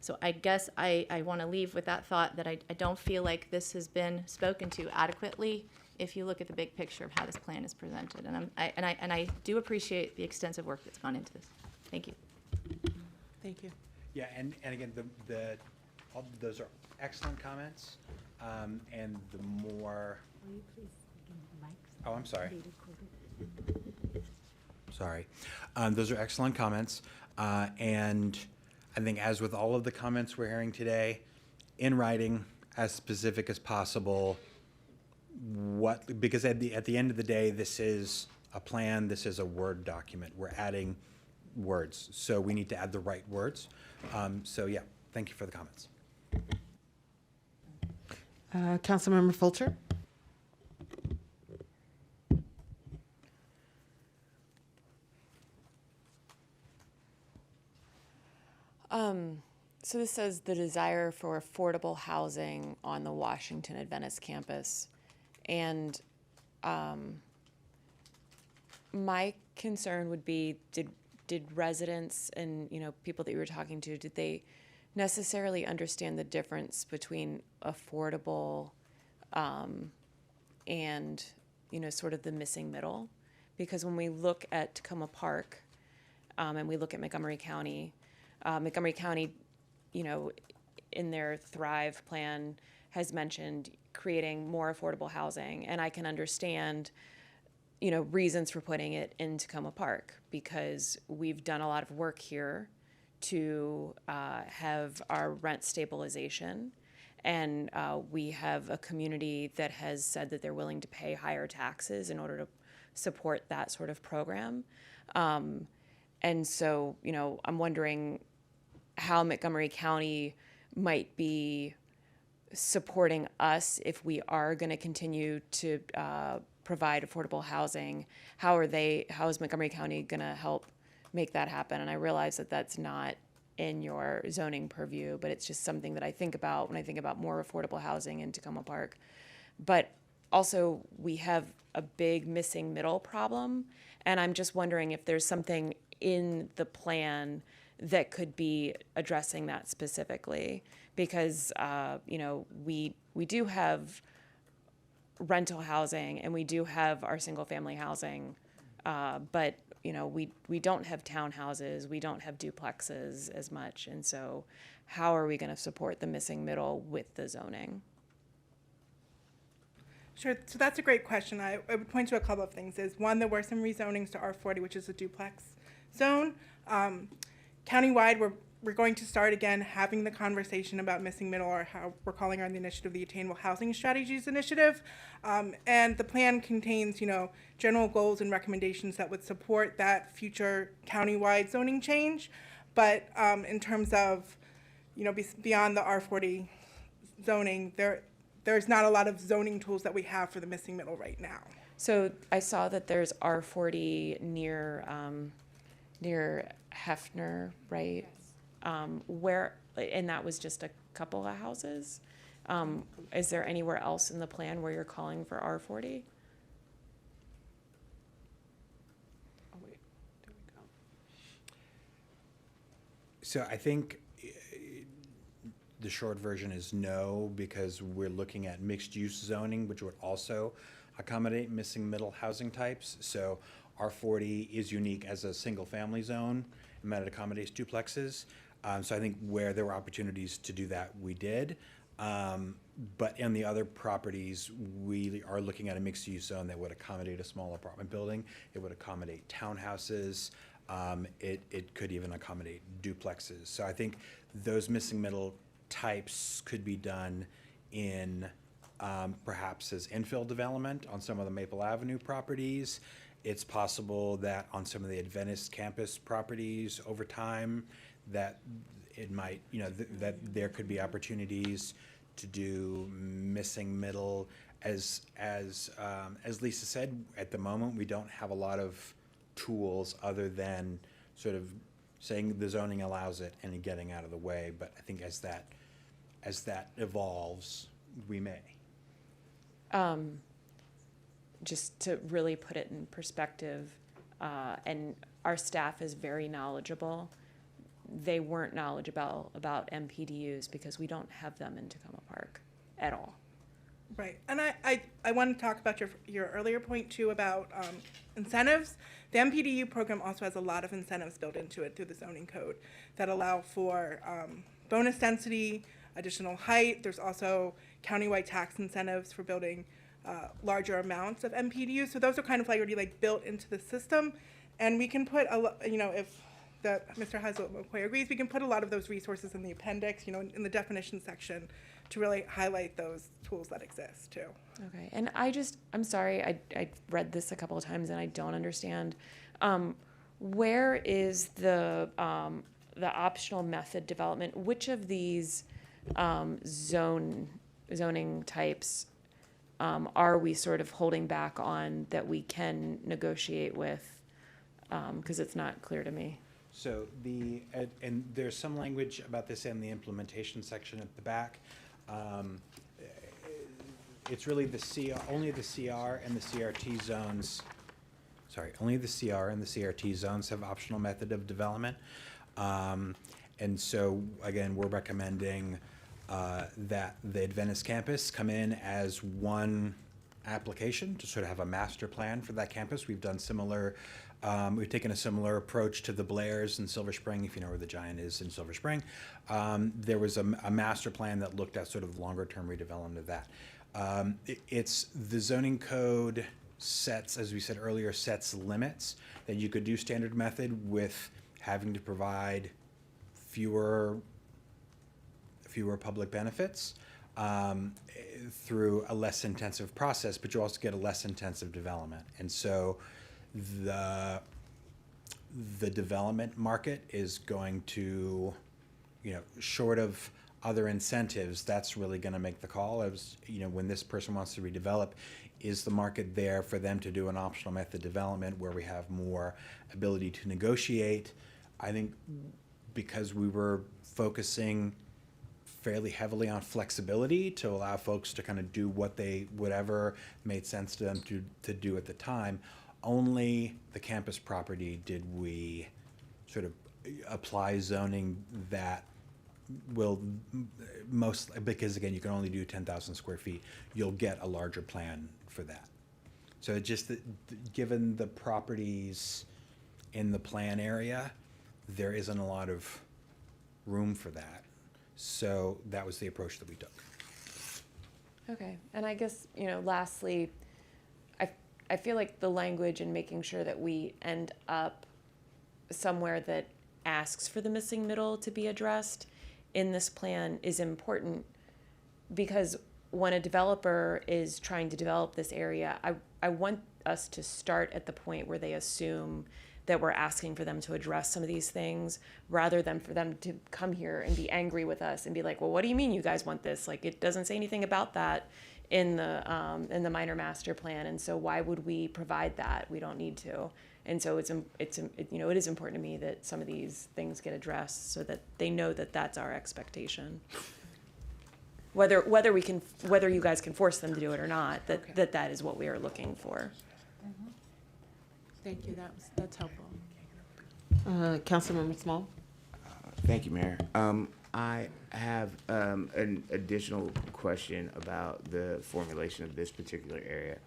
So I guess I want to leave with that thought that I don't feel like this has been spoken to adequately if you look at the big picture of how this plan is presented. And I do appreciate the extensive work that's gone into this. Thank you. Thank you. Yeah, and again, those are excellent comments, and the more. Will you please begin the mics? Oh, I'm sorry. Sorry. Those are excellent comments, and I think, as with all of the comments we're hearing today, in writing, as specific as possible. Because at the end of the day, this is a plan. This is a Word document. We're adding words, so we need to add the right words. So yeah, thank you for the comments. Councilmember Fulcher. So this says the desire for affordable housing on the Washington Adventist campus. And my concern would be, did residents and, people that you were talking to, did they necessarily understand the difference between affordable and, you know, sort of the missing middle. Because when we look at Tacoma Park, and we look at Montgomery County, you know, in their Thrive plan has mentioned creating more affordable housing. And I can understand, you know, reasons for putting it in Tacoma Park, because we've done a lot of work here to have our rent stabilization. And we have a community that has said that they're willing to pay higher taxes in order to support that sort of program. And so, you know, I'm wondering how Montgomery County might be supporting us if we are going to continue to provide affordable housing. How is Montgomery County going to help make that happen? And I realize that that's not in your zoning purview, but it's just something that I think about when I think about more affordable housing in Tacoma Park. But also, we have a big missing middle problem, and I'm just wondering if there's something in the plan that could be addressing that specifically, because you know, we do have rental housing and we do have our single family housing, but you know, we don't have townhouses, we don't have duplexes as much, and so how are we going to support the missing middle with the zoning? Sure, so that's a great question. I would point to a couple of things. One, there were some rezonings to R40, which is a duplex zone. Countywide, we're going to start again having the conversation about missing middle, or how we're calling our initiative the Attainable Housing Strategies Initiative. And the plan contains, you know, general goals and recommendations that would support that future countywide zoning change. But in terms of, you know, beyond the R40 zoning, there's not a lot of zoning tools that we have for the missing middle right now. So I saw that there's R40 near Hefner, right? Where, and that was just a couple of houses. Is there anywhere else in the plan where you're calling for R40? Oh, wait, there we go. So I think the short version is no, because we're looking at mixed-use zoning, which would also accommodate missing middle housing types. So R40 is unique as a single-family zone, and that it accommodates duplexes. So I think where there were opportunities to do that, we did. But in the other properties, we are looking at a mixed-use zone that would accommodate a small apartment building. It would accommodate townhouses. It could even accommodate duplexes. So I think those missing middle types could be done in perhaps as infill development on some of the Maple Avenue properties. It's possible that on some of the Adventist campus properties over time, that it might, you know, that there could be opportunities to do missing middle. As Lisa said, at the moment, we don't have a lot of tools other than sort of saying the zoning allows it and getting out of the way. But I think as that evolves, we may. Just to really put it in perspective, and our staff is very knowledgeable. They weren't knowledgeable about MPDUs because we don't have them in Tacoma Park at all. Right, and I want to talk about your earlier point too about incentives. The MPDU program also has a lot of incentives built into it through the zoning code that allow for bonus density, additional height. There's also countywide tax incentives for building larger amounts of MPDUs. So those are kind of already built into the system, and we can put if Mr. Haslet-McCoy agrees, we can put a lot of those resources in the appendix, you know, in the definition section, to really highlight those tools that exist too. Okay, and I'm sorry, I read this a couple of times and I don't understand. Where is the optional method development? Which of these zoning types are we sort of holding back on that we can negotiate with? Because it's not clear to me. So and there's some language about this in the implementation section at the back. It's really only the CR and the CRT zones. Sorry, only the CR and the CRT zones have optional method of development. And so again, we're recommending that the Adventist campus come in as one application to sort of have a master plan for that campus. We've done similar, we've taken a similar approach to the Blairs in Silver Spring, if you know where the Giant is in Silver Spring. There was a master plan that looked at sort of longer term redevelopment of that. It's the zoning code sets, as we said earlier, sets limits that you could do standard method with having to provide fewer public benefits through a less intensive process, but you also get a less intensive development. And so the development market is going to, short of other incentives, that's really going to make the call. As when this person wants to redevelop, is the market there for them to do an optional method development where we have more ability to negotiate? I think because we were focusing fairly heavily on flexibility to allow folks to kind of do whatever made sense to them to do at the time, only the campus property did we sort of apply zoning that will because again, you can only do 10,000 square feet. You'll get a larger plan for that. So it's just that given the properties in the plan area, there isn't a lot of room for that. So that was the approach that we took. Okay, and I guess, lastly, I feel like the language and making sure that we end up somewhere that asks for the missing middle to be addressed in this plan is important, because when a developer is trying to develop this area, I want us to start at the point where they assume that we're asking for them to address some of these things, rather than for them to come here and be angry with us and be like, well, what do you mean you guys want this? Like, it doesn't say anything about that in the minor master plan, and so why would we provide that? We don't need to. And so it is important to me that some of these things get addressed so that they know that that's our expectation. Whether you guys can force them to do it or not, that is what we are looking for. Thank you, that's helpful. Councilmember Small? Thank you, Mayor. I have an additional question about the formulation of this particular area.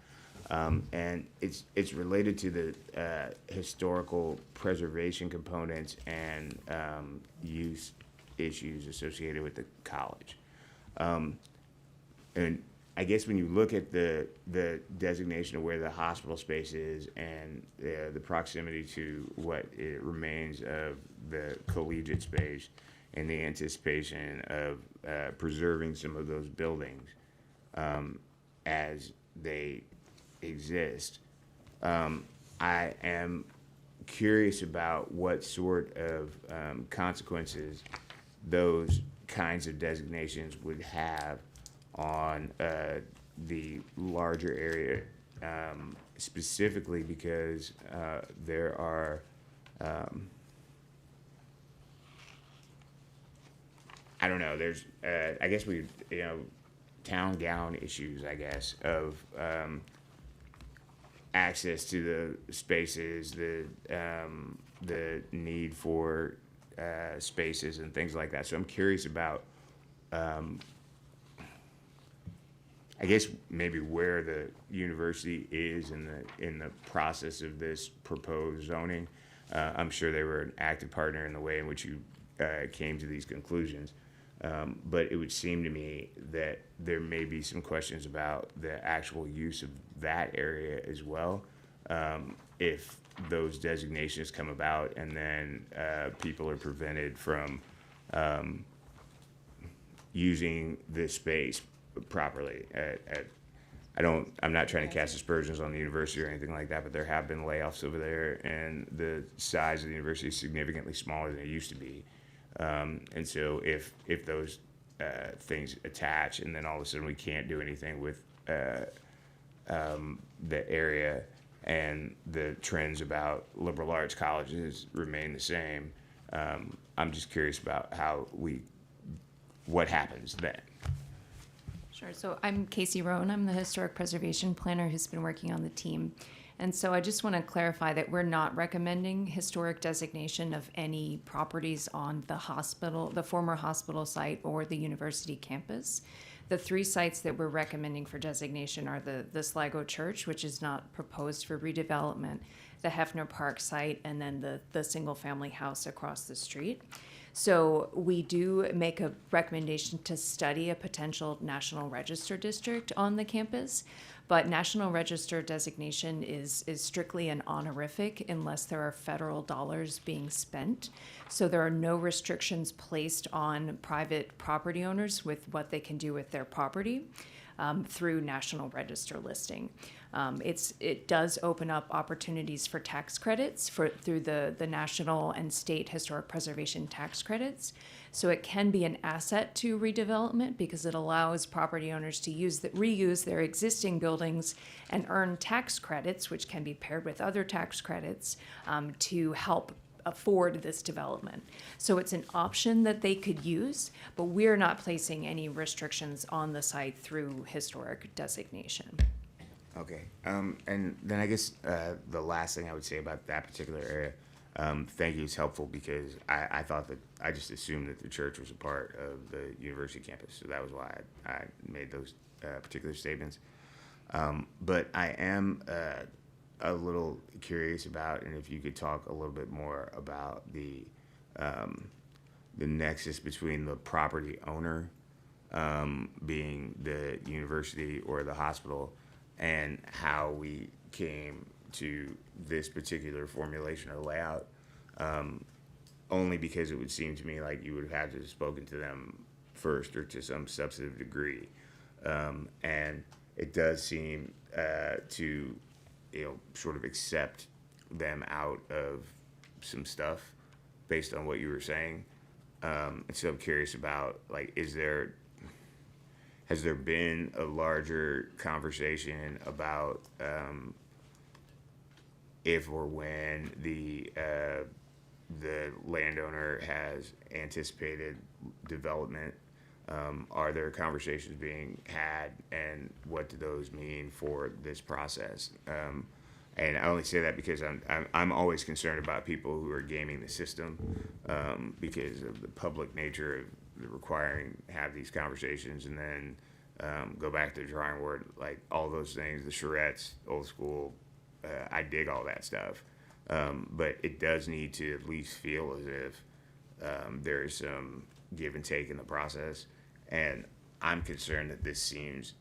And it's related to the historical preservation components and use issues associated with the college. And I guess when you look at the designation of where the hospital space is and the proximity to what it remains of the collegiate space and the anticipation of preserving some of those buildings as they exist, I am curious about what sort of consequences those kinds of designations would have on the larger area, specifically because there are I don't know, there's I guess town gown issues, I guess, of access to the spaces, the need for spaces and things like that. So I'm curious about I guess maybe where the university is in the process of this proposed zoning. I'm sure they were an active partner in the way in which you came to these conclusions. But it would seem to me that there may be some questions about the actual use of that area as well. If those designations come about and then people are prevented from using this space properly. I'm not trying to cast aspersions on the university or anything like that, but there have been layoffs over there, and the size of the university is significantly smaller than it used to be. And so if those things attach, and then all of a sudden we can't do anything with the area, and the trends about liberal arts colleges remain the same, I'm just curious about what happens then. Sure. So I'm Casey Roan. I'm the historic preservation planner who's been working on the team. And so I just want to clarify that we're not recommending historic designation of any properties on the hospital, the former hospital site, or the university campus. The 3 sites that we're recommending for designation are the Sligo Church, which is not proposed for redevelopment, the Hefner Park site, and then the single-family house across the street. So we do make a recommendation to study a potential National Register district on the campus, but National Register designation is strictly an honorific unless there are federal dollars being spent. So there are no restrictions placed on private property owners with what they can do with their property through National Register listing. It does open up opportunities for tax credits through the national and state historic preservation tax credits. So it can be an asset to redevelopment because it allows property owners to reuse their existing buildings and earn tax credits, which can be paired with other tax credits to help afford this development. So it's an option that they could use, but we're not placing any restrictions on the site through historic designation. Okay, and then I guess the last thing I would say about that particular area, thank you, it's helpful because I thought that, I just assumed that the church was a part of the university campus, so that was why I made those particular statements. But I am a little curious about, and if you could talk a little bit more about the nexus between the property owner, being the university or the hospital, and how we came to this particular formulation or layout, only because it would seem to me like you would have had to have spoken to them first or to some substantive degree. And it does seem to, sort of accept them out of some stuff based on what you were saying. And so I'm curious about, like, has there been a larger conversation about if or when the landowner has anticipated development? Are there conversations being had, and what do those mean for this process? And I only say that because I'm always concerned about people who are gaming the system because of the public nature of requiring have these conversations and then go back to the drawing board, like all those things, the charrettes, old school. I dig all that stuff, but it does need to at least feel as if there is some give and take in the process. And I'm concerned that this seems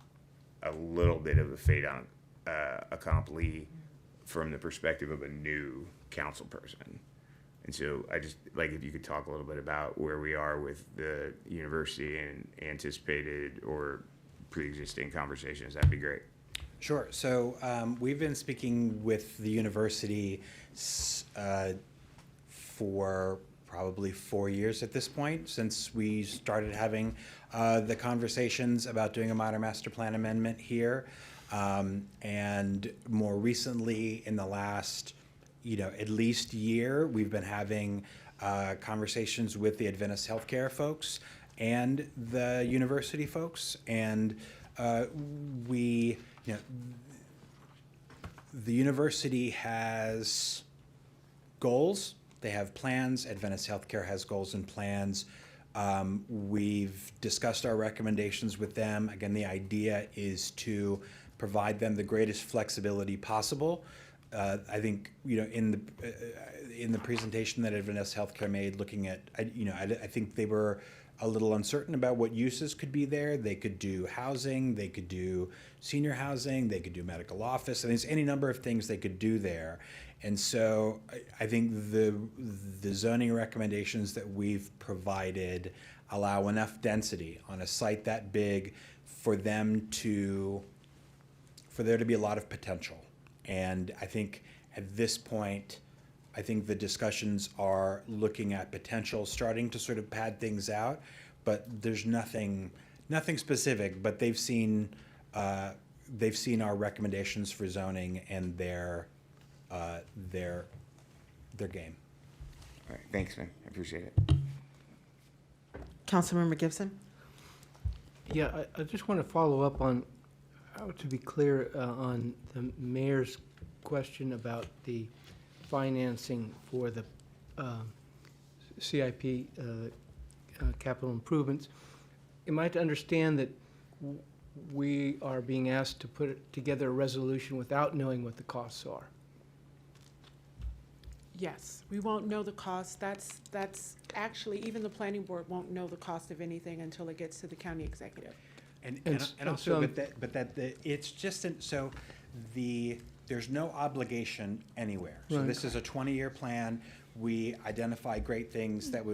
a little bit of a fait accompli from the perspective of a new council person. And so I just, like, if you could talk a little bit about where we are with the university and anticipated or pre-existing conversations, that'd be great. Sure. So we've been speaking with the university for probably 4 years at this point, since we started having the conversations about doing a minor master plan amendment here. And more recently, in the last, at least year, we've been having conversations with the Adventist Healthcare folks and the university folks. And the university has goals. They have plans. Adventist Healthcare has goals and plans. We've discussed our recommendations with them. Again, the idea is to provide them the greatest flexibility possible. I think, in the presentation that Adventist Healthcare made, looking at, I think they were a little uncertain about what uses could be there. They could do housing, they could do senior housing, they could do medical office. I mean, there's any number of things they could do there. And so I think the zoning recommendations that we've provided allow enough density on a site that big for there to be a lot of potential. And I think at this point, I think the discussions are looking at potential, starting to sort of pad things out, but there's nothing specific. But they've seen our recommendations for zoning and their game. All right, thanks, man. I appreciate it. Councilmember Gibson? Yeah, I just want to follow up on, to be clear, on the mayor's question about the financing for the CIP capital improvements. Am I to understand that we are being asked to put together a resolution without knowing what the costs are? Yes, we won't know the cost. That's actually, even the planning board won't know the cost of anything until it gets to the county executive. And And also, so- it's just, there's no obligation anywhere. So Right. this is a 20-year plan. We identify great things that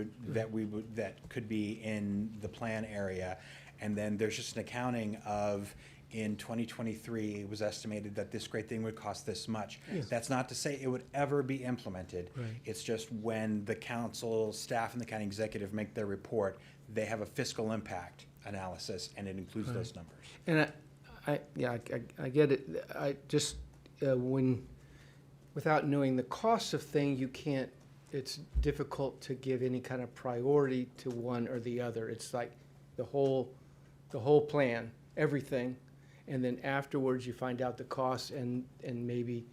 could be in the plan area. And then there's just an accounting of, in 2023, it was estimated that this great thing would cost this much. Yes. That's not to say it would ever be implemented. Right. It's just when the council, staff, and the county executive make their report, they have a fiscal impact analysis, and it includes those numbers. And I get it. I just, without knowing the cost of thing, you can't, it's difficult to give any kind of priority to one or the other. It's like the whole plan, everything, and then afterwards you find out the costs, and maybe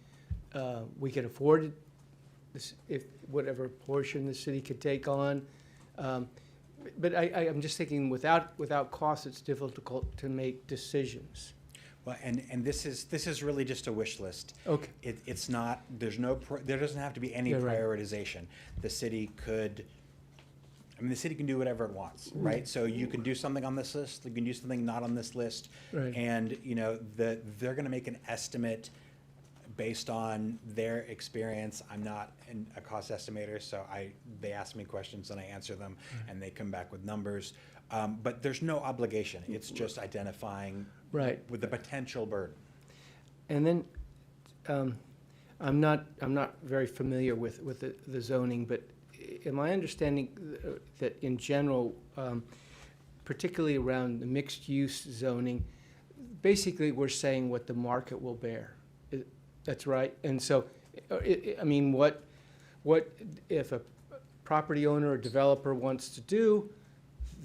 we can afford it, if whatever portion the city could take on. But I'm just thinking, without cost, it's difficult to make decisions. Well, and this is really just a wish list. Okay. It's not, there doesn't have to be any Yeah, right. prioritization. The city can do whatever it wants, right? So you can do something on this list, you can do something not on this list. Right. And, they're gonna make an estimate based on their experience. I'm not a cost estimator, so they ask me questions and I answer them, and they come back with numbers. But there's no obligation. It's just identifying Right. with the potential burden. And then, I'm not very familiar with the zoning, but am I understanding that in general, particularly around the mixed-use zoning, basically we're saying what the market will bear? That's right? And so, I mean, what if a property owner or developer wants to do,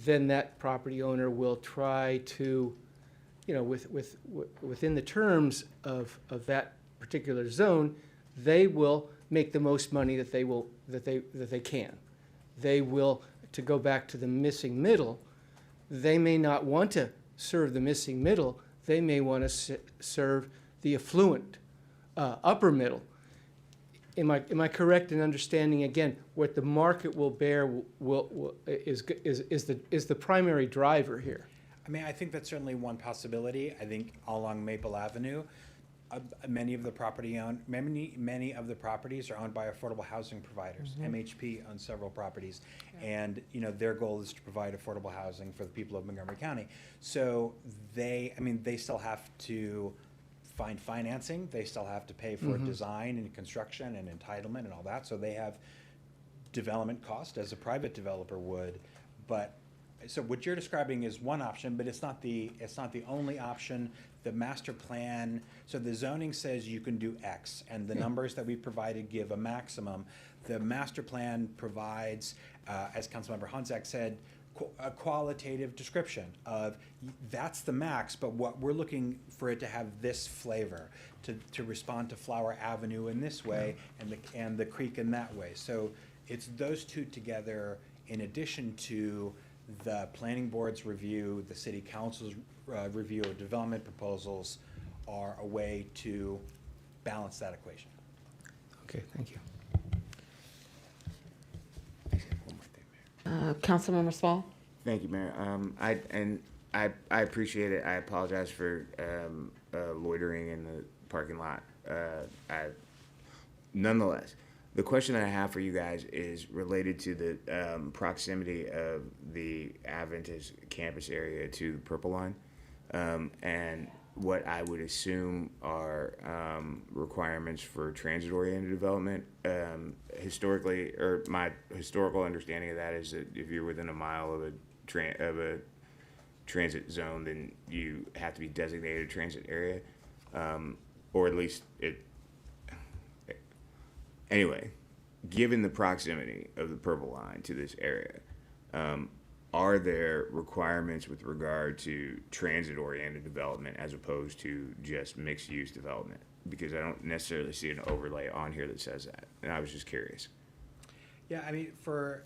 then that property owner will try to, within the terms of that particular zone, they will make the most money that they can. They will, to go back to the missing middle, they may not want to serve the missing middle. They may want to serve the affluent upper middle. Am I correct in understanding, again, what the market will bear is the primary driver here? I mean, I think that's certainly one possibility. I think all along Maple Avenue, many of the properties are owned by affordable housing providers. MHP owns several properties, and their goal is to provide affordable housing for the people of Montgomery County. So they still have to find financing. They still have to pay for design and construction and entitlement and all that. So they have development cost as a private developer would. But so what you're describing is one option, but it's not the only option. The master plan, so the zoning says you can do X, and the numbers that we provided give a maximum. The master plan provides, as Councilmember Honzak said, a qualitative description of that's the max, but what we're looking for it to have this flavor, to respond to Flower Avenue in this way, and the creek in that way. So it's those two together, in addition to the planning board's review, the city council's review of development proposals, are a way to balance that equation. Okay, thank you. Councilmember Small? Thank you, Mayor. I appreciate it. I apologize for loitering in the parking lot. Nonetheless, the question that I have for you guys is related to the proximity of the Adventist campus area to the Purple Line, and what I would assume are requirements for transit-oriented development. Historically, or my historical understanding of that is that if you're within a mile of a transit zone, then you have to be designated a transit area, or at least it. Anyway, given the proximity of the Purple Line to this area, are there requirements with regard to transit-oriented development as opposed to just mixed-use development? because I don't necessarily see an overlay on here that says that, and I was just curious. Yeah, I mean, for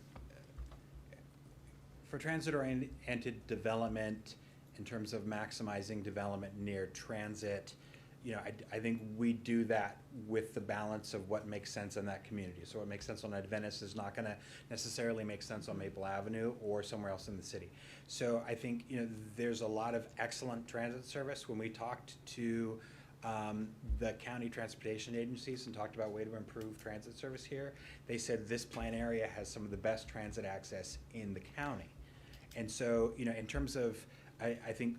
transit-oriented development, in terms of maximizing development near transit, you know, I think we do that with the balance of what makes sense in that community. So what makes sense on Adventist is not gonna necessarily make sense on Maple Avenue or somewhere else in the city. So I think, you know, there's a lot of excellent transit service. When we talked to the county transportation agencies and talked about way to improve transit service here, they said this plan area has some of the best transit access in the county. And so, you know, in terms of, I think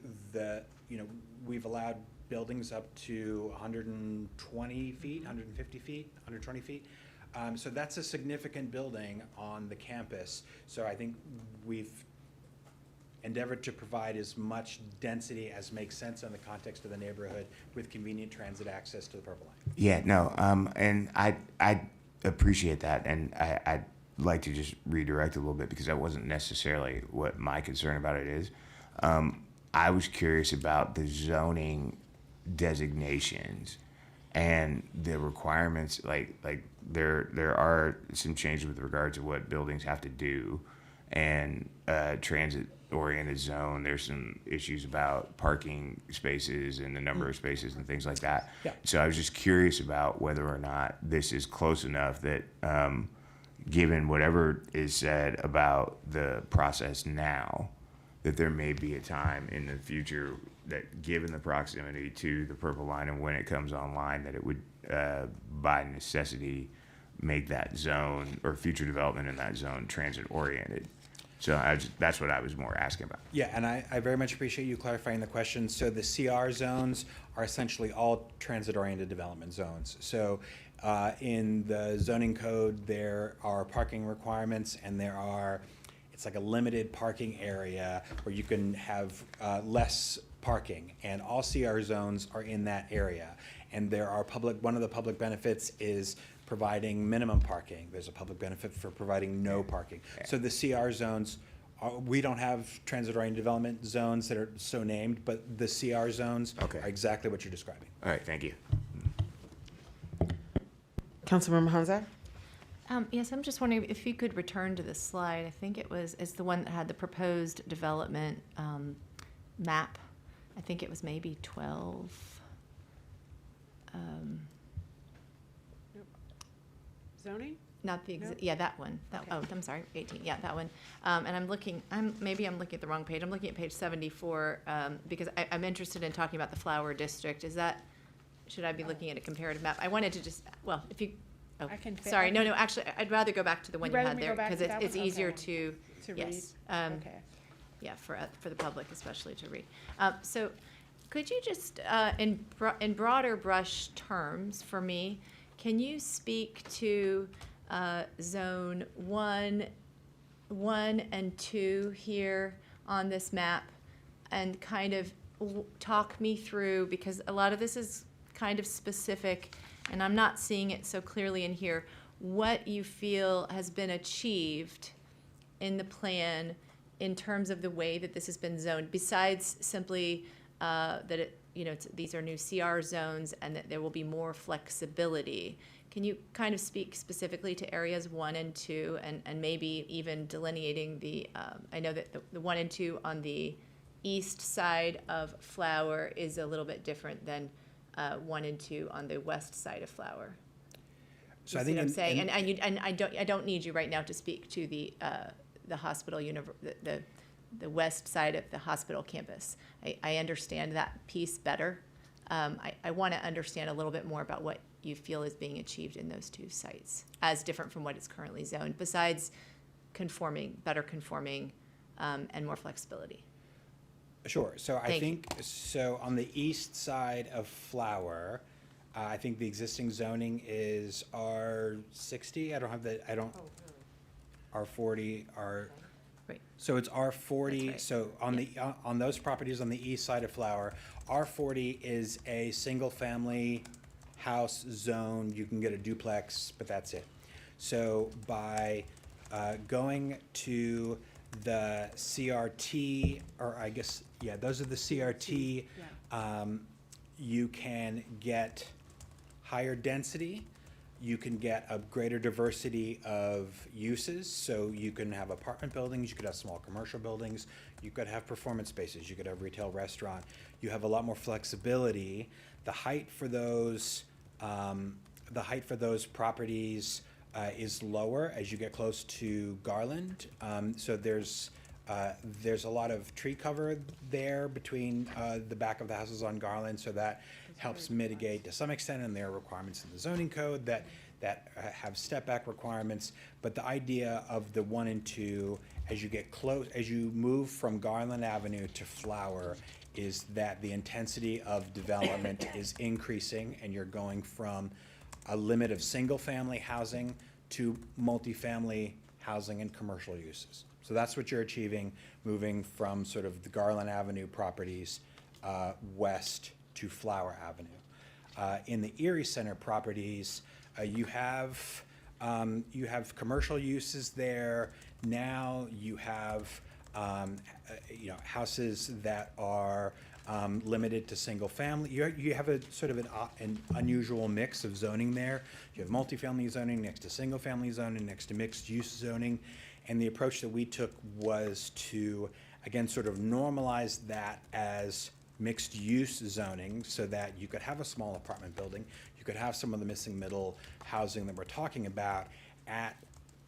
you know, we've allowed buildings up to 120 feet, 150 feet, 120 feet. So that's a significant building on the campus. So I think we've endeavored to provide as much density as makes sense in the context of the neighborhood with convenient transit access to the Purple Line. Yeah, no, and I appreciate that, and I'd like to just redirect a little bit because that wasn't necessarily what my concern about it is. I was curious about the zoning designations and the requirements, like there are some changes with regard to what buildings have to do, and transit-oriented zone, there's some issues about parking spaces and the number of spaces and things like that. Yeah. So I was just curious about whether or not this is close enough that, given whatever is said about the process now, that there may be a time in the future that, given the proximity to the Purple Line and when it comes online, that it would, by necessity, make that zone or future development in that zone transit-oriented. So that's what I was more asking about. Yeah, and I very much appreciate you clarifying the question. So the CR zones are essentially all transit-oriented development zones. So in the zoning code, there are parking requirements, and it's like a limited parking area where you can have less parking, and all CR zones are in that area. And one of the public benefits is providing minimum parking. There's a public benefit for providing no parking. So the CR zones, we don't have transit-oriented development zones that are so named, but the CR zones are exactly what you're describing. All right, thank you. Councilmember Hanzak? Yes, I'm just wondering if you could return to the slide. I think it's the one that had the proposed development map. I think it was maybe 12. Zoning? Not the, Nope. yeah, that one. Oh, I'm sorry, 18, yeah, that one. And I'm looking at the wrong page. I'm looking at page 74, because I'm interested in talking about the Flower District. Should I be looking at a comparative map? I wanted to just, well, if you, oh, I can sorry, no, actually, I'd rather go back to the one you Rather had me go there, back because to that it's one? easier Okay. to, yes. Okay. Yeah, for the public especially to read. So could you just, in broader brush terms for me, can you speak to zone 1 and 2 here on this map and kind of talk me through, because a lot of this is kind of specific and I'm not seeing it so clearly in here, what you feel has been achieved in the plan in terms of the way that this has been zoned, besides simply that these are new CR zones and that there will be more flexibility. Can you kind of speak specifically to areas 1 and 2 and maybe even delineating I know that the 1 and 2 on the east side of Flower is a little bit different than 1 and 2 on the west side of Flower. So You I see think what I'm saying? And I don't need you right now to speak to the hospital, the west side of the hospital campus. I understand that piece better. I want to understand a little bit more about what you feel is being achieved in those 2 sites as different from what is currently zoned, besides better conforming, and more flexibility. Sure. So I Thank you. think, so on the east side of Flower, I think the existing zoning is R60. R40, Right. So it's R40. That's So on those properties on the east side of Flower, R40 is a single-family house zone. You can get a duplex, but that's it. So by going to the CRT, or I guess, yeah, those are the CRT, you can get higher density, you can get a greater diversity of uses. So you can have apartment buildings, you could have small commercial buildings, you could have performance spaces, you could have retail restaurant. You have a lot more flexibility. The height for those properties is lower as you get close to Garland. So there's a lot of tree cover there between the back of the houses on Garland, so that helps mitigate to some extent, and there are requirements in the zoning code that have step back requirements. But the idea of the 1 and 2, as you move from Garland Avenue to Flower, is that the intensity of development is increasing, and you're going from a limit of single-family housing to multifamily housing and commercial uses. So that's what you're achieving, moving from sort of the Garland Avenue properties west to Flower Avenue. In the Erie Center properties, you have commercial uses there. Now you have houses that are limited to single family. You have a sort of an unusual mix of zoning there. You have multifamily zoning next to single family zoning, next to mixed use zoning. And the approach that we took was to, again, sort of normalize that as mixed use zoning so that you could have a small apartment building, you could have some of the missing middle housing that we're talking about at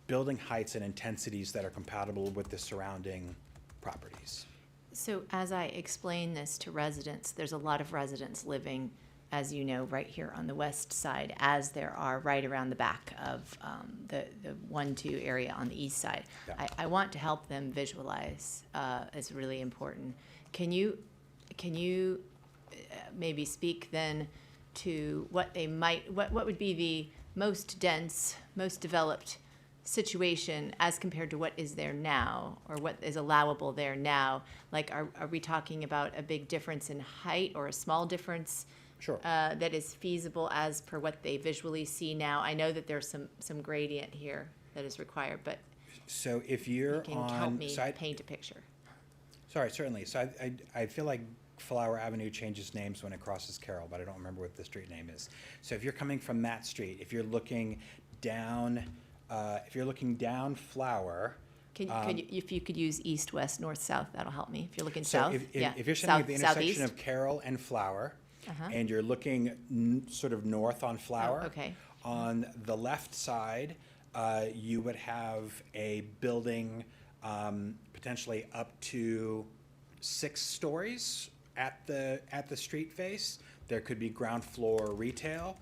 building heights and intensities that are compatible with the surrounding properties. So as I explain this to residents, there's a lot of residents living, as you know, right here on the west side, as there are right around the back of the 1-2 area on the east side. Yeah. I want to help them visualize. It's really important. Can you maybe speak then to what would be the most dense, most developed situation as compared to what is there now, or what is allowable there now? Like, are we talking about a big difference in height or a small difference? Sure. That is feasible as per what they visually see now? I know that there's some gradient here that is required, but So if you're you can help on, me so paint a picture. sorry, certainly. So I feel like Flower Avenue changes names when it crosses Carroll, but I don't remember what the street name is. So if you're coming from that street, if you're looking down Flower. If you could use east, west, north, south, that'll help me. If you're looking So south, if you're sitting south, at the intersection southeast. of Carroll and Flower, Uh-huh. and you're looking sort of north on Flower. Oh, okay. On the left side, you would have a building potentially up to 6 stories at the street face. There could be ground floor retail.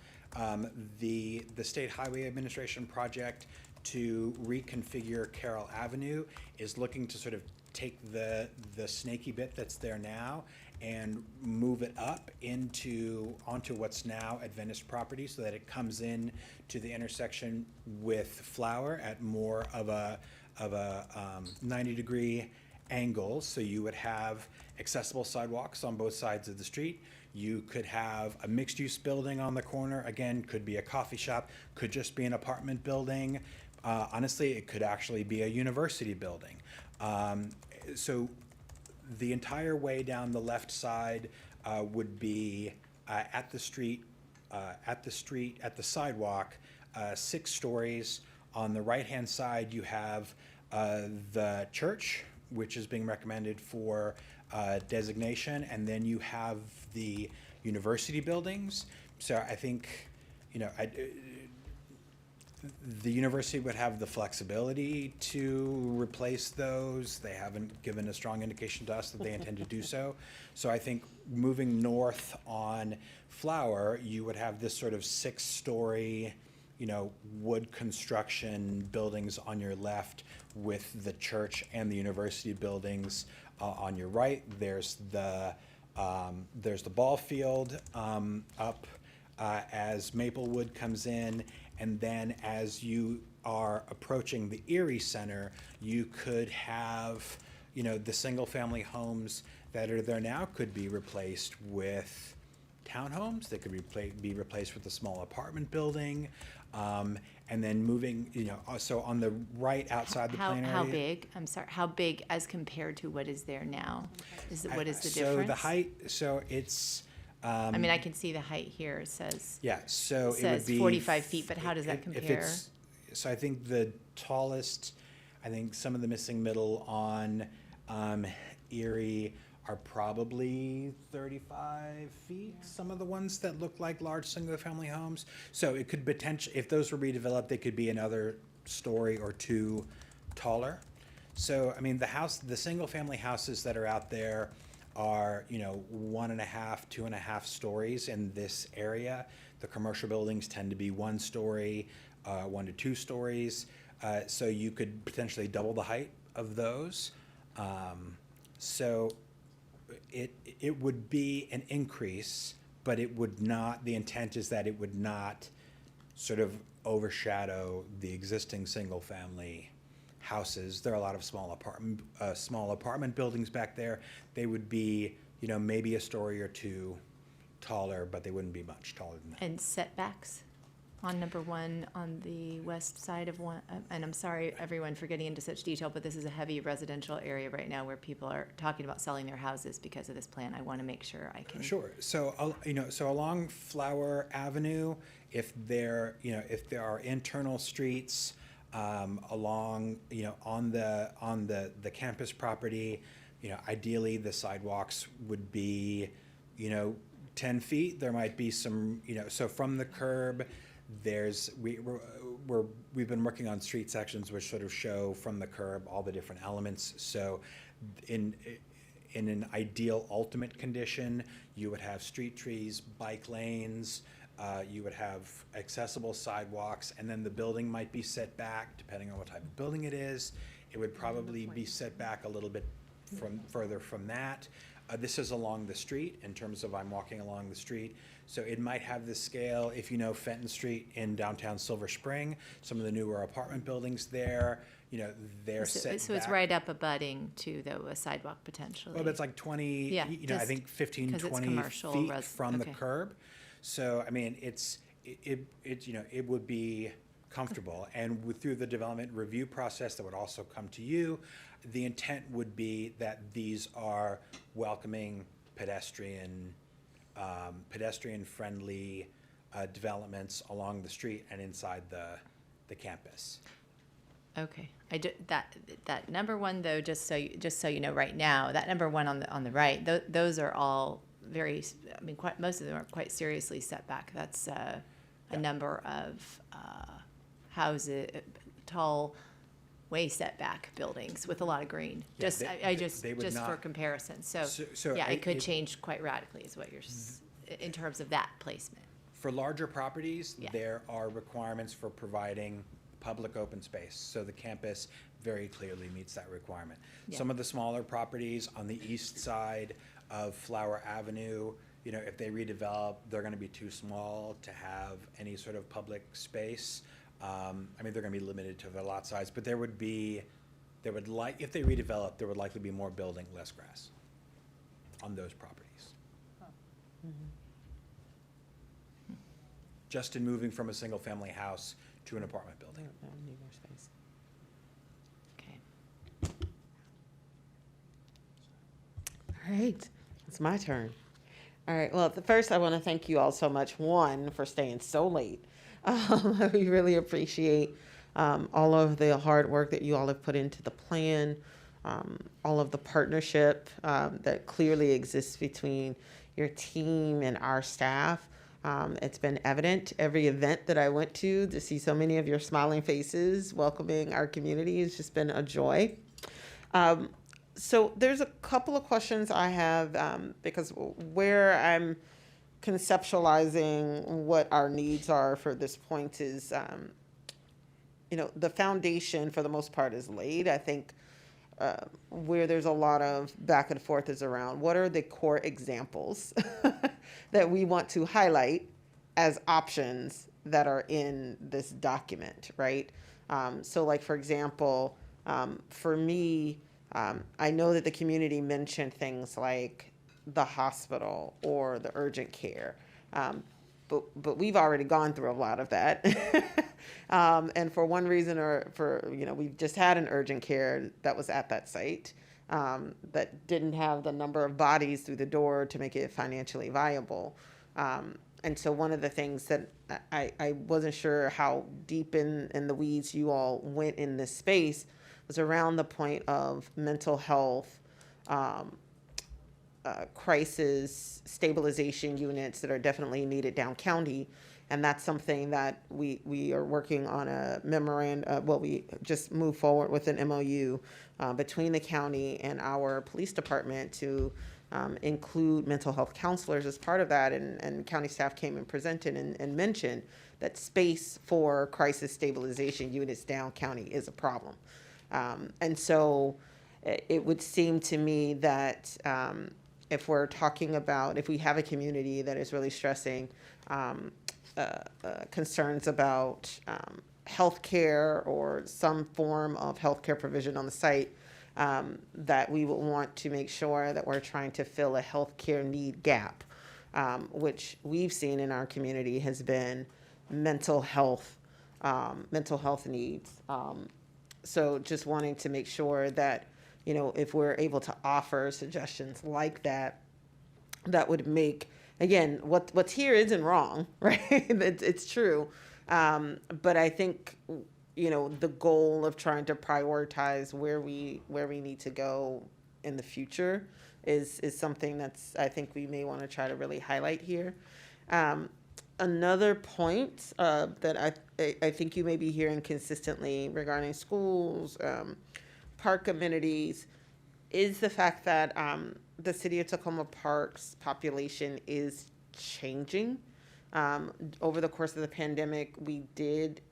The State Highway Administration project to reconfigure Carroll Avenue is looking to sort of take the snaky bit that's there now and move it up onto what's now Adventist property, so that it comes in to the intersection with Flower at more of a 90-degree angle. So you would have accessible sidewalks on both sides of the street. You could have a mixed-use building on the corner. Again, could be a coffee shop, could just be an apartment building. Honestly, it could actually be a university building. So the entire way down the left side would be at the sidewalk, 6 stories. On the right-hand side, you have the church, which is being recommended for designation, and then you have the university buildings. So I think, the university would have the flexibility to replace those. They haven't given a strong indication to us that they intend to do so. So I think moving north on Flower, you would have this sort of 6-story, wood construction buildings on your left, with the church and the university buildings on your right. There's the ball field up as Maplewood comes in. And then as you are approaching the Erie Center, you could have, the single-family homes that are there now could be replaced with townhomes. They could be replaced with a small apartment building. And then moving, so on the right outside the plan area. How big? I'm sorry. How big as compared to what is there now? What is the difference? So the height, so it's I mean, I can see the height here. It says, Yeah, so it it would says be 45 feet, but how does that if compare? it's- So I think the tallest, I think some of the missing middle on Erie are probably 35 feet, some of the ones that look like large single-family homes. So it could potentially, if those were redeveloped, they could be another story or two taller. So, I mean, the single-family houses that are out there are, 1.5, 2.5 stories in this area. The commercial buildings tend to be 1 story, 1 to 2 stories. So you could potentially double the height of those. So it would be an increase, but it would not, the intent is that it would not sort of overshadow the existing single-family houses. There are a lot of small apartment buildings back there. They would be, maybe a story or two taller, but they wouldn't be much taller than that. And setbacks on number 1 on the west side of one, and I'm sorry, everyone, for getting into such detail, but this is a heavy residential area right now where people are talking about selling their houses because of this plan. I want to make sure I can. Sure. So, so along Flower Avenue, if there are internal streets along, on the campus property, ideally the sidewalks would be, 10 feet. There might be some, so from the curb, we've been working on street sections which sort of show from the curb all the different elements. So in an ideal ultimate condition, you would have street trees, bike lanes, you would have accessible sidewalks, and then the building might be set back, depending on what type of building it is. It would probably be set back a little bit further from that. This is along the street, in terms of I'm walking along the street. So it might have the scale, if you know Fenton Street in downtown Silver Spring, some of the newer apartment buildings there, they're set back. So it's right up abutting to a sidewalk potentially. Well, it's like 20, Yeah, I think 15, 'cause it's 20 commercial feet from the okay. curb. So, I mean, it would be comfortable. And through the development review process that would also come to you, the intent would be that these are welcoming, pedestrian-friendly developments along the street and inside the campus. Okay, that number 1 though, just so you know, right now, that number 1 on the right, those are all very, I mean, most of them are quite seriously set back. That's a number of houses, tall, way setback buildings with a lot of green. Yeah, just would for not- comparison. So yeah, it could change quite radically, is what you're in terms of that placement. For larger properties, Yeah. there are requirements for providing public open space. So the campus very clearly meets that requirement. Yeah. Some of the smaller properties on the east side of Flower Avenue, if they redevelop, they're going to be too small to have any sort of public space. I mean, they're going to be limited to their lot size, but if they redevelop, there would likely be more building, less grass on those properties. Just in moving from a single-family house to an apartment building. Need more space. Okay. All right, it's my turn. All right, well, first I want to thank you all so much, one, for staying so late. We really appreciate all of the hard work that you all have put into the plan, all of the partnership that clearly exists between your team and our staff. It's been evident every event that I went to see so many of your smiling faces welcoming our community has just been a joy. So there's a couple of questions I have because where I'm conceptualizing what our needs are for this point is, the foundation for the most part is laid. I think where there's a lot of back and forth is around what are the core examples that we want to highlight as options that are in this document, right? So like, for example, for me, I know that the community mentioned things like the hospital or the urgent care, but we've already gone through a lot of that. And for one reason or we've just had an urgent care that was at that site. that didn't have the number of bodies through the door to make it financially viable. And so one of the things that I wasn't sure how deep in the weeds you all went in this space was around the point of mental health, crisis stabilization units that are definitely needed down county. And that's something that we are working on a memorandum. Well, we just moved forward with an MOU between the county and our police department to include mental health counselors as part of that. And county staff came and presented and mentioned that space for crisis stabilization units down county is a problem. And so it would seem to me that if we're talking about, if we have a community that is really stressing concerns about healthcare or some form of healthcare provision on the site, that we will want to make sure that we're trying to fill a healthcare need gap, which we've seen in our community has been mental health needs. So just wanting to make sure that, you know, if we're able to offer suggestions like that, that would make, again, what's here isn't wrong, right? It's true. But I think, you know, the goal of trying to prioritize where we need to go in the future is something that's, I think we may want to try to really highlight here. Another point that I think you may be hearing consistently regarding schools, park amenities, is the fact that the city of Tacoma Park's population is changing. Over the course of the pandemic, we did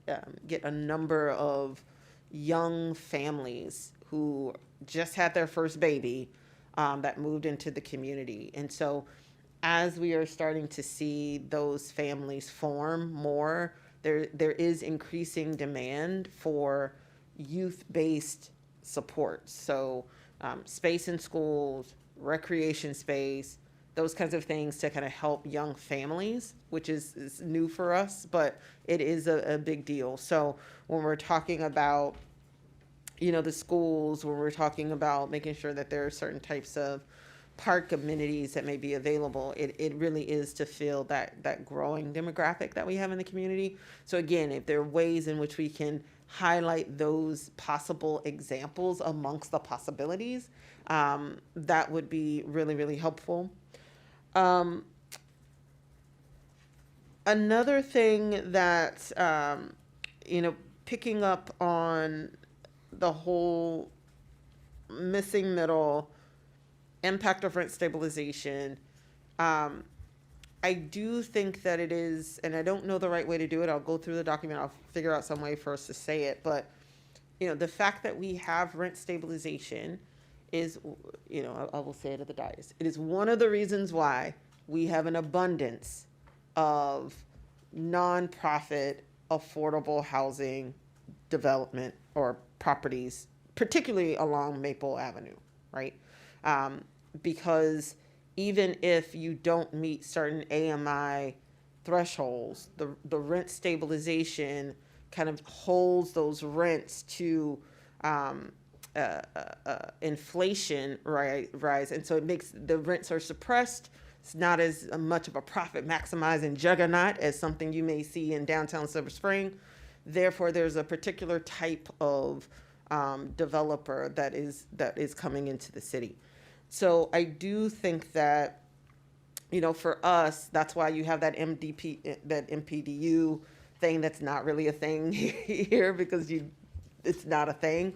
get a number of young families who just had their first baby that moved into the community. And so as we are starting to see those families form more, there is increasing demand for youth-based support. So space in schools, recreation space, those kinds of things to kind of help young families, which is new for us, but it is a big deal. So when we're talking about, you know, the schools, when we're talking about making sure that there are certain types of park amenities that may be available, it really is to fill that growing demographic that we have in the community. So again, if there are ways in which we can highlight those possible examples amongst the possibilities, that would be really, really helpful. Another thing that, you know, picking up on the whole missing middle impact of rent stabilization, I do think that it is, and I don't know the right way to do it. I'll go through the document. I'll figure out some way for us to say it. But, you know, the fact that we have rent stabilization is, you know, I will say it at the dais. It is one of the reasons why we have an abundance of nonprofit affordable housing development or properties, particularly along Maple Avenue, right? Because even if you don't meet certain AMI thresholds, the rent stabilization kind of holds those rents to inflation rise, and so it makes the rents are suppressed. It's not as much of a profit maximizing juggernaut as something you may see in downtown Silver Spring. Therefore, there's a particular type of developer that is coming into the city. So I do think that, you know, for us, that's why you have that MPDU thing that's not really a thing here because it's not a thing.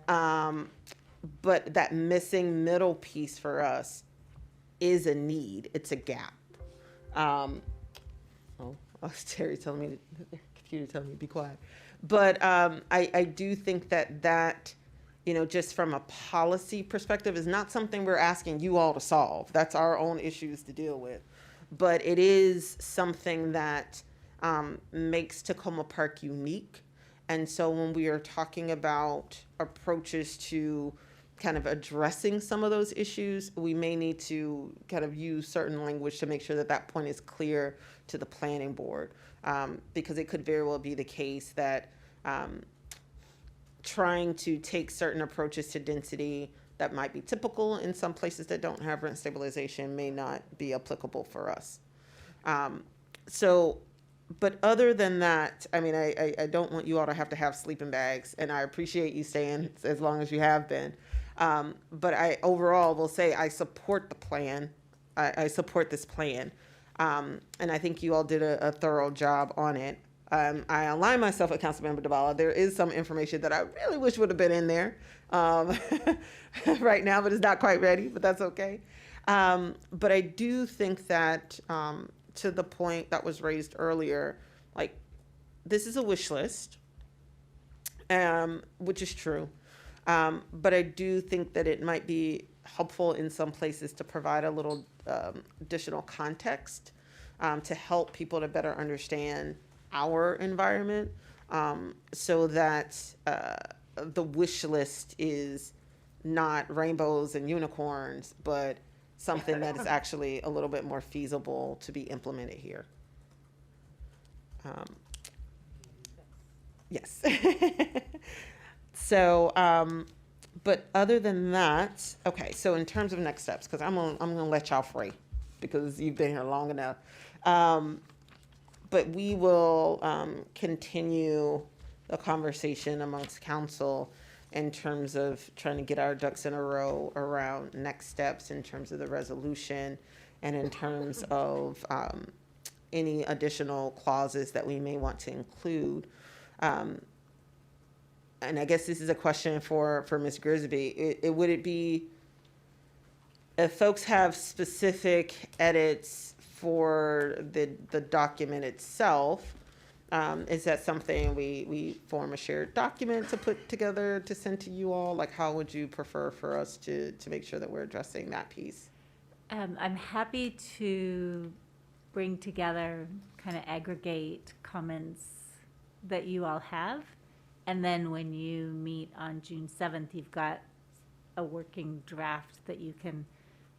But that missing middle piece for us is a need. It's a gap. Terry's telling me, the computer telling me to be quiet. But I do think that, you know, just from a policy perspective, is not something we're asking you all to solve. That's our own issues to deal with. But it is something that makes Tacoma Park unique. And so when we are talking about approaches to kind of addressing some of those issues, we may need to kind of use certain language to make sure that that point is clear to the planning board. Because it could very well be the case that trying to take certain approaches to density that might be typical in some places that don't have rent stabilization may not be applicable for us. But other than that, I mean, I don't want you all to have sleeping bags, and I appreciate you staying as long as you have been. But I overall will say I support the plan. I support this plan. And I think you all did a thorough job on it. I align myself with Councilmember Dabala. There is some information that I really wish would have been in there right now, but it's not quite ready, but that's okay. But I do think that to the point that was raised earlier, like, this is a wish list, which is true. But I do think that it might be helpful in some places to provide a little additional context to help people to better understand our environment, so that the wish list is not rainbows and unicorns, but something that is actually a little bit more feasible to be implemented here. Yes. So, but other than that, okay, so in terms of next steps, because I'm gonna let y'all free because you've been here long enough. But we will continue the conversation amongst council in terms of trying to get our ducks in a row around next steps in terms of the resolution and in terms of any additional clauses that we may want to include. And I guess this is a question for Ms. Grisby. Would it be, if folks have specific edits for the document itself, is that something we form a shared document to put together to send to you all? Like, how would you prefer for us to make sure that we're addressing that piece? I'm happy to bring together, kind of aggregate comments that you all have. And then when you meet on June 7th, you've got a working draft that you can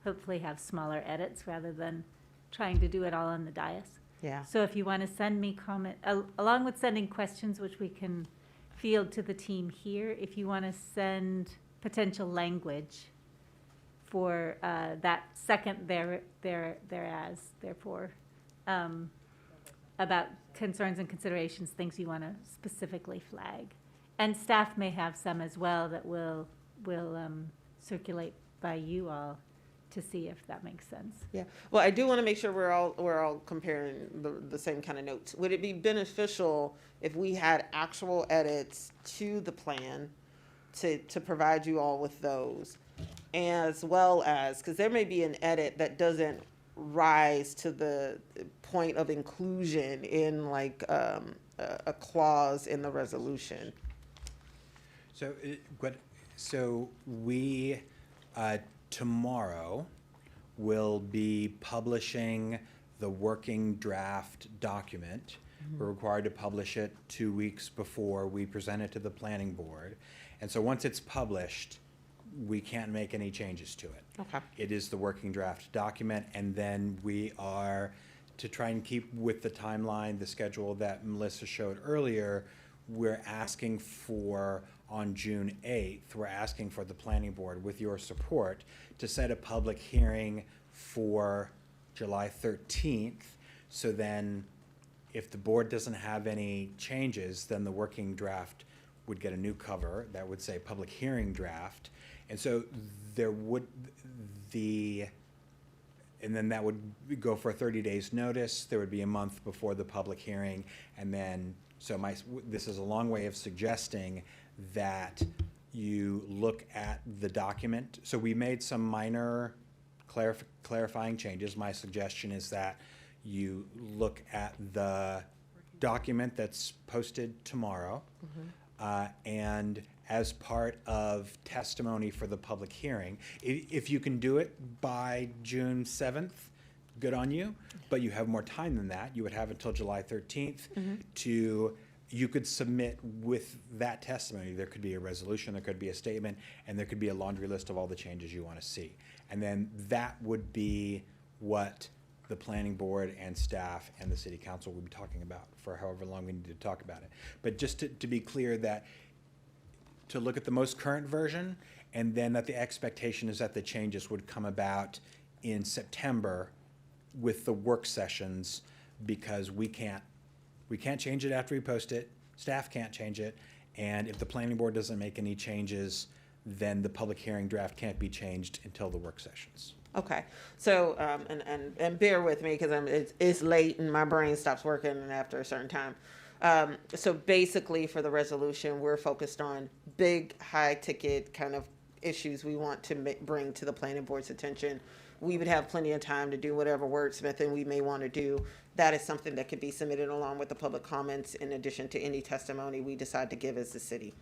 hopefully have smaller edits rather than trying to do it all on the dais. Yeah. So if you want to send me comment, along with sending questions, which we can field to the team here, if you want to send potential language for that second therefore, about concerns and considerations, things you want to specifically flag. And staff may have some as well that will circulate by you all to see if that makes sense. Yeah. Well, I do want to make sure we're all comparing the same kind of notes. Would it be beneficial if we had actual edits to the plan to provide you all with those, as well as, because there may be an edit that doesn't rise to the point of inclusion in like a clause in the resolution? So we tomorrow will be publishing the working draft document. We're required to publish it 2 weeks before we present it to the planning board. And so once it's published, we can't make any changes to it. Okay. It is the working draft document, and then we are, to try and keep with the timeline, the schedule that Melissa showed earlier, we're asking for, on June 8th, we're asking for the planning board, with your support, to set a public hearing for July 13th. So then, if the board doesn't have any changes, then the working draft would get a new cover that would say public hearing draft. And so there would, and then that would go for 30 days notice. There would be a month before the public hearing. And then, so this is a long way of suggesting that you look at the document. So we made some minor clarifying changes. My suggestion is that you look at the document that's posted tomorrow. And as part of testimony for the public hearing, if you can do it by June 7th, good on you, but you have more time than that. You would have until July 13th you could submit with that testimony. There could be a resolution, there could be a statement, and there could be a laundry list of all the changes you want to see. And then that would be what the planning board and staff and the city council would be talking about for however long we need to talk about it. But just to be clear, that to look at the most current version And then that the expectation is that the changes would come about in September with the work sessions, because we can't change it after we post it, staff can't change it, and if the planning board doesn't make any changes, then the public hearing draft can't be changed until the work sessions. Okay, so, and bear with me, because it's late and my brain stops working after a certain time. So basically, for the resolution, we're focused on big, high-ticket kind of issues we want to bring to the planning board's attention. We would have plenty of time to do whatever wordsmithing we may want to do. That is something that could be submitted along with the public comments, in addition to any testimony we decide to give as the city.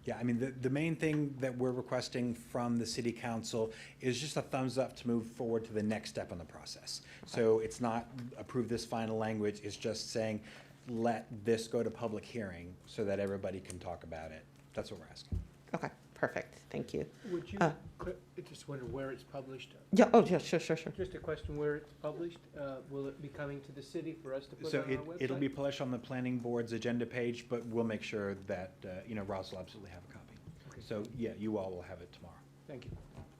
Yeah, I mean, the main thing that we're requesting from the city council is just a thumbs up to move forward to the next step in the process. So it's not approve this final language, it's just saying, let this go to public hearing so that everybody can talk about it. That's what we're asking. Okay, perfect, thank you. Would you, just wonder where it's published? Yeah, oh, yeah, sure. Just a question, where it's published, will it be coming to the city for us to put So on our website? it'll be published on the planning board's agenda page, but we'll make sure that, Ross will absolutely have a copy. Okay. So, yeah, you all will have it tomorrow. Thank you.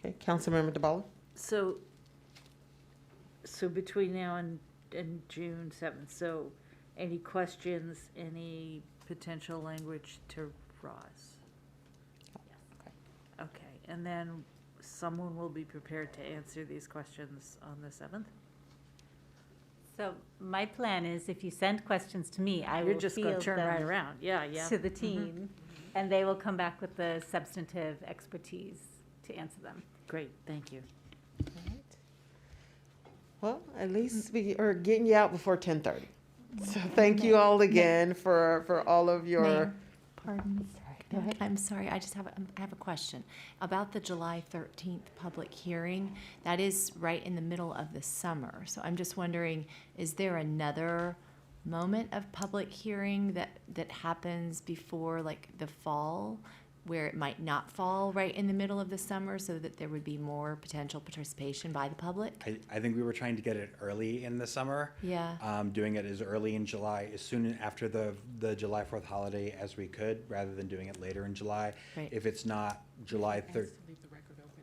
Okay, Councilmember DeBala? So between now and June 7th, so any questions, any potential language to Ross? Okay, and then someone will be prepared to answer these questions on the 7th? So my plan is, if you send questions to me, I You're will just gonna field turn them right around, yeah. to the team, and they will come back with the substantive expertise to answer them. Great, thank you. Well, at least we are getting you out before 10:30. So thank you all again for all of your. Mayor? Pardon, sorry, go ahead. I'm sorry, I have a question. About the July 13th public hearing, that is right in the middle of the summer. So I'm just wondering, is there another moment of public hearing that happens before, like, the fall, where it might not fall right in the middle of the summer, so that there would be more potential participation by the public? I think we were trying to get it early in the summer. Yeah. Doing it as early in July, as soon after the July 4th holiday as we could, rather than doing it later in July. Right. If it's not July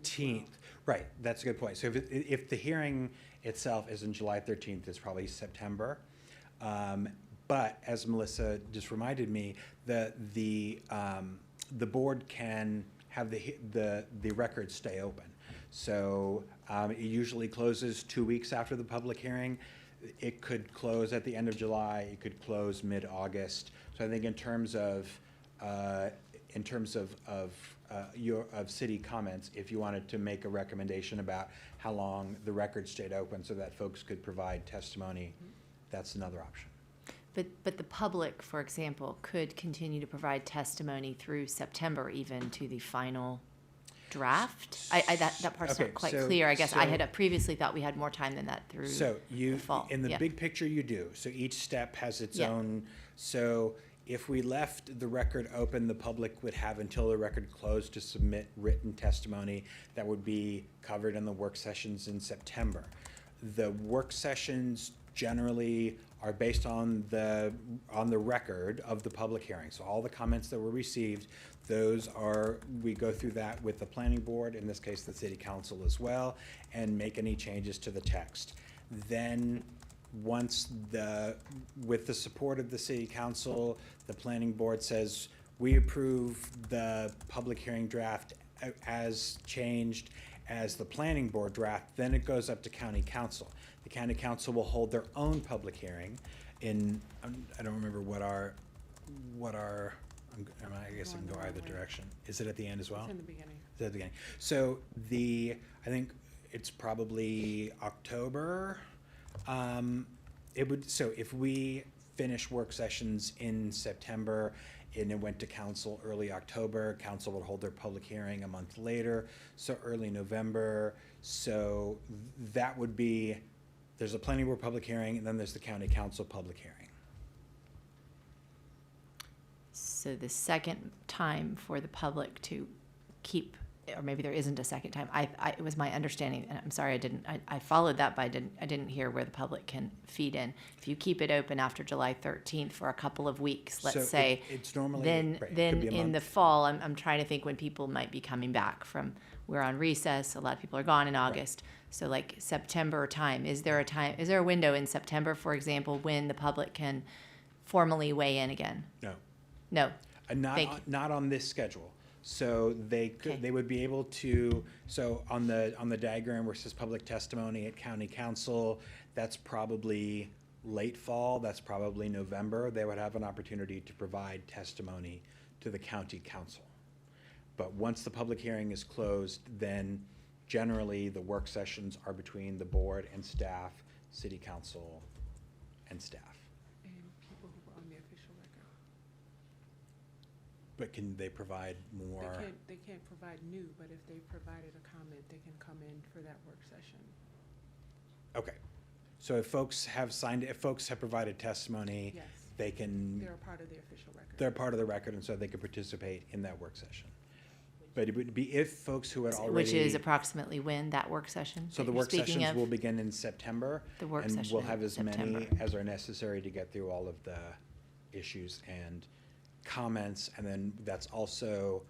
13th, right, that's a good point. So if the hearing itself is in July 13th, it's probably September. But as Melissa just reminded me, the board can have the records stay open. So it usually closes 2 weeks after the public hearing. It could close at the end of July. It could close mid-August. So I think in terms of city comments, if you wanted to make a recommendation about how long the records stayed open so that folks could provide testimony, that's another option. But the public, for example, could continue to provide testimony through September, even to the final draft? That part's Okay, not quite so- clear. I guess I so- had previously thought we had more time than that through So the fall. in the Yeah. big picture, you do. So each step has its Yeah. own. So if we left the record open, the public would have until the record closed to submit written testimony that would be covered in the work sessions in September. The work sessions generally are based on the record of the public hearing. So all the comments that were received, we go through that with the planning board, in this case, the city council as well, and make any changes to the text. Then, with the support of the city council, the planning board says, we approve the public hearing draft as changed as the planning board draft, then it goes up to county council. The county council will hold their own public hearing I don't remember I guess I can go either direction. Is it at the end as well? It's in the beginning. It's at the beginning. So I think it's probably October. So if we finish work sessions in September and it went to council early October, council would hold their public hearing a month later, so early November. So that would be, there's a planning board public hearing, and then there's the county council public hearing. So the second time for the public to keep or maybe there isn't a second time. It was my understanding, and I'm sorry, I followed that, but I didn't hear where the public can feed in. If you keep it open after July 13th for a couple of weeks, So let's say, it's normally, then right, it then could be a in the month. fall, I'm trying to think when people might be coming back from, we're on recess, a lot of people are gone in August. So like September time, is there a window in September, for example, when the public can formally weigh in again? No. No. Not not on this schedule. So they could, they would be able to, so on the diagram where it says public testimony at county council, that's probably late fall, that's probably November. They would have an opportunity to provide testimony to the county council. But once the public hearing is closed, then generally the work sessions are between the board and staff, city council and staff. And people who were on the official record. But can they provide more? They can't provide new, but if they provided a comment, they can come in for that work session. Okay. So if folks have signed, if folks have provided testimony, Yes. they can. They're a part of the official record. They're part of the record, and so they could participate in that work session. But it would be if folks who had already. Which is approximately when, that work session? So that the you're work speaking sessions of? will begin in September. The work and session we'll in have as September. many as are necessary to get through all of the issues and comments. And then that's also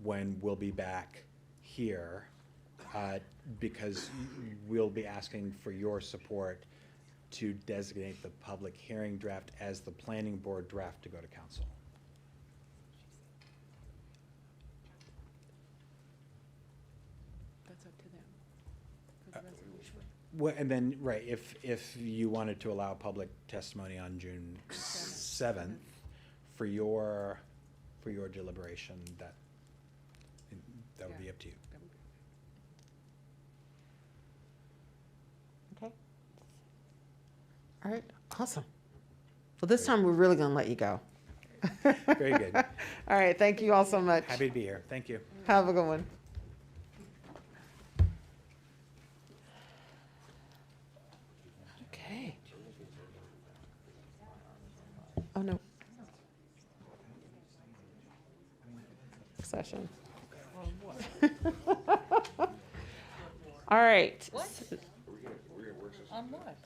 when we'll be back here because we'll be asking for your support to designate the public hearing draft as the planning board draft to go to council. That's up to them. For the resolution. Well, and then, right, if you wanted to allow public testimony on June 7th for your deliberation, that would be up to you. Okay. All right, awesome. Well, this time we're really gonna let you go. Very good. All right, thank you all so much. Happy to be here. Thank you. Have a good one. Okay. Oh, no. Session. All right. On what?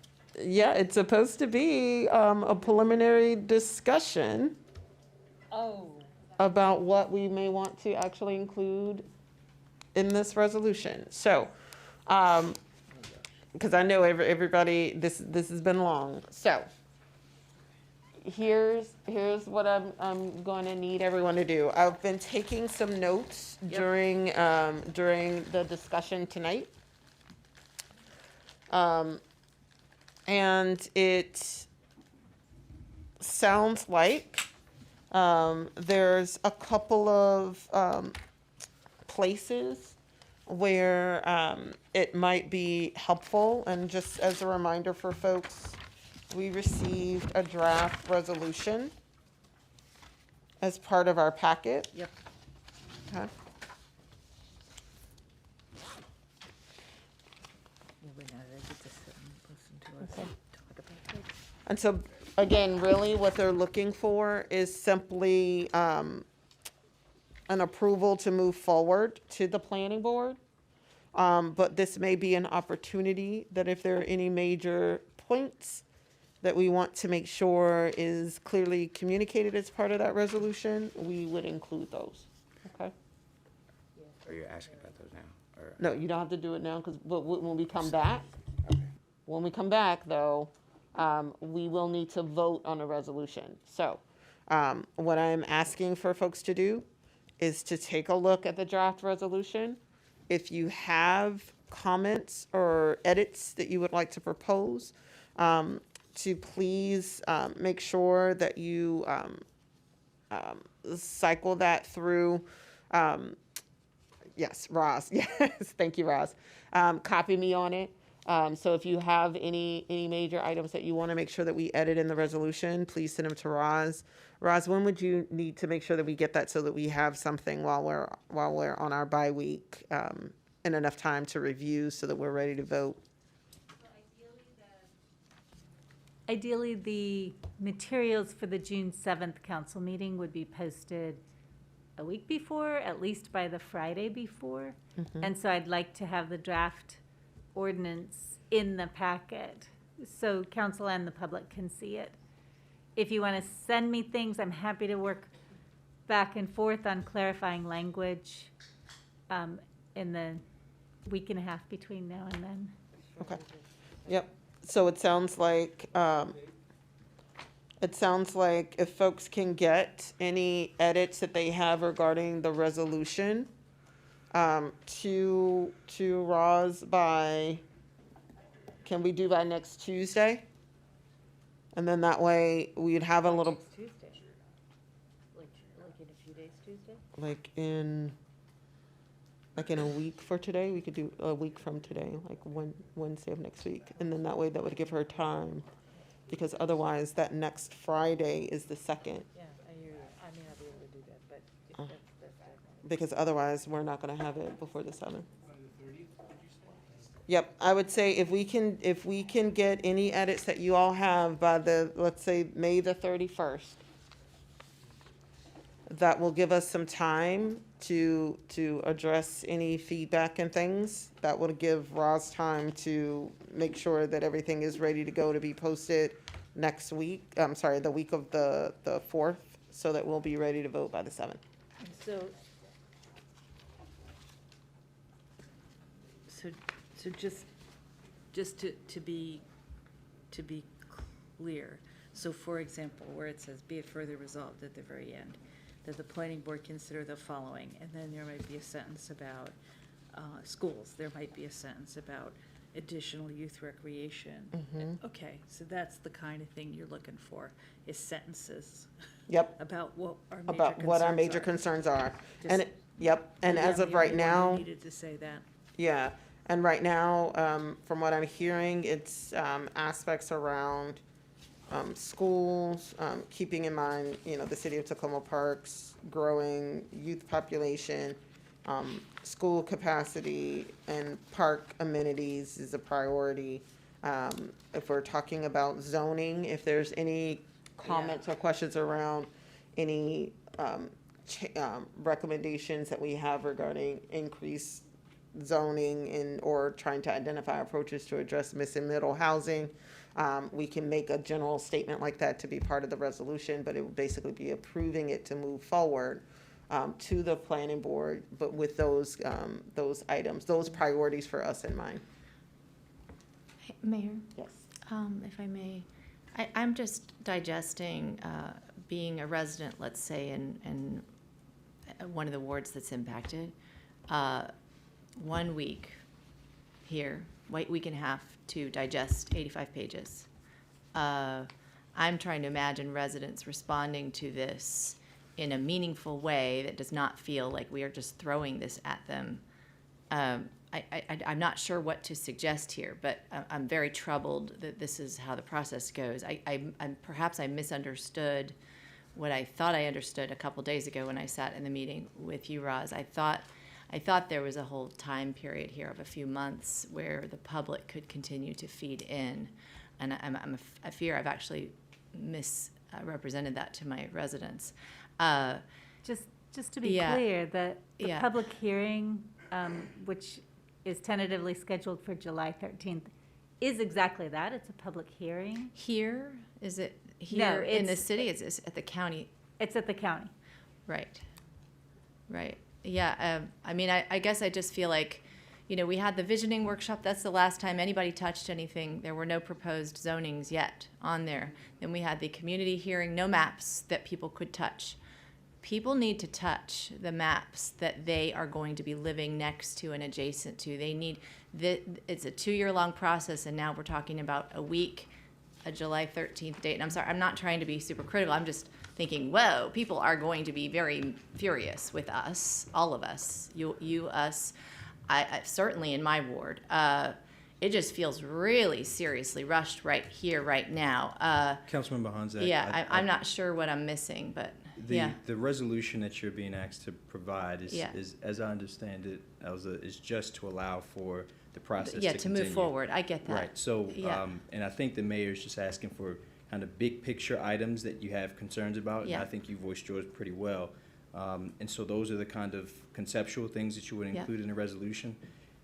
Yeah, it's supposed to be a preliminary discussion Oh. about what we may want to actually include in this resolution. So, because I know everybody, this has been long. So, here's what I'm going to need everyone to do. I've been taking some notes during the discussion tonight. And it sounds like there's a couple of places where it might be helpful. And just as a reminder for folks, we received a draft resolution as part of our packet. Yep. Okay. Okay. And so, again, really what they're looking for is simply an approval to move forward to the planning board. But this may be an opportunity that if there are any major points that we want to make sure is clearly communicated as part of that resolution, we would include those, okay? Are you asking about those now? Or? No, you don't have to do it now, because when we come back, though, we will need to vote on a resolution. So, what I'm asking for folks to do is to take a look at the draft resolution. If you have comments or edits that you would like to propose, to please make sure that you cycle that through. Yes, Roz. Yes, thank you, Roz. Copy me on it. So if you have any major items that you want to make sure that we edit in the resolution, please send them to Roz. Roz, when would you need to make sure that we get that so that we have something while we're on our bye week and enough time to review so that we're ready to vote? Ideally, the materials for the June 7th council meeting would be posted a week before, at least by the Friday before. Mhm. And so I'd like to have the draft ordinance in the packet so council and the public can see it. If you want to send me things, I'm happy to work back and forth on clarifying language in the week and a half between now and then. Okay. Yep. So it sounds like if folks can get any edits that they have regarding the resolution to Roz by, can we do by next Tuesday? And then that way we'd have a little, Tuesday. Like in a few days, Tuesday? like in a week for today, we could do a week from today, like Wednesday of next week. And then that way that would give her time, because otherwise that next Friday is the 2nd. Yeah, I hear you. I may not be able to do that, but if Uh. that's Because otherwise we're not gonna have it before the 7th. Yep, I would say if we can get any edits that you all have by the, let's say, May the 31st, that will give us some time to address any feedback and things. That will give Roz time to make sure that everything is ready to go to be posted next week. I'm sorry, the week of the 4th, so that we'll be ready to vote by the 7th. So just to be clear, so for example, where it says, be it further resolved at the very end, that the planning board consider the following, and then there might be a sentence about schools, there might be a sentence about additional youth recreation. Mhm. Okay, so that's the kind of thing you're looking for, is sentences. Yep. About what our major About what our major concerns concerns are. Just And, yep, and maybe as I'm of the right only one who now, needed to say that. yeah, and right now, from what I'm hearing, it's aspects around schools, keeping in mind, the city of Tacoma Park's growing youth population, school capacity, and park amenities is a priority. If we're talking about zoning, if there's any comments or questions around any recommendations that we have regarding increased zoning or trying to identify approaches to address missing middle housing, we can make a general statement like that to be part of the resolution, but it would basically be approving it to move forward to the planning board, but with those items, those priorities for us in mind. Mayor? Yes. If I may, I'm just digesting being a resident, let's say, in one of the wards that's impacted. 1 week here, week and a half to digest 85 pages. I'm trying to imagine residents responding to this in a meaningful way that does not feel like we are just throwing this at them. I'm not sure what to suggest here, but I'm very troubled that this is how the process goes. Perhaps I misunderstood what I thought I understood a couple days ago when I sat in the meeting with you, Roz. I thought there was a whole time period here of a few months where the public could continue to feed in, and I fear I've actually misrepresented that to my residents. Just to be Yeah. clear, the Yeah. public hearing, which is tentatively scheduled for July 13th, is exactly that. It's a public hearing. Here, is it No, here in the it's- city? It's at the county. It's at the county. Right. Yeah, I mean, I guess I just feel like, we had the visioning workshop. That's the last time anybody touched anything. There were no proposed zonings yet on there. Then we had the community hearing, no maps that people could touch. People need to touch the maps that they are going to be living next to and adjacent to. It's a 2-year-long process, and now we're talking about a week, a July 13th date. And I'm sorry, I'm not trying to be super critical. I'm just thinking, whoa, people are going to be very furious with us, all of us, you, us. I certainly in my ward. It just feels really seriously rushed right here, right now. Councilmember Honzak. Yeah, I'm not sure what I'm missing, but yeah. The resolution that you're being asked to provide is, Yeah. as I understand it, Elza, is just to allow for the process Yeah, to to continue. move forward. I get that. Right, so, Yeah. and I think the mayor's just asking for kind of big picture items that you have concerns about, and Yeah. I think you voiced yours pretty well. And so those are the kind of conceptual things that you would Yeah. include in a resolution.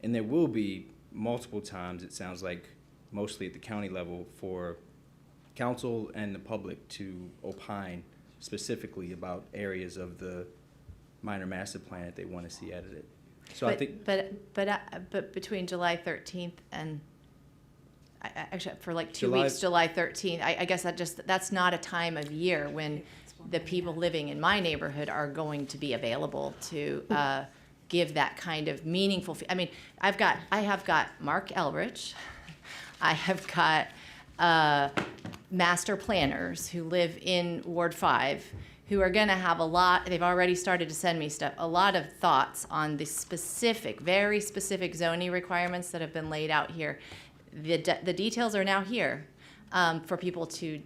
And there will be multiple times, it sounds like, mostly at the county level, for council and the public to opine specifically about areas of the minor master plan that they want to see edited. So I think, But between July 13th and, actually, for like 2 July- weeks, July 13th, I guess that's not a time of year when the people living in my neighborhood are going to be available to give that kind of meaningful, I mean, I have got Mark Elrich, I have got master planners who live in Ward 5 who are going to have they've already started to send me stuff, a lot of thoughts on the specific, very specific zoning requirements that have been laid out here. The details are now here for people to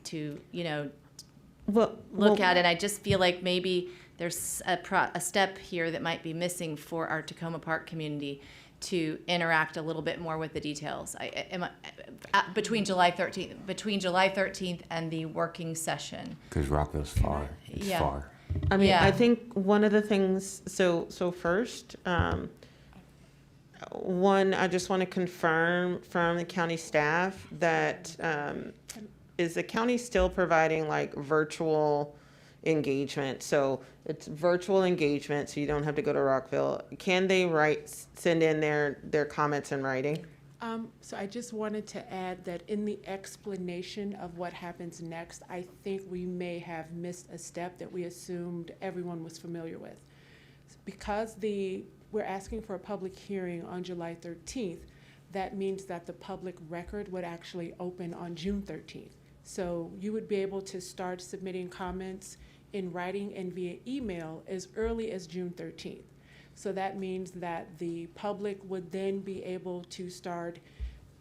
look at, and I just feel like maybe there's a step here that might be missing for our Tacoma Park community to interact a little bit more with the details. Between July 13th and the working session. Because Rockville's far. It's Yeah. far. I mean, Yeah. I think one of the things, so first, one, I just want to confirm from the county staff that, is the county still providing like virtual engagement? So it's virtual engagement, so you don't have to go to Rockville. Can they send in their comments in writing? So I just wanted to add that in the explanation of what happens next, I think we may have missed a step that we assumed everyone was familiar with. Because we're asking for a public hearing on July 13th, that means that the public record would actually open on June 13th. So you would be able to start submitting comments in writing and via email as early as June 13th. So that means that the public would then be able to start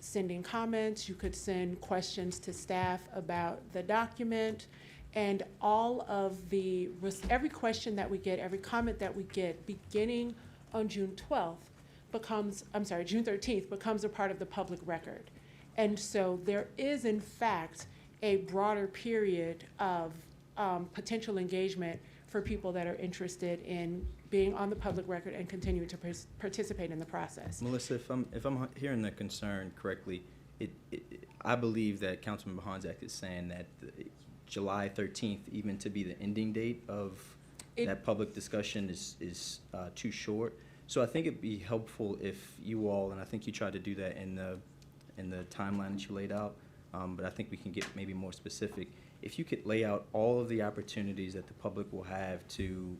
sending comments. You could send questions to staff about the document, and every question that we get, every comment that we get beginning on June 13th becomes a part of the public record. And so there is in fact a broader period of potential engagement for people that are interested in being on the public record and continuing to participate in the process. Melissa, if I'm hearing the concern correctly, I believe that Councilmember Honzak is saying that July 13th, even to be the ending date of that public discussion is too short. So I think it'd be helpful if you all, and I think you tried to do that in the timeline that you laid out, but I think we can get maybe more specific. If you could lay out all of the opportunities that the public will have to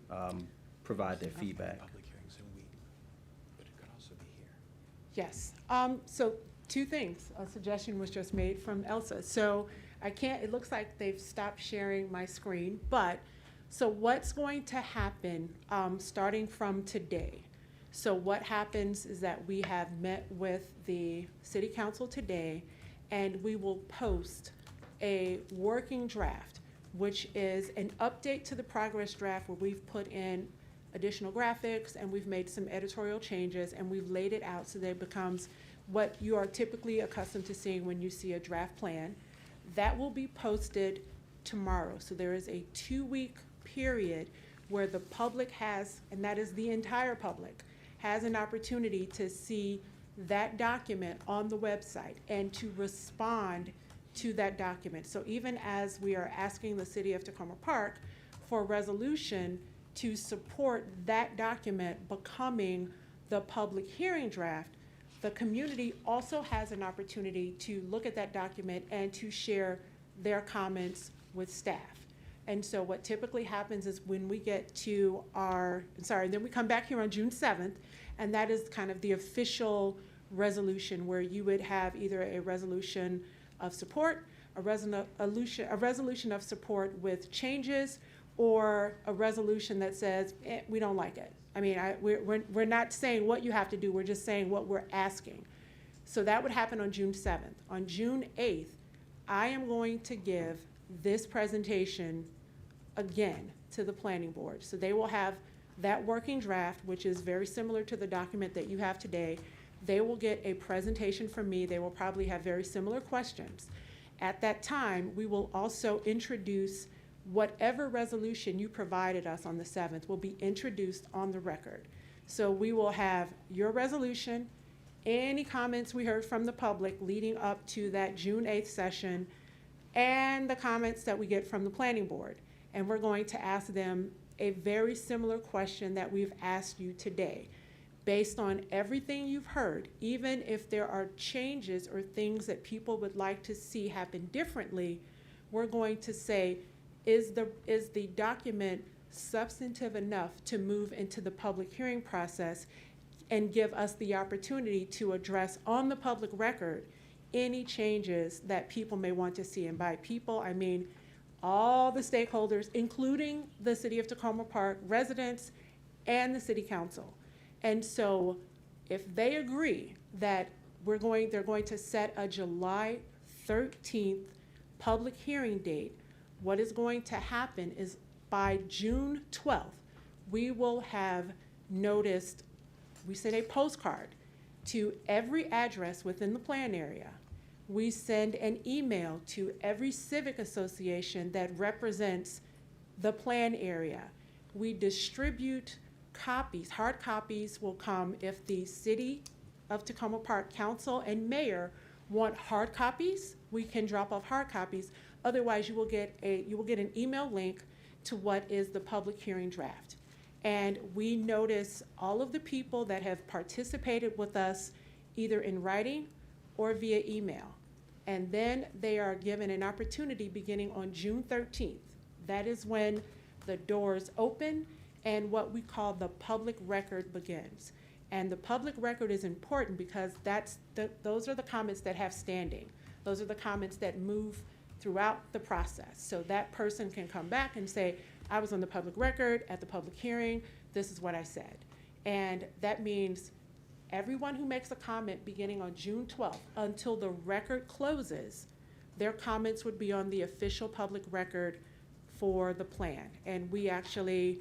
provide their feedback. Public hearings in a week, but it could also be here. Yes. So two things. A suggestion was just made from Elsa. So it looks like they've stopped sharing my screen, so what's going to happen starting from today? So what happens is that we have met with the city council today, and we will post a working draft, which is an update to the progress draft where we've put in additional graphics and we've made some editorial changes and we've laid it out so that it becomes what you are typically accustomed to seeing when you see a draft plan. That will be posted tomorrow. So there is a 2-week period where the public has, and that is the entire public, has an opportunity to see that document on the website and to respond to that document. So even as we are asking the city of Tacoma Park for a resolution to support that document becoming the public hearing draft, the community also has an opportunity to look at that document and to share their comments with staff. And so what typically happens is when we get to then we come back here on June 7th, and that is kind of the official resolution where you would have either a resolution of support, a resolution of support with changes, or a resolution that says, we don't like it. I mean, we're not saying what you have to do, we're just saying what we're asking. So that would happen on June 7th. On June 8th, I am going to give this presentation again to the planning board. So they will have that working draft, which is very similar to the document that you have today. They will get a presentation from me. They will probably have very similar questions. At that time, we will also introduce whatever resolution you provided us on the 7th will be introduced on the record. So we will have your resolution, any comments we heard from the public leading up to that June 8th session, and the comments that we get from the planning board. And we're going to ask them a very similar question that we've asked you today. Based on everything you've heard, even if there are changes or things that people would like to see happen differently, we're going to say, is the document substantive enough to move into the public hearing process and give us the opportunity to address on the public record any changes that people may want to see? And by people, I mean all the stakeholders, including the City of Tacoma Park residents and the City Council. And so if they agree that they're going to set a July 13th public hearing date, what is going to happen is by June 12th, we will have noticed, we send a postcard to every address within the plan area. We send an email to every civic association that represents the plan area. We distribute copies. Hard copies will come if the City of Tacoma Park Council and Mayor want hard copies. We can drop off hard copies. Otherwise, you will get an email link to what is the public hearing draft. And we notice all of the people that have participated with us either in writing or via email. And then they are given an opportunity beginning on June 13th. That is when the doors open and what we call the public record begins. And the public record is important because those are the comments that have standing. Those are the comments that move throughout the process. So that person can come back and say, I was on the public record at the public hearing, this is what I said. And that means everyone who makes a comment beginning on June 12th until the record closes, their comments would be on the official public record for the plan. And we actually,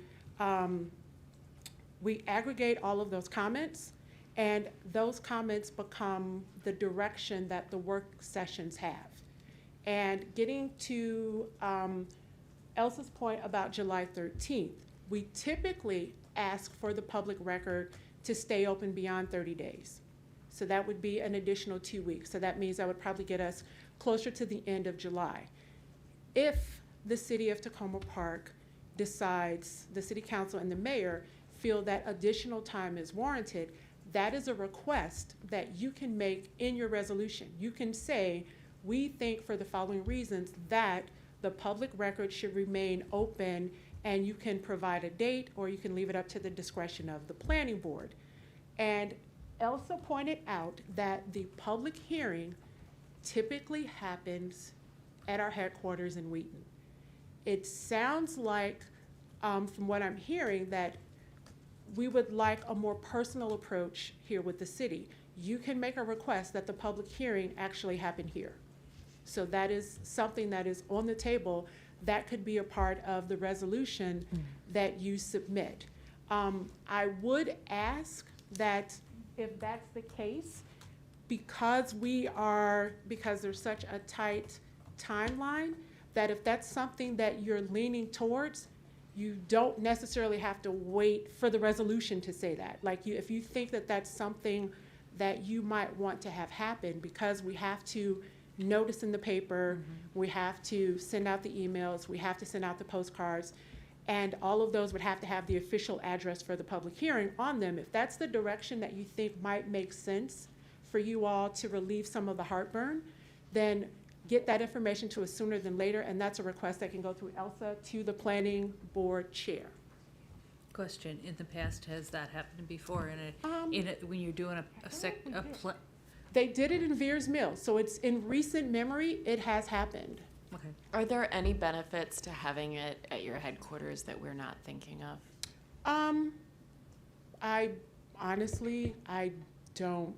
we aggregate all of those comments, and those comments become the direction that the work sessions have. And getting to Elsa's point about July 13th, we typically ask for the public record to stay open beyond 30 days. So that would be an additional 2 weeks. So that means that would probably get us closer to the end of July. If the City of Tacoma Park decides, the City Council and the Mayor feel that additional time is warranted, that is a request that you can make in your resolution. You can say, we think for the following reasons that the public record should remain open, and you can provide a date or you can leave it up to the discretion of the planning board. And Elsa pointed out that the public hearing typically happens at our headquarters in Wheaton. It sounds like, from what I'm hearing, that we would like a more personal approach here with the city. You can make a request that the public hearing actually happen here. So that is something that is on the table that could be a part of the resolution that you submit. I would ask that if that's the case, because there's such a tight timeline, that if that's something that you're leaning towards, you don't necessarily have to wait for the resolution to say that. Like if you think that that's something that you might want to have happen, because we have to notice in the paper, we have to send out the emails, we have to send out the postcards, and all of those would have to have the official address for the public hearing on them. If that's the direction that you think might make sense for you all to relieve some of the heartburn, then get that information to us sooner than later, and that's a request that can go through Elsa to the planning board chair. Question, in the past, has that happened before when you're doing They did it in Veers Mill, so it's in recent memory, it has happened. Okay. Are there any benefits to having it at your headquarters that we're not thinking of? I honestly, I don't.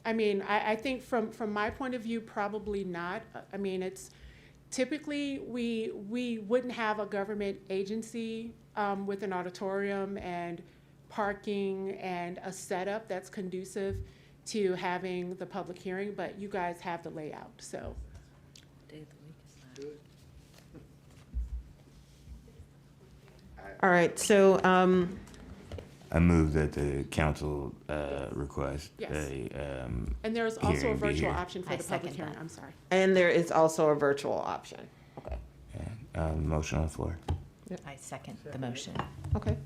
I mean, I think from my point of view, probably not. I mean, it's typically we wouldn't have a government agency with an auditorium and parking and a setup that's conducive to having the public hearing, but you guys have the layout, so. Day of the week is that? All right, so, I move that the council request Yes. a And there's also a hearing be virtual here. option for I the public second hearing, that. I'm sorry. and there is also a virtual option. Okay, Motion on the floor. I second the motion. okay.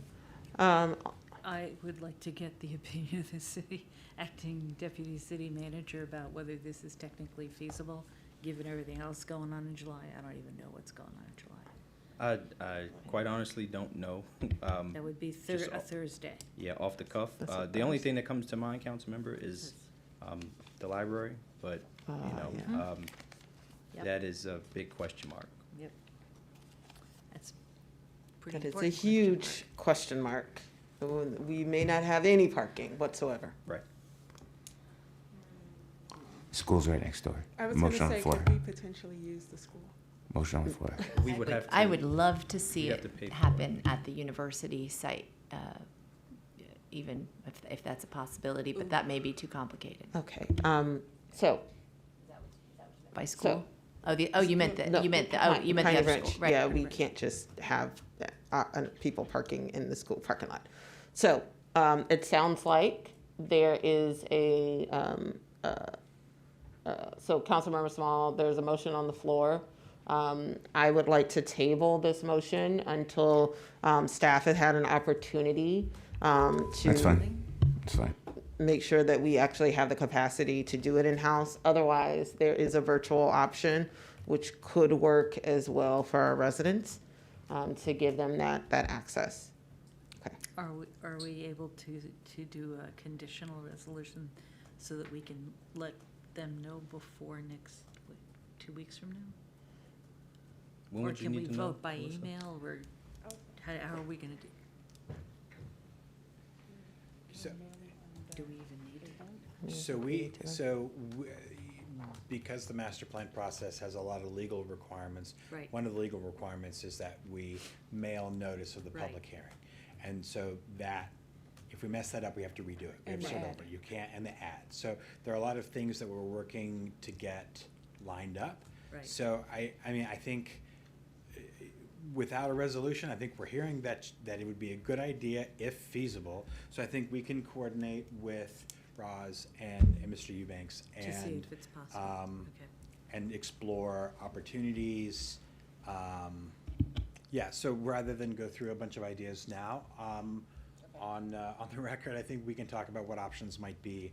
I would like to get the opinion of the city acting deputy city manager about whether this is technically feasible, given everything else going on in July. I don't even know what's going on in July. I quite honestly don't know. That would be just a off- Thursday. Yeah, off the cuff. That's The only thing that comes to mind, council member, is the library, but, Yep. that is a big question mark. Yep. That's pretty That is a important question huge question mark. We may not have any parking whatsoever. Right. School's right next door. I was Motion gonna on the say, floor. could we potentially use the school? Motion on the floor. We would have to. I would love to see we'd have it to pay for it. happen at the university site, even if that's a possibility, but that may be too complicated. Okay, so. By school? You meant the, No, you meant the Piney other Branch. school, right? Yeah, we can't just have people parking in the school parking lot. So, it sounds like there is so Councilmember Small, there's a motion on the floor. I would like to table this motion until staff has had an opportunity to. That's fine. That's fine. Make sure that we actually have the capacity to do it in-house. Otherwise, there is a virtual option, which could work as well for our residents, to give them that access. Okay. Are we able to do a conditional resolution so that we can let them know before next, 2 weeks from now? When would you need to know? Or can we vote by Melissa? email, or how are we gonna do? So, Do we even need a vote? Because the master plan process has a lot of legal requirements. Right. One of the legal requirements is that we mail notice of the public Right. hearing. And so that, if we mess that up, we have to redo it. We have And to the start ad. over. You can't, and the ad. So there are a lot of things that we're working to get lined up. Right. So I mean, I think without a resolution, I think we're hearing that it would be a good idea if feasible. So I think we can coordinate with Roz and Mr. Eubanks To see and if it's possible. Okay. and explore opportunities. Yeah, so rather than go through a bunch of ideas now, on the record, I think we can talk about what options might be,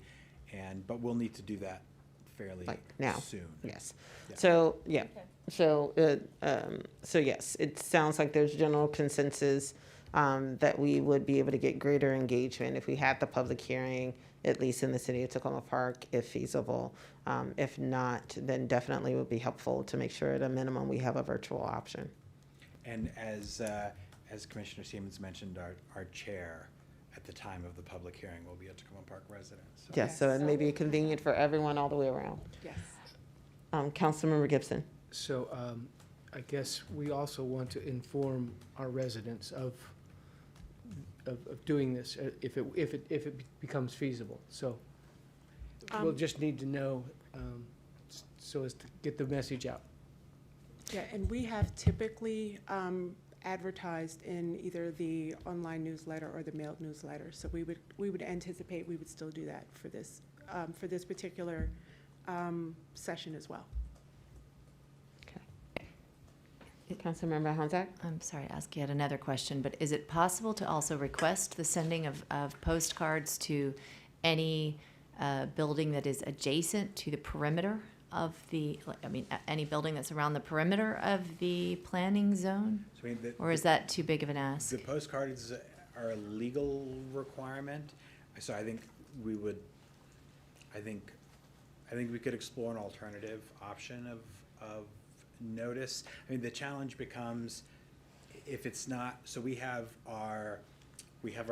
but we'll need to do that fairly Like now. soon. Yes. Yeah. So, yeah. So yes, it sounds like there's general consensus that we would be able to get greater engagement if we had the public hearing, at least in the city of Tacoma Park, if feasible. If not, then definitely would be helpful to make sure at a minimum we have a virtual option. And as Commissioner Siemens mentioned, our chair at the time of the public hearing will be a Tacoma Park resident. So. Yes, so it may be convenient for everyone all the way around. Yes. Councilmember Gibson. So I guess we also want to inform our residents of doing this if it becomes feasible. So we'll just need to know so as to get the message out. Yeah, and we have typically advertised in either the online newsletter or the mailed newsletter. So we would anticipate we would still do that for this particular session as well. Councilmember Honzak? I'm sorry to ask yet another question, but is it possible to also request the sending of postcards to any building that is adjacent to the perimeter of any building that's around the perimeter of the planning zone? So, I mean, Or is that too big of an ask? The postcards are a legal requirement, so I think we would, I think we could explore an alternative option of notice. I mean, the challenge becomes if it's not, so we have our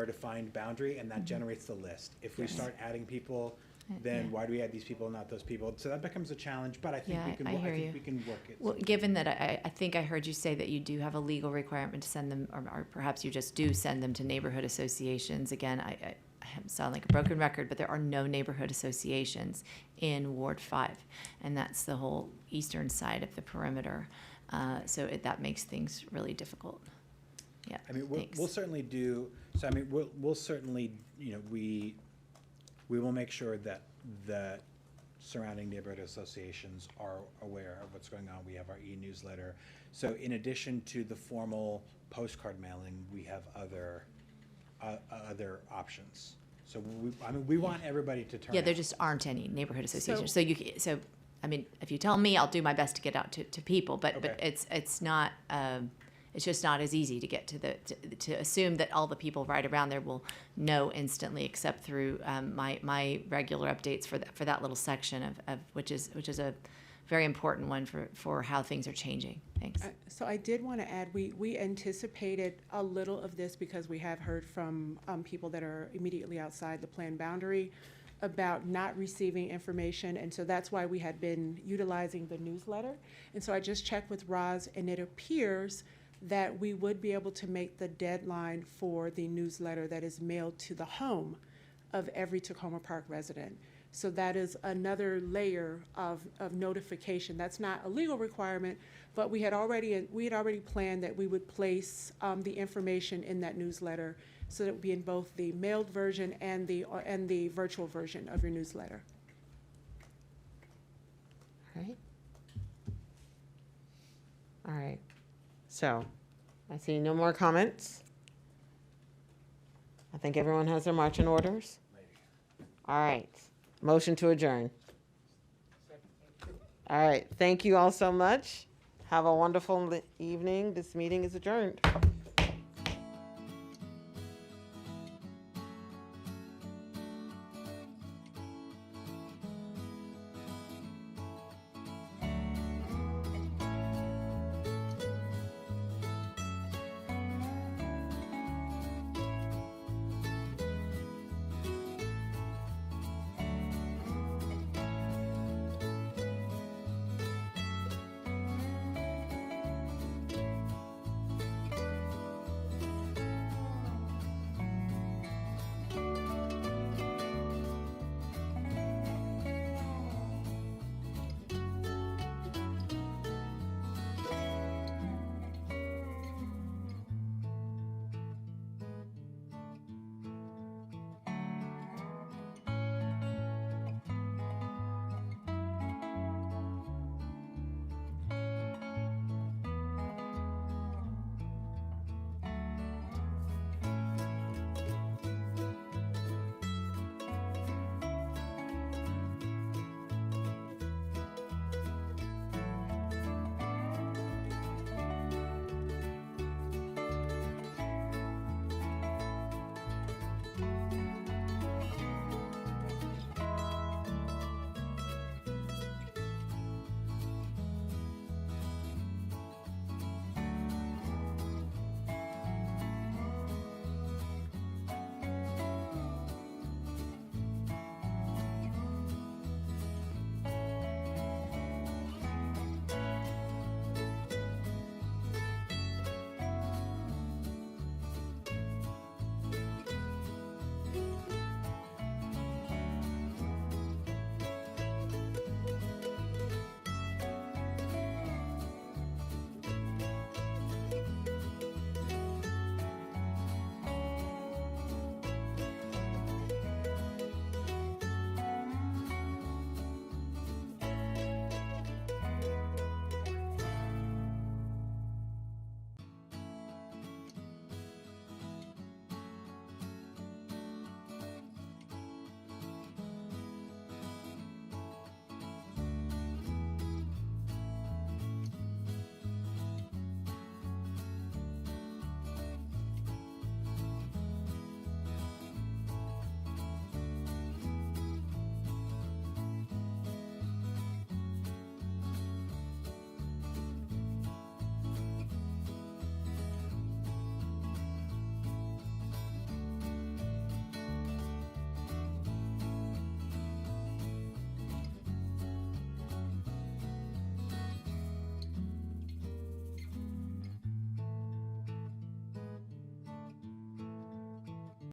defined boundary and that generates the list. If we start adding people, then why do we add these people and not those people? So that becomes a challenge, but I think Yeah, we can, I hear you. we can work it. Well, given that I think I heard you say that you do have a legal requirement to send them, or perhaps you just do send them to neighborhood associations. Again, I sound like a broken record, but there are no neighborhood associations in Ward 5, and that's the whole eastern side of the perimeter. So that makes things really difficult. Yeah, I mean, we'll thanks. certainly do, so I mean, we'll certainly, you know, we will make sure that the surrounding neighborhood associations are aware of what's going on. We have our e-newsletter. So in addition to the formal postcard mailing, we have other options. So I mean, we want everybody to turn Yeah, out. there just aren't any neighborhood associations. So- So I mean, if you tell me, I'll do my best to get out to people, but Okay. it's not, it's just not as easy to get to assume that all the people right around there will know instantly, except through my regular updates for that little section of which is a very important one for how things are changing. Thanks. So I did want to add, we anticipated a little of this because we have heard from people that are immediately outside the plan boundary about not receiving information, and so that's why we had been utilizing the newsletter. And so I just checked with Roz, and it appears that we would be able to make the deadline for the newsletter that is mailed to the home of every Tacoma Park resident. So that is another layer of notification. That's not a legal requirement, but we had already planned that we would place the information in that newsletter, so that it would be in both the mailed version and the virtual version of your newsletter. All right. All right. So, I see no more comments. I think everyone has their marching orders. All right. Motion to adjourn. All right. Thank you all so much. Have a wonderful evening. This meeting is adjourned.